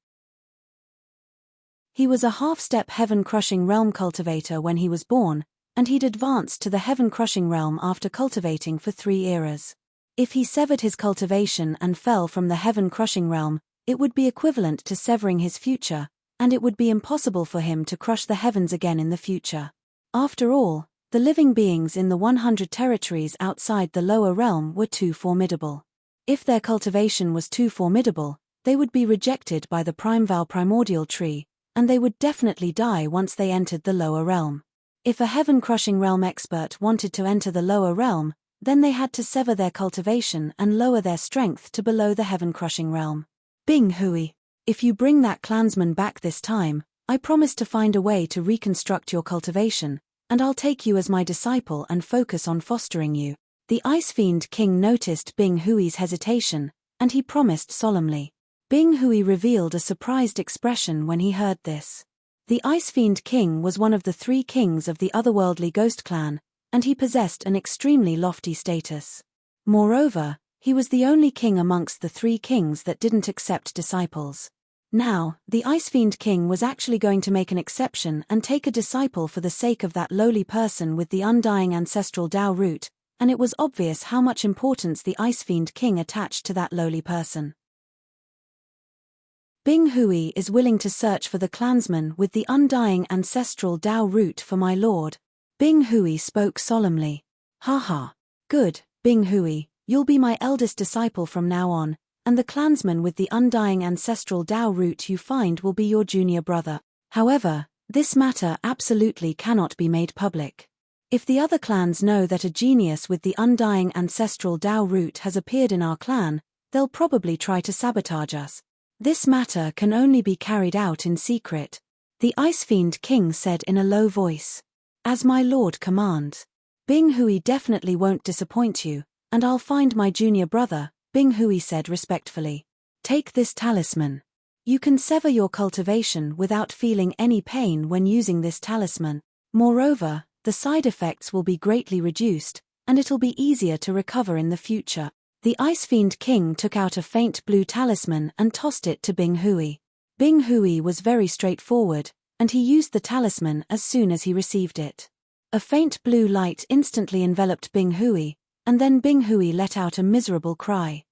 He was a half-step heaven-crushing realm cultivator when he was born, and he'd advanced to the heaven-crushing realm after cultivating for 3 eras. If he severed his cultivation and fell from the heaven-crushing realm, it would be equivalent to severing his future, and it would be impossible for him to crush the heavens again in the future. After all, the living beings in the 100 territories outside the lower realm were too formidable. If their cultivation was too formidable, they would be rejected by the Primeval primordial tree, and they would definitely die once they entered the lower realm. If a heaven-crushing realm expert wanted to enter the lower realm, then they had to sever their cultivation and lower their strength to below the heaven-crushing realm. Bing Hui, if you bring that clansman back this time, I promise to find a way to reconstruct your cultivation, and I'll take you as my disciple and focus on fostering you. The Ice Fiend King noticed Bing Hui's hesitation, and he promised solemnly. Bing Hui revealed a surprised expression when he heard this. The Ice Fiend King was one of the 3 kings of the otherworldly ghost clan, and he possessed an extremely lofty status. Moreover, he was the only king amongst the 3 kings that didn't accept disciples. Now, the Ice Fiend King was actually going to make an exception and take a disciple for the sake of that lowly person with the undying ancestral Tao root, and it was obvious how much importance the Ice Fiend King attached to that lowly person. Bing Hui is willing to search for the clansman with the undying ancestral Tao root for my lord. Bing Hui spoke solemnly. "Ha. Good, Bing Hui, you'll be my eldest disciple from now on, and the clansman with the undying ancestral Tao root you find will be your junior brother. However, this matter absolutely cannot be made public. If the other clans know that a genius with the undying ancestral Tao root has appeared in our clan, they'll probably try to sabotage us. This matter can only be carried out in secret," the Ice Fiend King said in a low voice. "As my lord commands. Bing Hui definitely won't disappoint you, and I'll find my junior brother," Bing Hui said respectfully. "Take this talisman. You can sever your cultivation without feeling any pain when using this talisman. Moreover, the side effects will be greatly reduced, and it'll be easier to recover in the future." The Ice Fiend King took out a faint blue talisman and tossed it to Bing Hui. Bing Hui was very straightforward, and he used the talisman as soon as he received it. A faint blue light instantly enveloped Bing Hui, and then Bing Hui let out a miserable cry.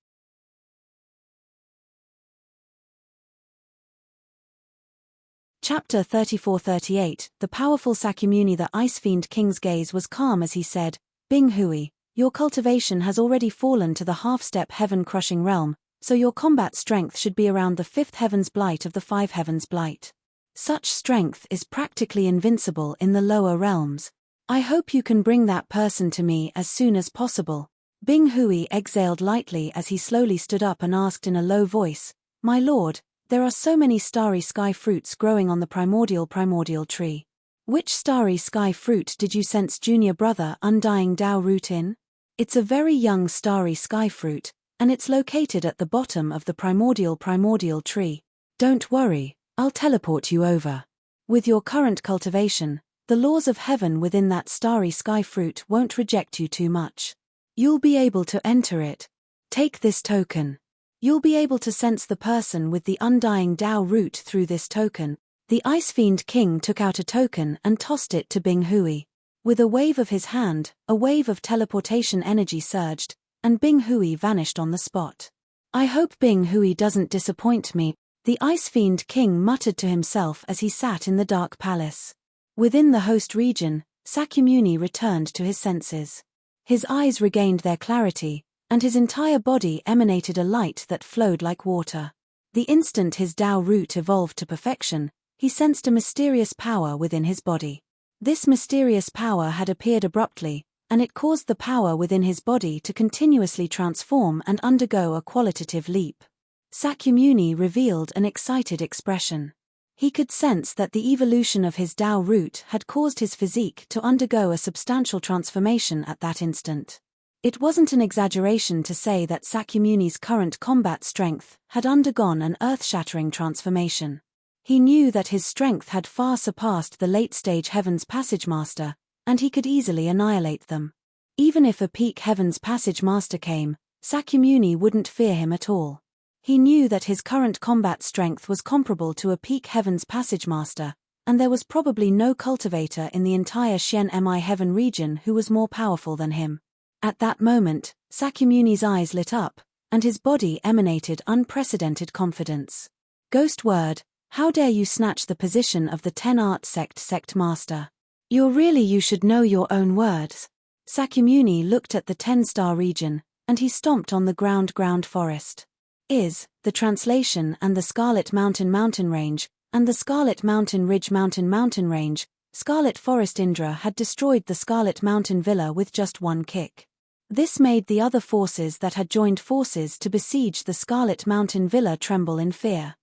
Chapter 34-38. The powerful Sakyamuni. The Ice Fiend King's gaze was calm as he said, Bing Hui, your cultivation has already fallen to the half-step heaven-crushing realm, so your combat strength should be around the 5th heaven's blight of the 5 heavens blight. Such strength is practically invincible in the lower realms. I hope you can bring that person to me as soon as possible. Bing Hui exhaled lightly as he slowly stood up and asked in a low voice, My lord, there are so many starry sky fruits growing on the primordial tree. Which starry sky fruit did you sense junior brother undying Tao root in? It's a very young starry sky fruit, and it's located at the bottom of the primordial tree. Don't worry, I'll teleport you over. With your current cultivation, the laws of heaven within that starry sky fruit won't reject you too much. You'll be able to enter it. Take this token. You'll be able to sense the person with the undying Tao root through this token. The Ice Fiend King took out a token and tossed it to Bing Hui. With a wave of his hand, a wave of teleportation energy surged, and Bing Hui vanished on the spot. I hope Bing Hui doesn't disappoint me, the Ice Fiend King muttered to himself as he sat in the dark palace. Within the host region, Sakyamuni returned to his senses. His eyes regained their clarity, and his entire body emanated a light that flowed like water. The instant his Tao root evolved to perfection, he sensed a mysterious power within his body. This mysterious power had appeared abruptly, and it caused the power within his body to continuously transform and undergo a qualitative leap. Sakyamuni revealed an excited expression. He could sense that the evolution of his Tao root had caused his physique to undergo a substantial transformation at that instant. It wasn't an exaggeration to say that Sakyamuni's current combat strength had undergone an earth-shattering transformation. He knew that his strength had far surpassed the late-stage Heaven's Passage Master, and he could easily annihilate them. Even if a peak Heaven's Passage Master came, Sakyamuni wouldn't fear him at all. He knew that his current combat strength was comparable to a peak Heaven's Passage Master, and there was probably no cultivator in the entire Xian-Mi Heaven region who was more powerful than him. At that moment, Sakyamuni's eyes lit up, and his body emanated unprecedented confidence. Ghost word, how dare you snatch the position of the 10-art sect master? You should know your own words. Sakyamuni looked at the 10-star region, and he stomped on the ground forest. The translation and the Scarlet Mountain range, and the Scarlet Mountain Ridge mountain range, Scarlet Forest Indra had destroyed the Scarlet Mountain Villa with just one kick. This made the other forces that had joined forces to besiege the Scarlet Mountain Villa tremble in fear.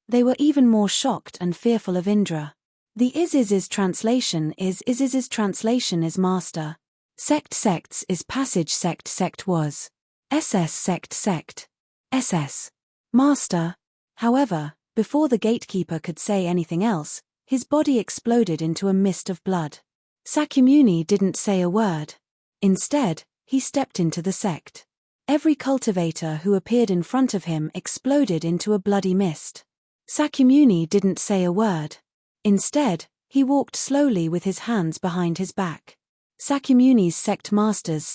They were even more shocked and fearful of Indra. The Iz's translation is master. Sects is passage sect was. SS sect. SS. Master. However, before the gatekeeper could say anything else, his body exploded into a mist of blood. Sakyamuni didn't say a word. Instead, he stepped into the sect. Every cultivator who appeared in front of him exploded into a bloody mist. Sakyamuni didn't say a word. Instead, he walked slowly with his hands behind his back. Sakyamuni's sect masters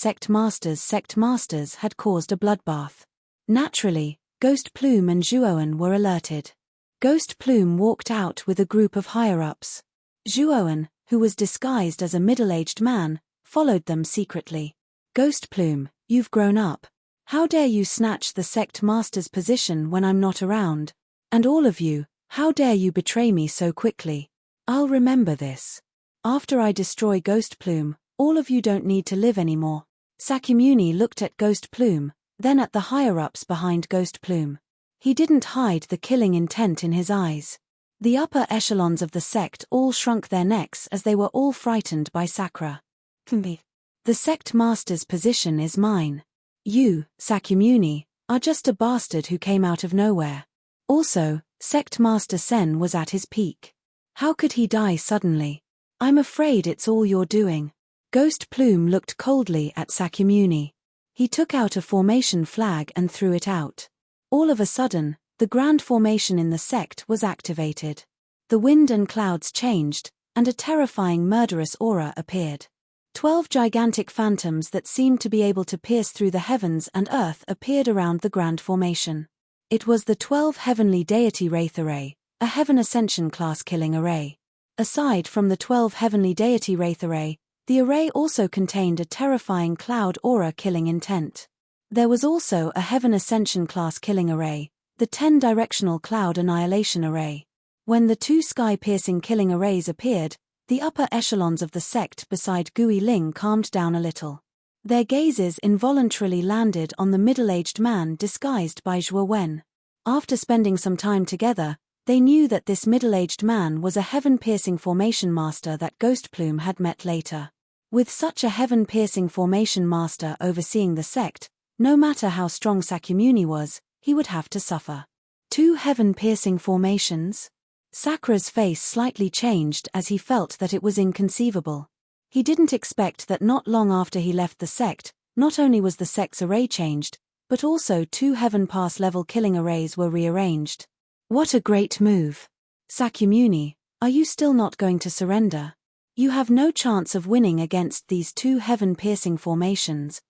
had caused a bloodbath. Naturally, Ghost Plume and Zhuoan were alerted. Ghost Plume walked out with a group of higher-ups. Zhuoan, who was disguised as a middle-aged man, followed them secretly. Ghost Plume, you've grown up. How dare you snatch the sect master's position when I'm not around? And all of you, how dare you betray me so quickly? I'll remember this. After I destroy Ghost Plume, all of you don't need to live anymore. Sakyamuni looked at Ghost Plume, then at the higher-ups behind Ghost Plume. He didn't hide the killing intent in his eyes. The upper echelons of the sect all shrunk their necks as they were all frightened by Sakra. The sect master's position is mine. You, Sakyamuni, are just a bastard who came out of nowhere. Also, Sect Master Sen was at his peak. How could he die suddenly? I'm afraid it's all you're doing. Ghost Plume looked coldly at Sakyamuni. He took out a formation flag and threw it out. All of a sudden, the grand formation in the sect was activated. The wind and clouds changed, and a terrifying murderous aura appeared. 12 gigantic phantoms that seemed to be able to pierce through the heavens and earth appeared around the grand formation. It was the 12 heavenly deity Wraitharay, a Heaven Ascension class killing array. Aside from the 12 heavenly deity wraith array, the array also contained a terrifying cloud aura killing intent. There was also a Heaven Ascension class killing array, the 10 directional cloud annihilation array. When the 2 sky-piercing killing arrays appeared, the upper echelons of the sect beside Gui Ling calmed down a little. Their gazes involuntarily landed on the middle-aged man disguised by Zhuo Wen. After spending some time together, they knew that this middle-aged man was a heaven-piercing formation master that Ghostplume had met later. With such a heaven-piercing formation master overseeing the sect, no matter how strong Sakyamuni was, he would have to suffer. 2 heaven-piercing formations? Sakura's face slightly changed as he felt that it was inconceivable. He didn't expect that not long after he left the sect, not only was the sect's array changed, but also 2 Heaven Pass level killing arrays were rearranged. What a great move! Sakyamuni, are you still not going to surrender? You have no chance of winning against these 2 heaven-piercing formations.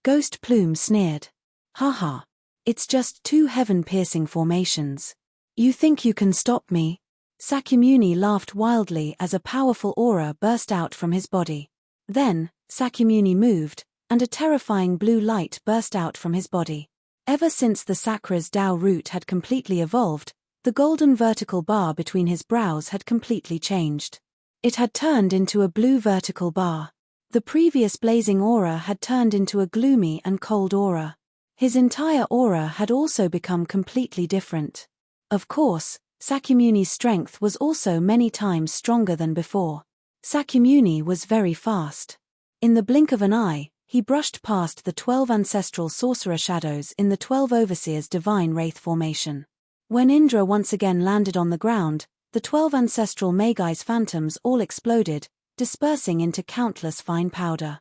Ghostplume sneered. Haha. It's just 2 heaven-piercing formations. You think you can stop me? Sakyamuni laughed wildly as a powerful aura burst out from his body. Then, Sakyamuni moved, and a terrifying blue light burst out from his body. Ever since the Sakura's Tao root had completely evolved, the golden vertical bar between his brows had completely changed. It had turned into a blue vertical bar. The previous blazing aura had turned into a gloomy and cold aura. His entire aura had also become completely different. Of course, Sakyamuni's strength was also many times stronger than before. Sakyamuni was very fast. In the blink of an eye, he brushed past the 12 ancestral sorcerer shadows in the 12 overseers divine wraith formation. When Indra once again landed on the ground, the 12 ancestral Magai's phantoms all exploded, dispersing into countless fine powder.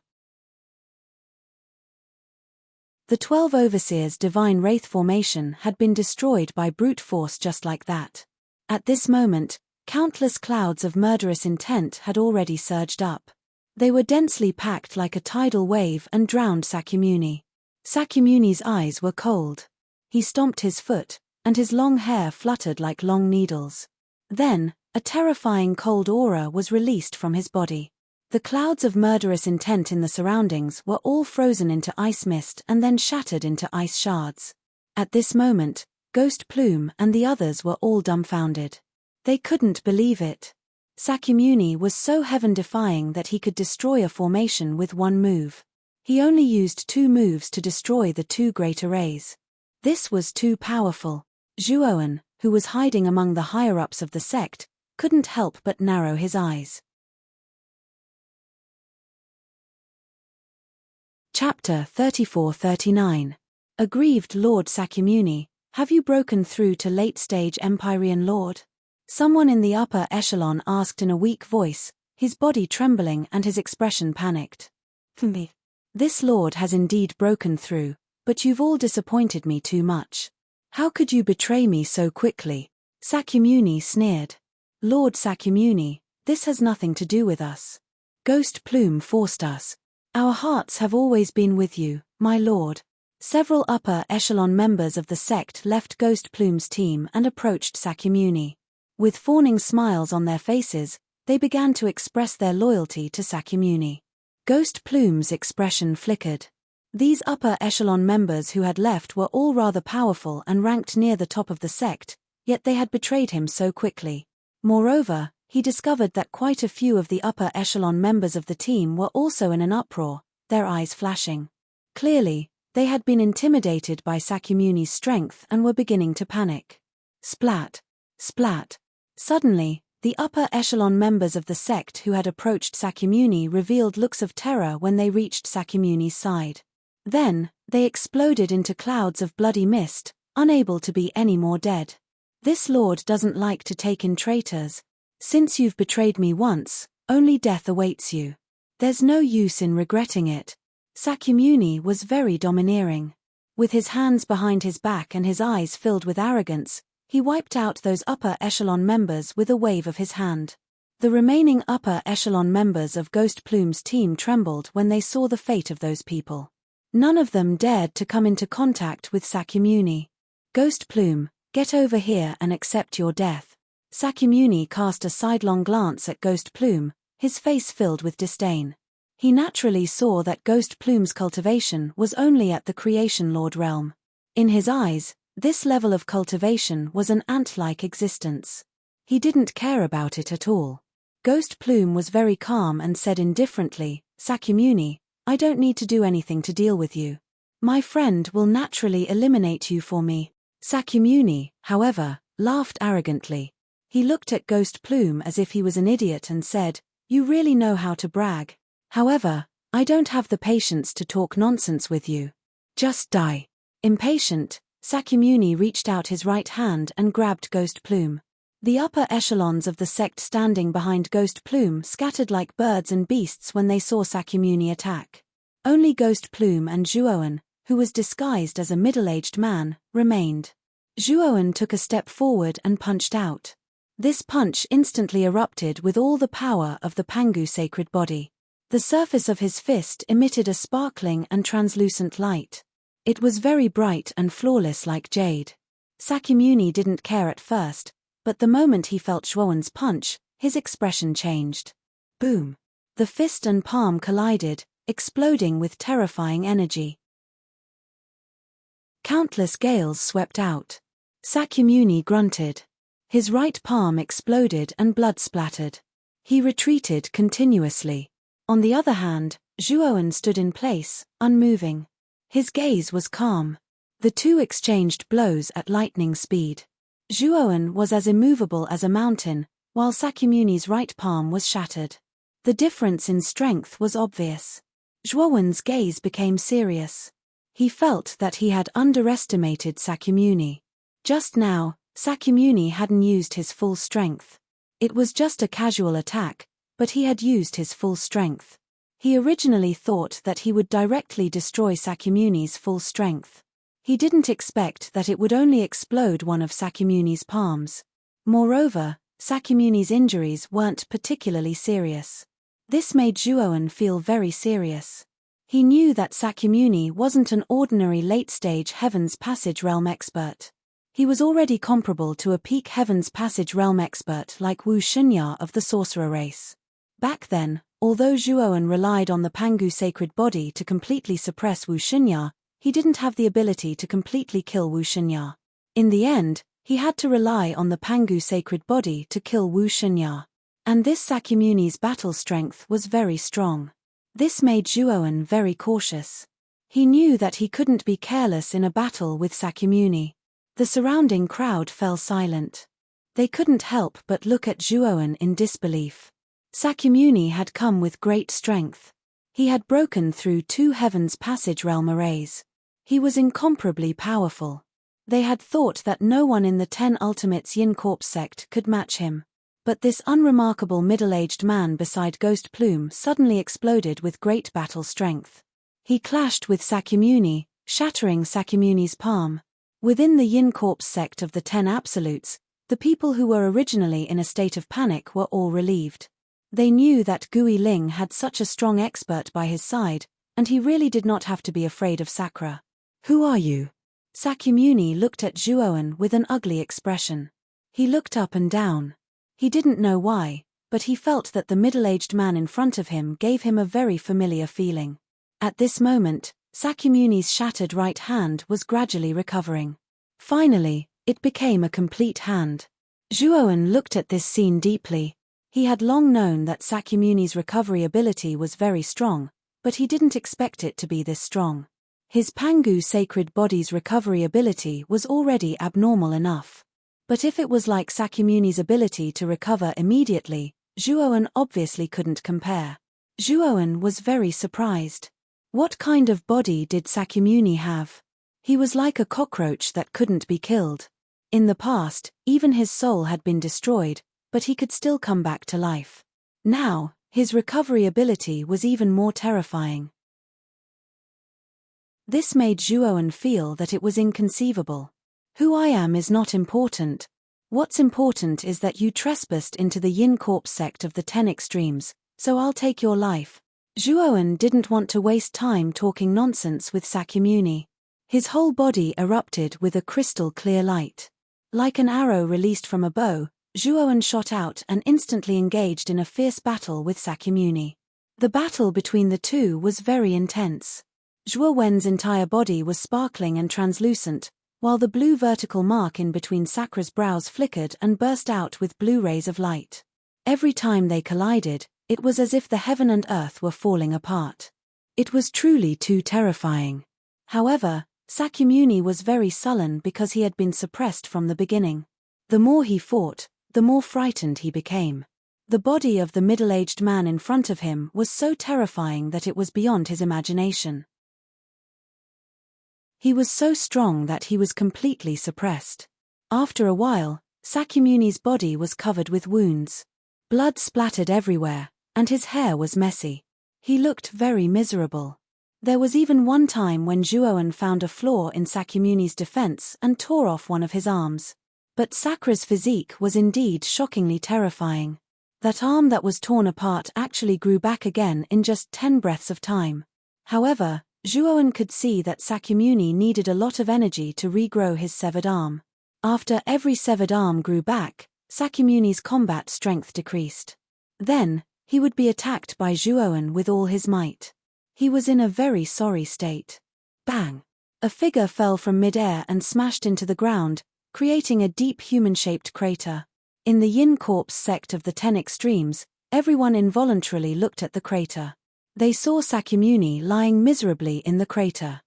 The 12 overseers divine wraith formation had been destroyed by brute force just like that. At this moment, countless clouds of murderous intent had already surged up. They were densely packed like a tidal wave and drowned Sakyamuni. Sakyamuni's eyes were cold. He stomped his foot, and his long hair fluttered like long needles. Then, a terrifying cold aura was released from his body. The clouds of murderous intent in the surroundings were all frozen into ice mist and then shattered into ice shards. At this moment, Ghostplume and the others were all dumbfounded. They couldn't believe it. Sakyamuni was so heaven-defying that he could destroy a formation with one move. He only used 2 moves to destroy the 2 great arrays. This was too powerful. Zhuoan, who was hiding among the higher-ups of the sect, couldn't help but narrow his eyes. Chapter 34-39. Aggrieved Lord Sakyamuni, have you broken through to late-stage Empyrean Lord? Someone in the upper echelon asked in a weak voice, his body trembling and his expression panicked. For me. This lord has indeed broken through, but you've all disappointed me too much. How could you betray me so quickly? Sakyamuni sneered. Lord Sakyamuni, this has nothing to do with us. Ghostplume forced us. Our hearts have always been with you, my lord. Several upper echelon members of the sect left Ghostplume's team and approached Sakyamuni. With fawning smiles on their faces, they began to express their loyalty to Sakyamuni. Ghostplume's expression flickered. These upper echelon members who had left were all rather powerful and ranked near the top of the sect, yet they had betrayed him so quickly. Moreover, he discovered that quite a few of the upper echelon members of the team were also in an uproar, their eyes flashing. Clearly, they had been intimidated by Sakyamuni's strength and were beginning to panic. Splat! Splat! Suddenly, the upper echelon members of the sect who had approached Sakyamuni revealed looks of terror when they reached Sakyamuni's side. Then, they exploded into clouds of bloody mist, unable to be any more dead. This lord doesn't like to take in traitors. Since you've betrayed me once, only death awaits you. There's no use in regretting it. Sakyamuni was very domineering. With his hands behind his back and his eyes filled with arrogance, he wiped out those upper echelon members with a wave of his hand. The remaining upper echelon members of Ghostplume's team trembled when they saw the fate of those people. None of them dared to come into contact with Sakyamuni. Ghostplume, Get over here and accept your death. Sakyamuni cast a sidelong glance at Ghost Plume, his face filled with disdain. He naturally saw that Ghost Plume's cultivation was only at the Creation Lord realm. In his eyes, this level of cultivation was an ant-like existence. He didn't care about it at all. Ghost Plume was very calm and said indifferently, Sakyamuni, I don't need to do anything to deal with you. My friend will naturally eliminate you for me. Sakyamuni, however, laughed arrogantly. He looked at Ghost Plume as if he was an idiot and said, You really know how to brag. However, I don't have the patience to talk nonsense with you. Just die. Impatient, Sakyamuni reached out his right hand and grabbed Ghost Plume. The upper echelons of the sect standing behind Ghost Plume scattered like birds and beasts when they saw Sakyamuni attack. Only Ghost Plume and Zhuowen, who was disguised as a middle-aged man, remained. Zhuowen took a step forward and punched out. This punch instantly erupted with all the power of the Pangu sacred body. The surface of his fist emitted a sparkling and translucent light. It was very bright and flawless like jade. Sakyamuni didn't care at first, but the moment he felt Zhuowen's punch, his expression changed. Boom! The fist and palm collided, exploding with terrifying energy. Countless gales swept out. Sakyamuni grunted. His right palm exploded and blood splattered. He retreated continuously. On the other hand, Zhuowen stood in place, unmoving. His gaze was calm. The two exchanged blows at lightning speed. Zhuowen was as immovable as a mountain, while Sakyamuni's right palm was shattered. The difference in strength was obvious. Zhuowen's gaze became serious. He felt that he had underestimated Sakyamuni. Just now, Sakyamuni hadn't used his full strength. It was just a casual attack, but he had used his full strength. He originally thought that he would directly destroy Sakyamuni's full strength. He didn't expect that it would only explode one of Sakyamuni's palms. Moreover, Sakyamuni's injuries weren't particularly serious. This made Zhuowen feel very serious. He knew that Sakyamuni wasn't an ordinary late-stage Heaven's Passage realm expert. He was already comparable to a peak Heaven's Passage realm expert like Wu Shinya of the sorcerer race. Back then, although Zhuowen relied on the Pangu sacred body to completely suppress Wu Shinya, he didn't have the ability to completely kill Wu Shinya. In the end, he had to rely on the Pangu sacred body to kill Wu Shinya. And this Sakyamuni's battle strength was very strong. This made Zhuowen very cautious. He knew that he couldn't be careless in a battle with Sakyamuni. The surrounding crowd fell silent. They couldn't help but look at Zhuowen in disbelief. Sakyamuni had come with great strength. He had broken through 2 Heaven's Passage realm arrays. He was incomparably powerful. They had thought that no one in the 10 Ultimates Yin Corpse sect could match him. But this unremarkable middle-aged man beside Ghost Plume suddenly exploded with great battle strength. He clashed with Sakyamuni, shattering Sakyamuni's palm. Within the Yin Corpse sect of the 10 Absolutes, the people who were originally in a state of panic were all relieved. They knew that Gui Ling had such a strong expert by his side, and he really did not have to be afraid of Sakura. Who are you? Sakyamuni looked at Zhuowen with an ugly expression. He looked up and down. He didn't know why, but he felt that the middle-aged man in front of him gave him a very familiar feeling. At this moment, Sakyamuni's shattered right hand was gradually recovering. Finally, it became a complete hand. Zhuowen looked at this scene deeply. He had long known that Sakyamuni's recovery ability was very strong, but he didn't expect it to be this strong. His Pangu sacred body's recovery ability was already abnormal enough. But if it was like Sakyamuni's ability to recover immediately, Zhuowen obviously couldn't compare. Zhuowen was very surprised. What kind of body did Sakyamuni have? He was like a cockroach that couldn't be killed. In the past, even his soul had been destroyed, but he could still come back to life. Now, his recovery ability was even more terrifying. This made Zhuowen feel that it was inconceivable. Who I am is not important. What's important is that you trespassed into the Yin Corpse sect of the 10 Extremes, so I'll take your life. Zhuowen didn't want to waste time talking nonsense with Sakyamuni. His whole body erupted with a crystal clear light. Like an arrow released from a bow, Zhuowen shot out and instantly engaged in a fierce battle with Sakyamuni. The battle between the two was very intense. Zhuowen's entire body was sparkling and translucent, while the blue vertical mark in between Sakra's brows flickered and burst out with blue rays of light. Every time they collided, it was as if the heaven and earth were falling apart. It was truly too terrifying. However, Sakyamuni was very sullen because he had been suppressed from the beginning. The more he fought, the more frightened he became. The body of the middle-aged man in front of him was so terrifying that it was beyond his imagination. He was so strong that he was completely suppressed. After a while, Sakyamuni's body was covered with wounds. Blood splattered everywhere, and his hair was messy. He looked very miserable. There was even one time when Zhuowen found a flaw in Sakyamuni's defense and tore off one of his arms. But Sakra's physique was indeed shockingly terrifying. That arm that was torn apart actually grew back again in just 10 breaths of time. However, Zhuowen could see that Sakyamuni needed a lot of energy to regrow his severed arm. After every severed arm grew back, Sakyamuni's combat strength decreased. Then, he would be attacked by Zhuowen with all his might. He was in a very sorry state. Bang! A figure fell from mid-air and smashed into the ground, creating a deep human-shaped crater. In the Yin Corpse sect of the 10 Extremes, everyone involuntarily looked at the crater. They saw Sakyamuni lying miserably in the crater.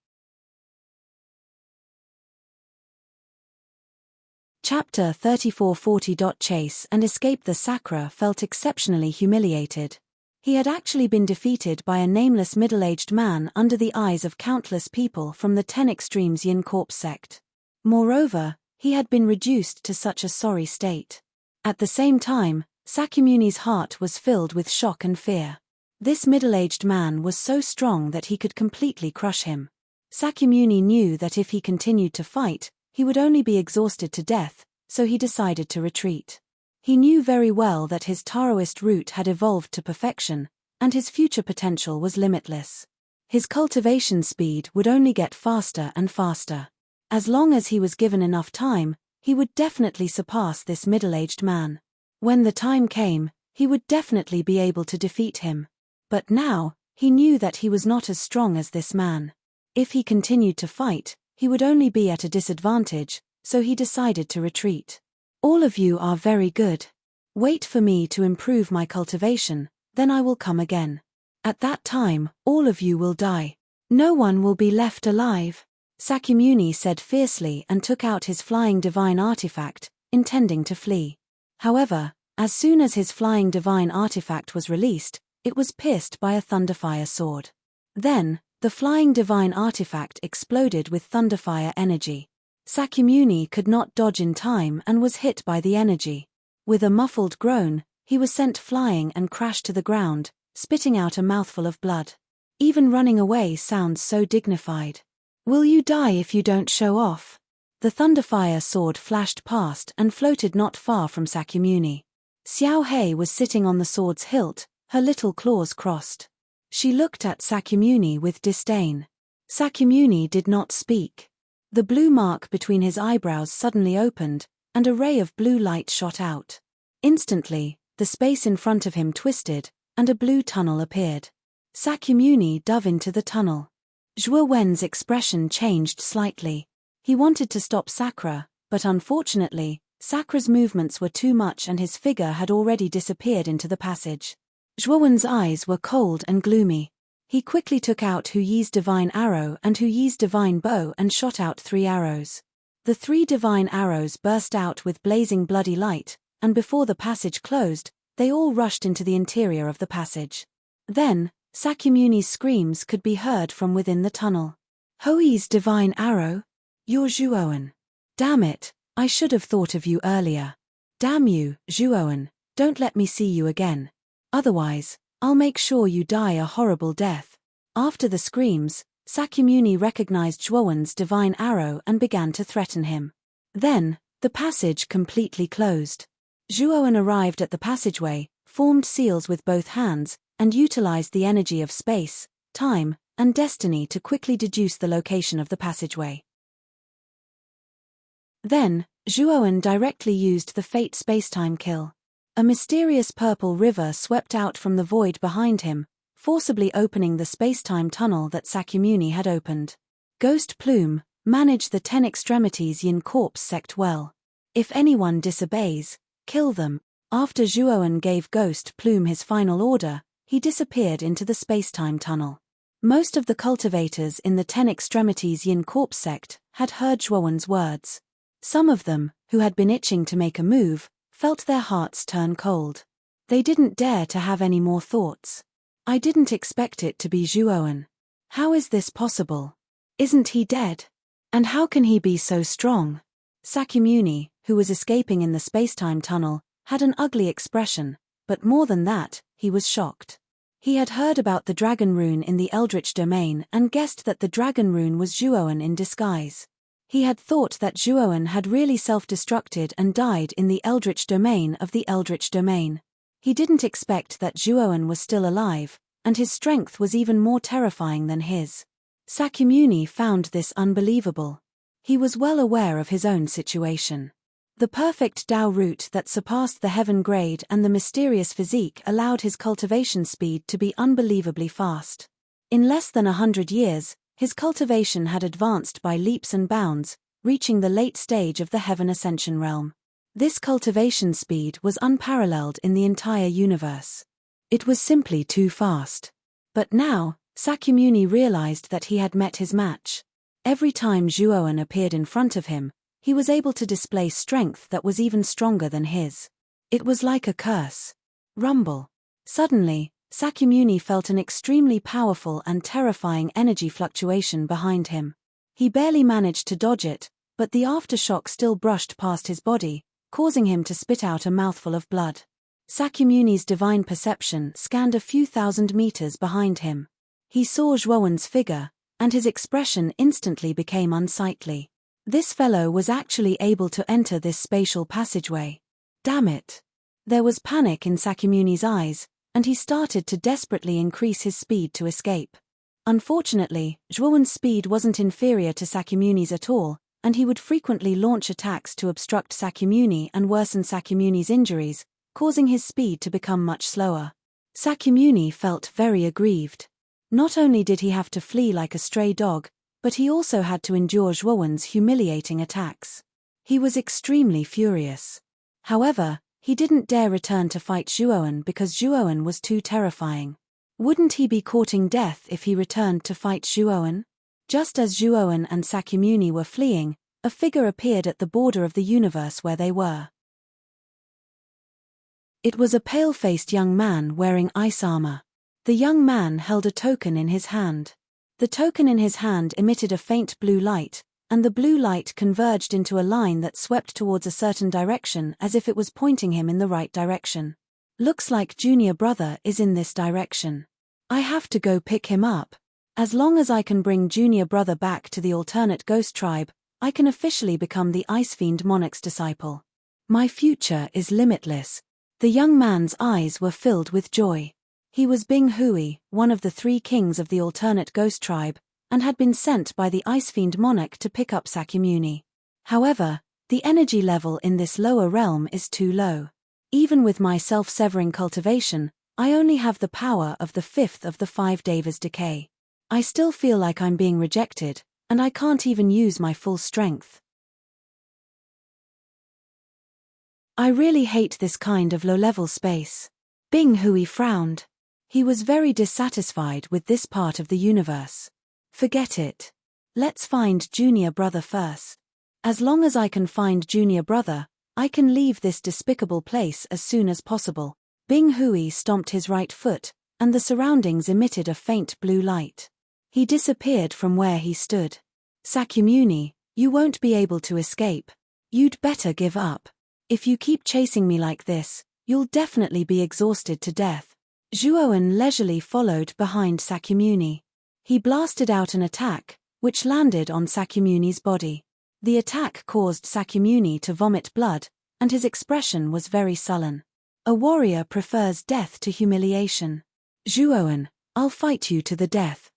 Chapter 34:40. Chase and escape. The Sakra felt exceptionally humiliated. He had actually been defeated by a nameless middle-aged man under the eyes of countless people from the 10 Extremes Yin Corpse sect. Moreover, he had been reduced to such a sorry state. At the same time, Sakyamuni's heart was filled with shock and fear. This middle-aged man was so strong that he could completely crush him. Sakyamuni knew that if he continued to fight, he would only be exhausted to death, so he decided to retreat. He knew very well that his Taoist root had evolved to perfection, and his future potential was limitless. His cultivation speed would only get faster and faster. As long as he was given enough time, he would definitely surpass this middle-aged man. When the time came, he would definitely be able to defeat him. But now, he knew that he was not as strong as this man. If he continued to fight, he would only be at a disadvantage, so he decided to retreat. All of you are very good. Wait for me to improve my cultivation, then I will come again. At that time, all of you will die. No one will be left alive. Sakyamuni said fiercely and took out his flying divine artifact, intending to flee. However, as soon as his flying divine artifact was released, it was pierced by a thunderfire sword. Then, the flying divine artifact exploded with thunderfire energy. Sakyamuni could not dodge in time and was hit by the energy. With a muffled groan, he was sent flying and crashed to the ground, spitting out a mouthful of blood. Even running away sounds so dignified. Will you die if you don't show off? The thunderfire sword flashed past and floated not far from Sakyamuni. Xiao Hei was sitting on the sword's hilt, her little claws crossed. She looked at Sakyamuni with disdain. Sakyamuni did not speak. The blue mark between his eyebrows suddenly opened, and a ray of blue light shot out. Instantly, the space in front of him twisted, and a blue tunnel appeared. Sakyamuni dove into the tunnel. Zhuowen's expression changed slightly. He wanted to stop Sakra, but unfortunately, Sakra's movements were too much and his figure had already disappeared into the passage. Zhuowen's eyes were cold and gloomy. He quickly took out Hu Yi's divine arrow and Hu Yi's divine bow and shot out 3 arrows. The 3 divine arrows burst out with blazing bloody light, and before the passage closed, they all rushed into the interior of the passage. Then, Sakyamuni's screams could be heard from within the tunnel. Hu Yi's divine arrow? You're Zhuowen. Damn it, I should have thought of you earlier. Damn you, Zhuowen, don't let me see you again. Otherwise, I'll make sure you die a horrible death. After the screams, Sakyamuni recognized Zhuowen's divine arrow and began to threaten him. Then, the passage completely closed. Zhuowen arrived at the passageway, formed seals with both hands, and utilized the energy of space, time, and destiny to quickly deduce the location of the passageway. Then, Zhuowen directly used the fate spacetime kill. A mysterious purple river swept out from the void behind him, forcibly opening the spacetime tunnel that Sakyamuni had opened. Ghost Plume, manage the 10 extremities Yin Corpse sect well. If anyone disobeys, kill them. After Zhuowen gave Ghost Plume his final order, he disappeared into the spacetime tunnel. Most of the cultivators in the 10 extremities Yin Corpse sect had heard Zhuowen's words. Some of them, who had been itching to make a move, felt their hearts turn cold. They didn't dare to have any more thoughts. I didn't expect it to be Zhuowen. How is this possible? Isn't he dead? And how can he be so strong? Sakyamuni, who was escaping in the spacetime tunnel, had an ugly expression, but more than that, he was shocked. He had heard about the dragon rune in the Eldritch domain and guessed that the dragon rune was Zhuowen in disguise. He had thought that Zhuowen had really self-destructed and died in the Eldritch domain of the Eldritch domain. He didn't expect that Zhuowen was still alive, and his strength was even more terrifying than his. Sakyamuni found this unbelievable. He was well aware of his own situation. The perfect Dao root that surpassed the heaven grade and the mysterious physique allowed his cultivation speed to be unbelievably fast. In less than 100 years, his cultivation had advanced by leaps and bounds, reaching the late stage of the Heaven Ascension realm. This cultivation speed was unparalleled in the entire universe. It was simply too fast. But now, Sakyamuni realized that he had met his match. Every time Zhuowen appeared in front of him, he was able to display strength that was even stronger than his. It was like a curse. Rumble. Suddenly, Sakyamuni felt an extremely powerful and terrifying energy fluctuation behind him. He barely managed to dodge it, but the aftershock still brushed past his body, causing him to spit out a mouthful of blood. Sakyamuni's divine perception scanned a few thousand meters behind him. He saw Zhuowen's figure, and his expression instantly became unsightly. This fellow was actually able to enter this spatial passageway. Damn it! There was panic in Sakyamuni's eyes, and he started to desperately increase his speed to escape. Unfortunately, Zhuowen's speed wasn't inferior to Sakyamuni's at all, and he would frequently launch attacks to obstruct Sakyamuni and worsen Sakyamuni's injuries, causing his speed to become much slower. Sakyamuni felt very aggrieved. Not only did he have to flee like a stray dog, but he also had to endure Zhuowen's humiliating attacks. He was extremely furious. However, he didn't dare return to fight Zhuowen because Zhuowen was too terrifying. Wouldn't he be courting death if he returned to fight Zhuowen? Just as Zhuowen and Sakyamuni were fleeing, a figure appeared at the border of the universe where they were. It was a pale-faced young man wearing ice armor. The young man held a token in his hand. The token in his hand emitted a faint blue light, and the blue light converged into a line that swept towards a certain direction as if it was pointing him in the right direction. Looks like Junior Brother is in this direction. I have to go pick him up. As long as I can bring Junior Brother back to the alternate ghost tribe, I can officially become the Ice Fiend Monarch's disciple. My future is limitless. The young man's eyes were filled with joy. He was Bing Hui, one of the 3 kings of the alternate ghost tribe, and had been sent by the Ice Fiend Monarch to pick up Sakyamuni. However, the energy level in this lower realm is too low. Even with my self-severing cultivation, I only have the power of the 5th of the 5 Devas decay. I still feel like I'm being rejected, and I can't even use my full strength. I really hate this kind of low-level space. Bing Hui frowned. He was very dissatisfied with this part of the universe. Forget it. Let's find Junior Brother first. As long as I can find Junior Brother, I can leave this despicable place as soon as possible. Bing Hui stomped his right foot, and the surroundings emitted a faint blue light. He disappeared from where he stood. Sakyamuni, you won't be able to escape. You'd better give up. If you keep chasing me like this, you'll definitely be exhausted to death. Zhuowen leisurely followed behind Sakyamuni. He blasted out an attack, which landed on Sakyamuni's body. The attack caused Sakyamuni to vomit blood, and his expression was very sullen. A warrior prefers death to humiliation. Zhuowen, I'll fight you to the death.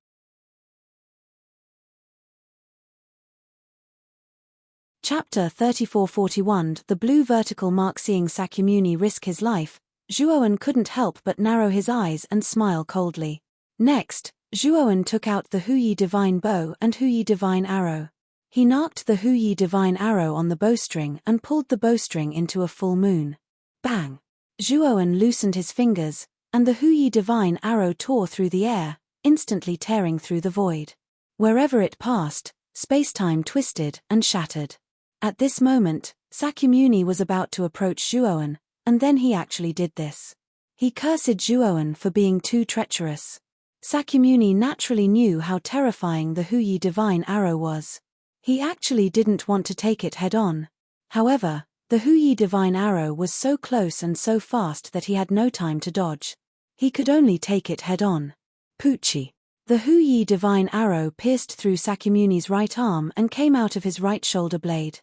Chapter 3441. The blue vertical mark. Seeing Sakyamuni risk his life, Zhuowen couldn't help but narrow his eyes and smile coldly. Next, Zhuowen took out the Huyi divine bow and Huyi divine arrow. He knocked the Huyi divine arrow on the bowstring and pulled the bowstring into a full moon. Bang! Zhuowen loosened his fingers, and the Huyi divine arrow tore through the air, instantly tearing through the void. Wherever it passed, space-time twisted and shattered. At this moment, Sakyamuni was about to approach Zhuowen, and then he actually did this. He cursed Zhuowen for being too treacherous. Sakyamuni naturally knew how terrifying the Huyi divine arrow was. He actually didn't want to take it head-on. However, the Huyi divine arrow was so close and so fast that he had no time to dodge. He could only take it head-on. Poochie. The Huyi divine arrow pierced through Sakyamuni's right arm and came out of his right shoulder blade.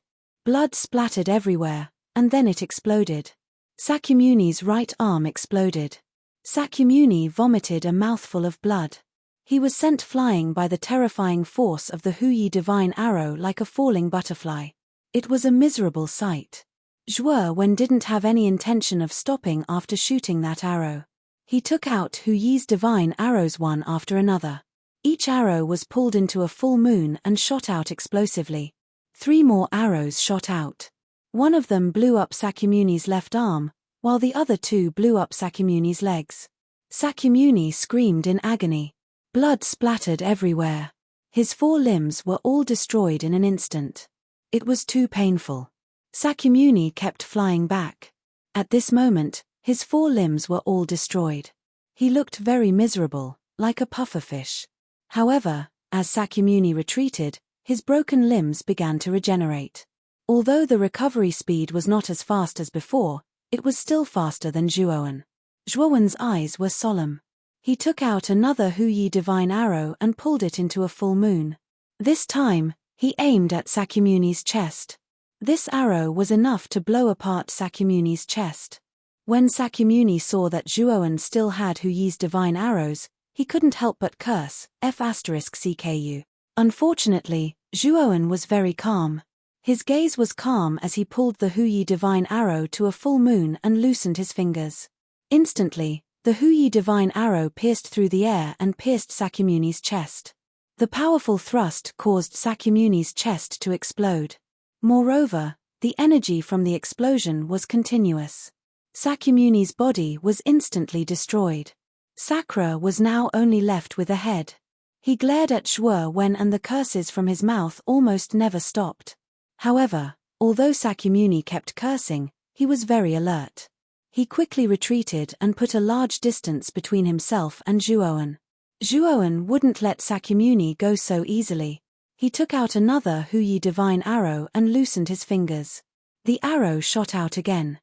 Blood splattered everywhere, and then it exploded. Sakyamuni's right arm exploded. Sakyamuni vomited a mouthful of blood. He was sent flying by the terrifying force of the Huyi divine arrow like a falling butterfly. It was a miserable sight. Zhuowen didn't have any intention of stopping after shooting that arrow. He took out Huyi's divine arrows one after another. Each arrow was pulled into a full moon and shot out explosively. 3 more arrows shot out. One of them blew up Sakyamuni's left arm, while the other 2 blew up Sakyamuni's legs. Sakyamuni screamed in agony. Blood splattered everywhere. His 4 limbs were all destroyed in an instant. It was too painful. Sakyamuni kept flying back. At this moment, his 4 limbs were all destroyed. He looked very miserable, like a pufferfish. However, as Sakyamuni retreated, his broken limbs began to regenerate. Although the recovery speed was not as fast as before, it was still faster than Zhuowen. Zhuowen's eyes were solemn. He took out another Huyi divine arrow and pulled it into a full moon. This time, he aimed at Sakyamuni's chest. This arrow was enough to blow apart Sakyamuni's chest. When Sakyamuni saw that Zhuowen still had Huyi's divine arrows, he couldn't help but curse, F***CKU. Unfortunately, Zhuowen was very calm. His gaze was calm as he pulled the Huyi divine arrow to a full moon and loosened his fingers. Instantly, the Huyi divine arrow pierced through the air and pierced Sakyamuni's chest. The powerful thrust caused Sakyamuni's chest to explode. Moreover, the energy from the explosion was continuous. Sakyamuni's body was instantly destroyed. Sakra was now only left with a head. He glared at Zhuowen and the curses from his mouth almost never stopped. However, although Sakyamuni kept cursing, he was very alert. He quickly retreated and put a large distance between himself and Zhuowen. Zhuowen wouldn't let Sakyamuni go so easily. He took out another Huyi divine arrow and loosened his fingers. The arrow shot out again.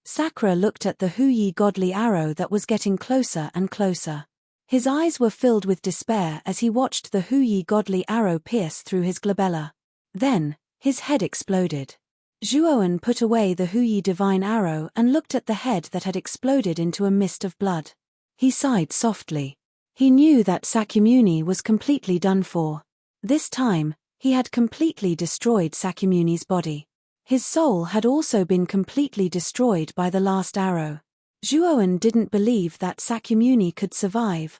Sakra looked at the Huyi godly arrow that was getting closer and closer. His eyes were filled with despair as he watched the Huyi godly arrow pierce through his glabella. Then, his head exploded. Zhuowen put away the Huyi divine arrow and looked at the head that had exploded into a mist of blood. He sighed softly. He knew that Sakyamuni was completely done for. This time, he had completely destroyed Sakyamuni's body. His soul had also been completely destroyed by the last arrow. Zhuowen didn't believe that Sakyamuni could survive.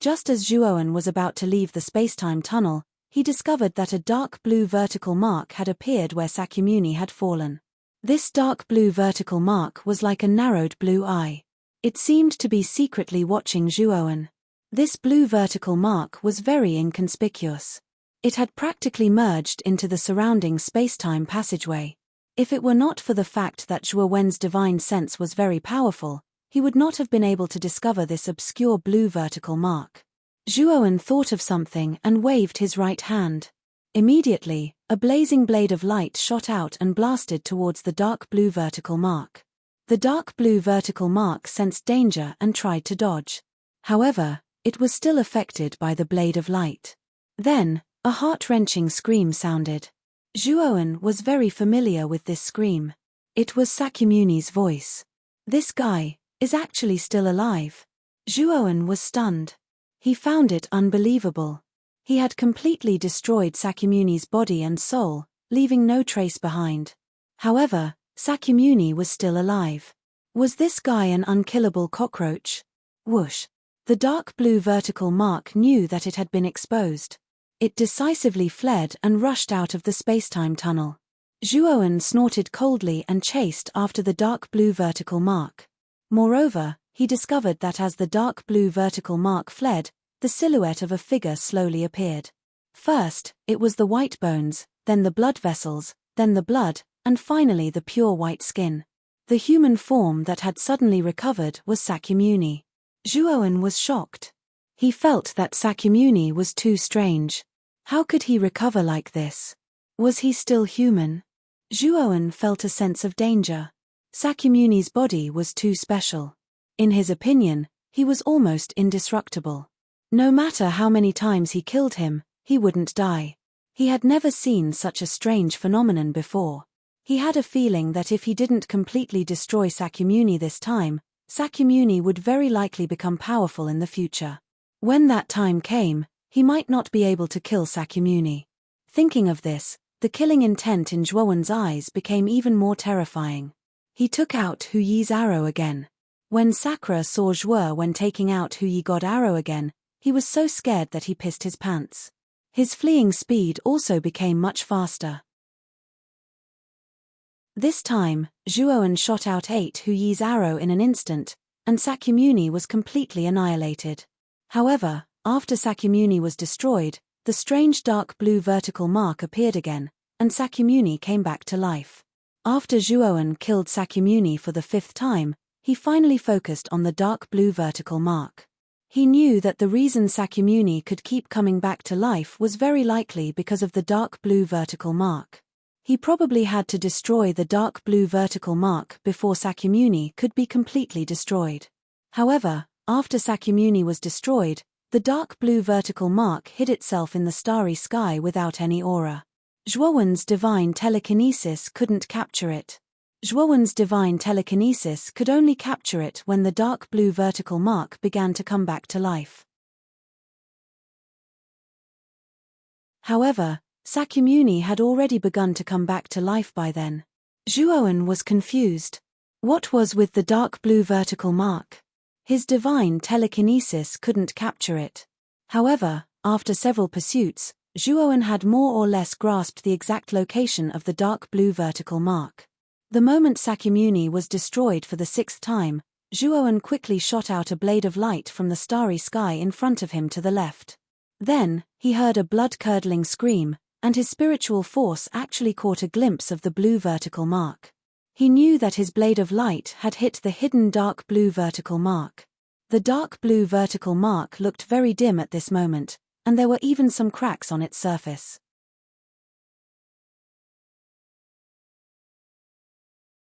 Just as Zhuowen was about to leave the space-time tunnel, he discovered that a dark blue vertical mark had appeared where Sakyamuni had fallen. This dark blue vertical mark was like a narrowed blue eye. It seemed to be secretly watching Zhuowen. This blue vertical mark was very inconspicuous. It had practically merged into the surrounding space-time passageway. If it were not for the fact that Zhuowen's divine sense was very powerful, he would not have been able to discover this obscure blue vertical mark. Zhuowen thought of something and waved his right hand. Immediately, a blazing blade of light shot out and blasted towards the dark blue vertical mark. The dark blue vertical mark sensed danger and tried to dodge. However, it was still affected by the blade of light. Then, a heart-wrenching scream sounded. Zhuowen was very familiar with this scream. It was Sakyamuni's voice. This guy is actually still alive. Zhuowen was stunned. He found it unbelievable. He had completely destroyed Sakymuni's body and soul, leaving no trace behind. However, Sakyamuni was still alive. Was this guy an unkillable cockroach? Whoosh! The dark blue vertical mark knew that it had been exposed. It decisively fled and rushed out of the spacetime tunnel. Zhuowen snorted coldly and chased after the dark blue vertical mark. Moreover, he discovered that as the dark blue vertical mark fled, the silhouette of a figure slowly appeared. First, it was the white bones, then the blood vessels, then the blood, and finally the pure white skin. The human form that had suddenly recovered was Sakyamuni. Zhuowen was shocked. He felt that Sakyamuni was too strange. How could he recover like this? Was he still human? Zhuowen felt a sense of danger. Sakyamuni's body was too special. In his opinion, he was almost indestructible. No matter how many times he killed him, he wouldn't die. He had never seen such a strange phenomenon before. He had a feeling that if he didn't completely destroy Sakyamuni this time, Sakyamuni would very likely become powerful in the future. When that time came, he might not be able to kill Sakyamuni. Thinking of this, the killing intent in Zhuowen's eyes became even more terrifying. He took out Hu Yi's arrow again. When Sakura saw Zhuo when taking out Hu Yi God arrow again, he was so scared that he pissed his pants. His fleeing speed also became much faster. This time, Zhuowen shot out 8 Hu Yi's arrow in an instant, and Sakyamuni was completely annihilated. However, after Sakyamuni was destroyed, the strange dark blue vertical mark appeared again, and Sakyamuni came back to life. After Zhuowen killed Sakyamuni for the 5th time, he finally focused on the dark blue vertical mark. He knew that the reason Sakyamuni could keep coming back to life was very likely because of the dark blue vertical mark. He probably had to destroy the dark blue vertical mark before Sakyamuni could be completely destroyed. However, after Sakyamuni was destroyed, the dark blue vertical mark hid itself in the starry sky without any aura. Zhuowen's divine telekinesis couldn't capture it. Zhuowen's divine telekinesis could only capture it when the dark blue vertical mark began to come back to life. However, Sakyamuni had already begun to come back to life by then. Zhuowen was confused. What was with the dark blue vertical mark? His divine telekinesis couldn't capture it. However, after several pursuits, Zhuowen had more or less grasped the exact location of the dark blue vertical mark. The moment Sakyamuni was destroyed for the 6th time, Zhuowen quickly shot out a blade of light from the starry sky in front of him to the left. Then, he heard a blood-curdling scream, and his spiritual force actually caught a glimpse of the blue vertical mark. He knew that his blade of light had hit the hidden dark blue vertical mark. The dark blue vertical mark looked very dim at this moment, and there were even some cracks on its surface.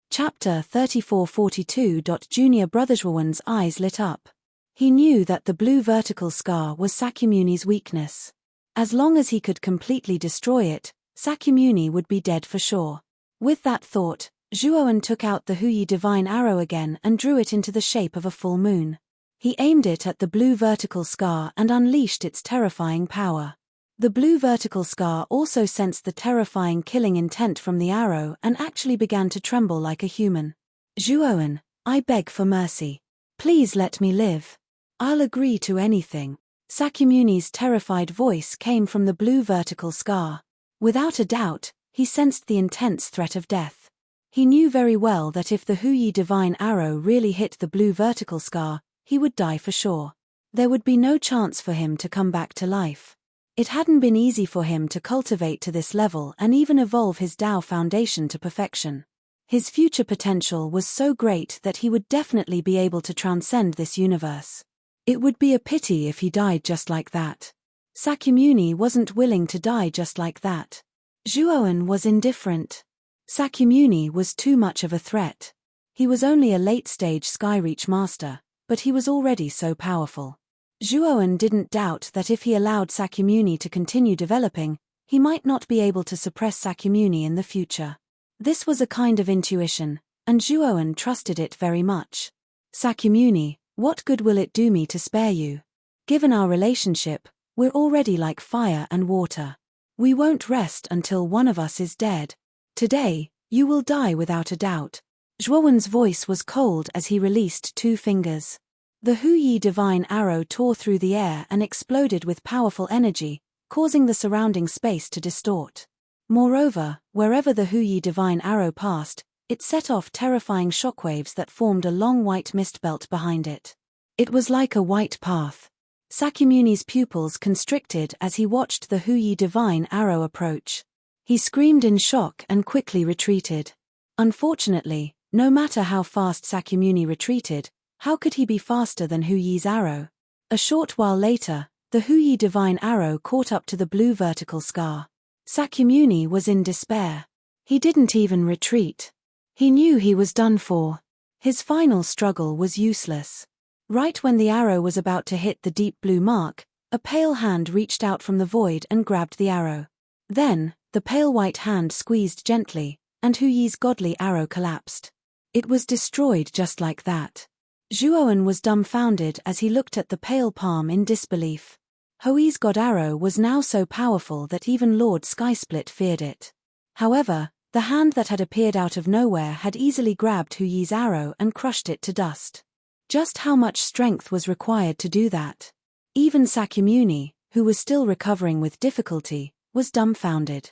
Chapter 3442. Junior brother Zhuowen's eyes lit up. He knew that the blue vertical scar was Sakyamuni's weakness. As long as he could completely destroy it, Sakyamuni would be dead for sure. With that thought, Zhuowen took out the Hu Yi divine arrow again and drew it into the shape of a full moon. He aimed it at the blue vertical scar and unleashed its terrifying power. The blue vertical scar also sensed the terrifying killing intent from the arrow and actually began to tremble like a human. Zhuowen, I beg for mercy. Please let me live. I'll agree to anything. Sakyamuni's terrified voice came from the blue vertical scar. Without a doubt, he sensed the intense threat of death. He knew very well that if the Hu Yi divine arrow really hit the blue vertical scar, he would die for sure. There would be no chance for him to come back to life. It hadn't been easy for him to cultivate to this level and even evolve his Tao foundation to perfection. His future potential was so great that he would definitely be able to transcend this universe. It would be a pity if he died just like that. Sakyamuni wasn't willing to die just like that. Zhuowen was indifferent. Sakyamuni was too much of a threat. He was only a late-stage Skyreach master, but he was already so powerful. Zhuowen didn't doubt that if he allowed Sakyamuni to continue developing, he might not be able to suppress Sakyamuni in the future. This was a kind of intuition, and Zhuowen trusted it very much. Sakyamuni, what good will it do me to spare you? Given our relationship, We're already like fire and water. We won't rest until one of us is dead. Today, you will die without a doubt. Zhuowen's voice was cold as he released 2 fingers. The Huyi divine arrow tore through the air and exploded with powerful energy, causing the surrounding space to distort. Moreover, wherever the Huyi divine arrow passed, it set off terrifying shockwaves that formed a long white mist belt behind it. It was like a white path. Sakyamuni's pupils constricted as he watched the Huyi divine arrow approach. He screamed in shock and quickly retreated. Unfortunately, no matter how fast Sakyamuni retreated, how could he be faster than Huyi's arrow? A short while later, the Huyi divine arrow caught up to the blue vertical scar. Sakyamuni was in despair. He didn't even retreat. He knew he was done for. His final struggle was useless. Right when the arrow was about to hit the deep blue mark, a pale hand reached out from the void and grabbed the arrow. Then, the pale white hand squeezed gently, and Huyi's godly arrow collapsed. It was destroyed just like that. Zhuowen was dumbfounded as he looked at the pale palm in disbelief. Huyi's god arrow was now so powerful that even Lord Skysplit feared it. However, the hand that had appeared out of nowhere had easily grabbed Huyi's arrow and crushed it to dust. Just how much strength was required to do that? Even Sakyamuni, who was still recovering with difficulty, was dumbfounded.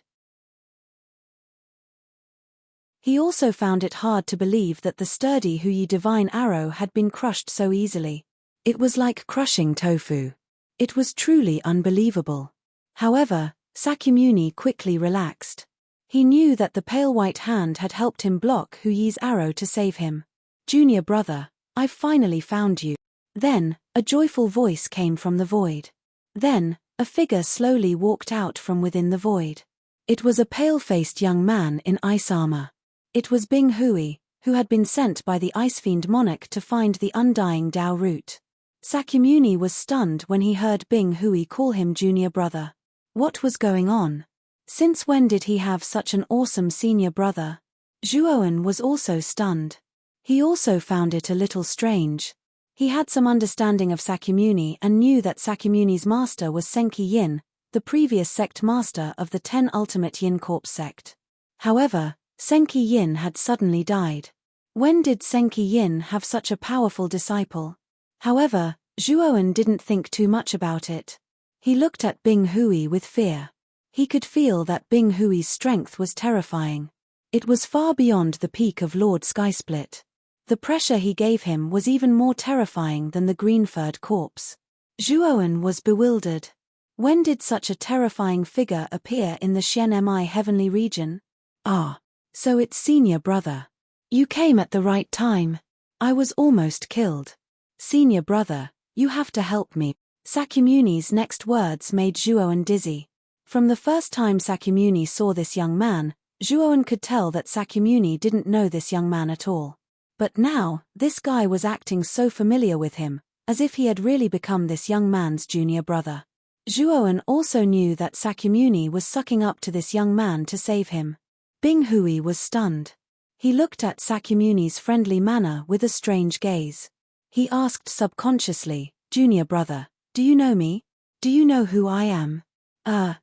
He also found it hard to believe that the sturdy Huyi divine arrow had been crushed so easily. It was like crushing tofu. It was truly unbelievable. However, Sakyamuni quickly relaxed. He knew that the pale white hand had helped him block Huyi's arrow to save him. "Junior brother, I've finally found you." Then, a joyful voice came from the void. Then, a figure slowly walked out from within the void. It was a pale-faced young man in ice armor. It was Bing Hui, who had been sent by the Ice Fiend monarch to find the undying Tao root. Sakyamuni was stunned when he heard Bing Hui call him junior brother. What was going on? Since when did he have such an awesome senior brother? Zhuowen was also stunned. He also found it a little strange. He had some understanding of Sakyamuni and knew that Sakyamuni's master was Senki Yin, the previous sect master of the 10 Ultimate Yin Corps sect. However, Senki Yin had suddenly died. When did Senki Yin have such a powerful disciple? However, Zhuowen didn't think too much about it. He looked at Bing Hui with fear. He could feel that Bing Hui's strength was terrifying. It was far beyond the peak of Lord Skysplit. The pressure he gave him was even more terrifying than the green-furred corpse. Zhuowen was bewildered. When did such a terrifying figure appear in the Xianmi heavenly region? Ah, so it's senior brother. You came at the right time. I was almost killed. Senior brother, you have to help me. Sakyamuni's next words made Zhuowen dizzy. From the first time Sakyamuni saw this young man, Zhuowen could tell that Sakyamuni didn't know this young man at all. But now, this guy was acting so familiar with him, as if he had really become this young man's junior brother. Zhuowen also knew that Sakyamuni was sucking up to this young man to save him. Bing Hui was stunned. He looked at Sakyamuni's friendly manner with a strange gaze. He asked subconsciously, "Junior brother, do you know me? Do you know who I am?"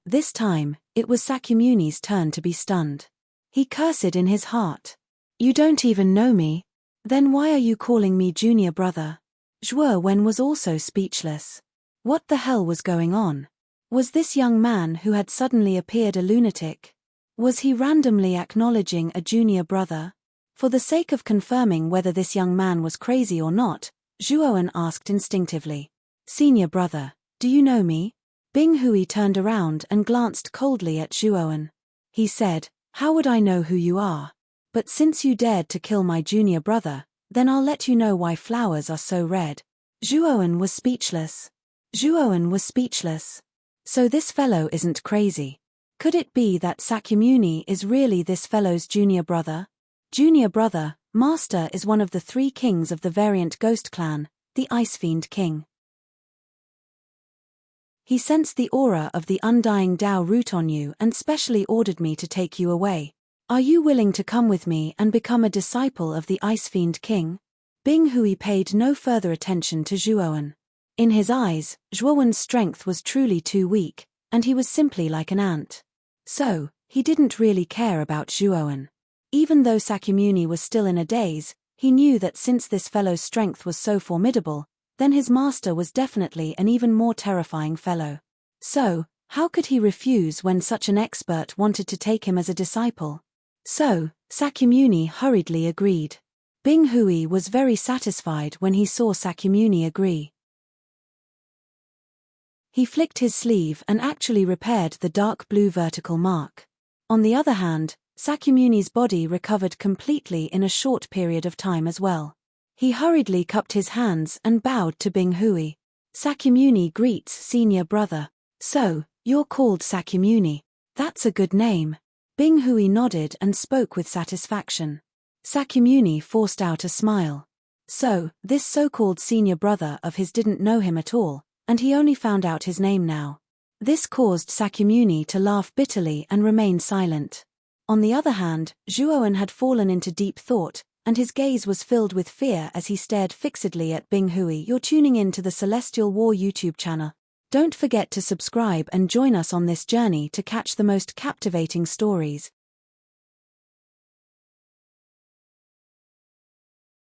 This time, it was Sakyamuni's turn to be stunned. He cursed in his heart. "You don't even know me? Then why are you calling me junior brother?" Zhuowen was also speechless. What the hell was going on? Was this young man who had suddenly appeared a lunatic? Was he randomly acknowledging a junior brother? For the sake of confirming whether this young man was crazy or not, Zhuowen asked instinctively, "Senior brother, do you know me?" Bing Hui turned around and glanced coldly at Zhuowen. He said, "How would I know who you are? But since you dared to kill my junior brother, then I'll let you know why flowers are so red." Zhuowen was speechless. So this fellow isn't crazy. Could it be that Sakyamuni is really this fellow's junior brother? Junior brother, master is one of the 3 kings of the variant ghost clan, the Ice Fiend King. He sensed the aura of the undying Tao root on you and specially ordered me to take you away. Are you willing to come with me and become a disciple of the Ice Fiend King? Bing Hui paid no further attention to Zhuowen. In his eyes, Zhuowen's strength was truly too weak, and he was simply like an ant. So, he didn't really care about Zhuowen. Even though Sakyamuni was still in a daze, he knew that since this fellow's strength was so formidable, then his master was definitely an even more terrifying fellow. So, how could he refuse when such an expert wanted to take him as a disciple? So, Sakyamuni hurriedly agreed. Bing Hui was very satisfied when he saw Sakyamuni agree. He flicked his sleeve and actually repaired the dark blue vertical mark. On the other hand, Sakyamuni's body recovered completely in a short period of time as well. He hurriedly cupped his hands and bowed to Bing Hui. Sakyamuni greets senior brother. So, you're called Sakyamuni. That's a good name. Bing Hui nodded and spoke with satisfaction. Sakyamuni forced out a smile. So, this so-called senior brother of his didn't know him at all, and he only found out his name now. This caused Sakyamuni to laugh bitterly and remain silent. On the other hand, Zhuowen had fallen into deep thought, and his gaze was filled with fear as he stared fixedly at Bing Hui. You're tuning in to the Celestial War YouTube channel. Don't forget to subscribe and join us on this journey to catch the most captivating stories.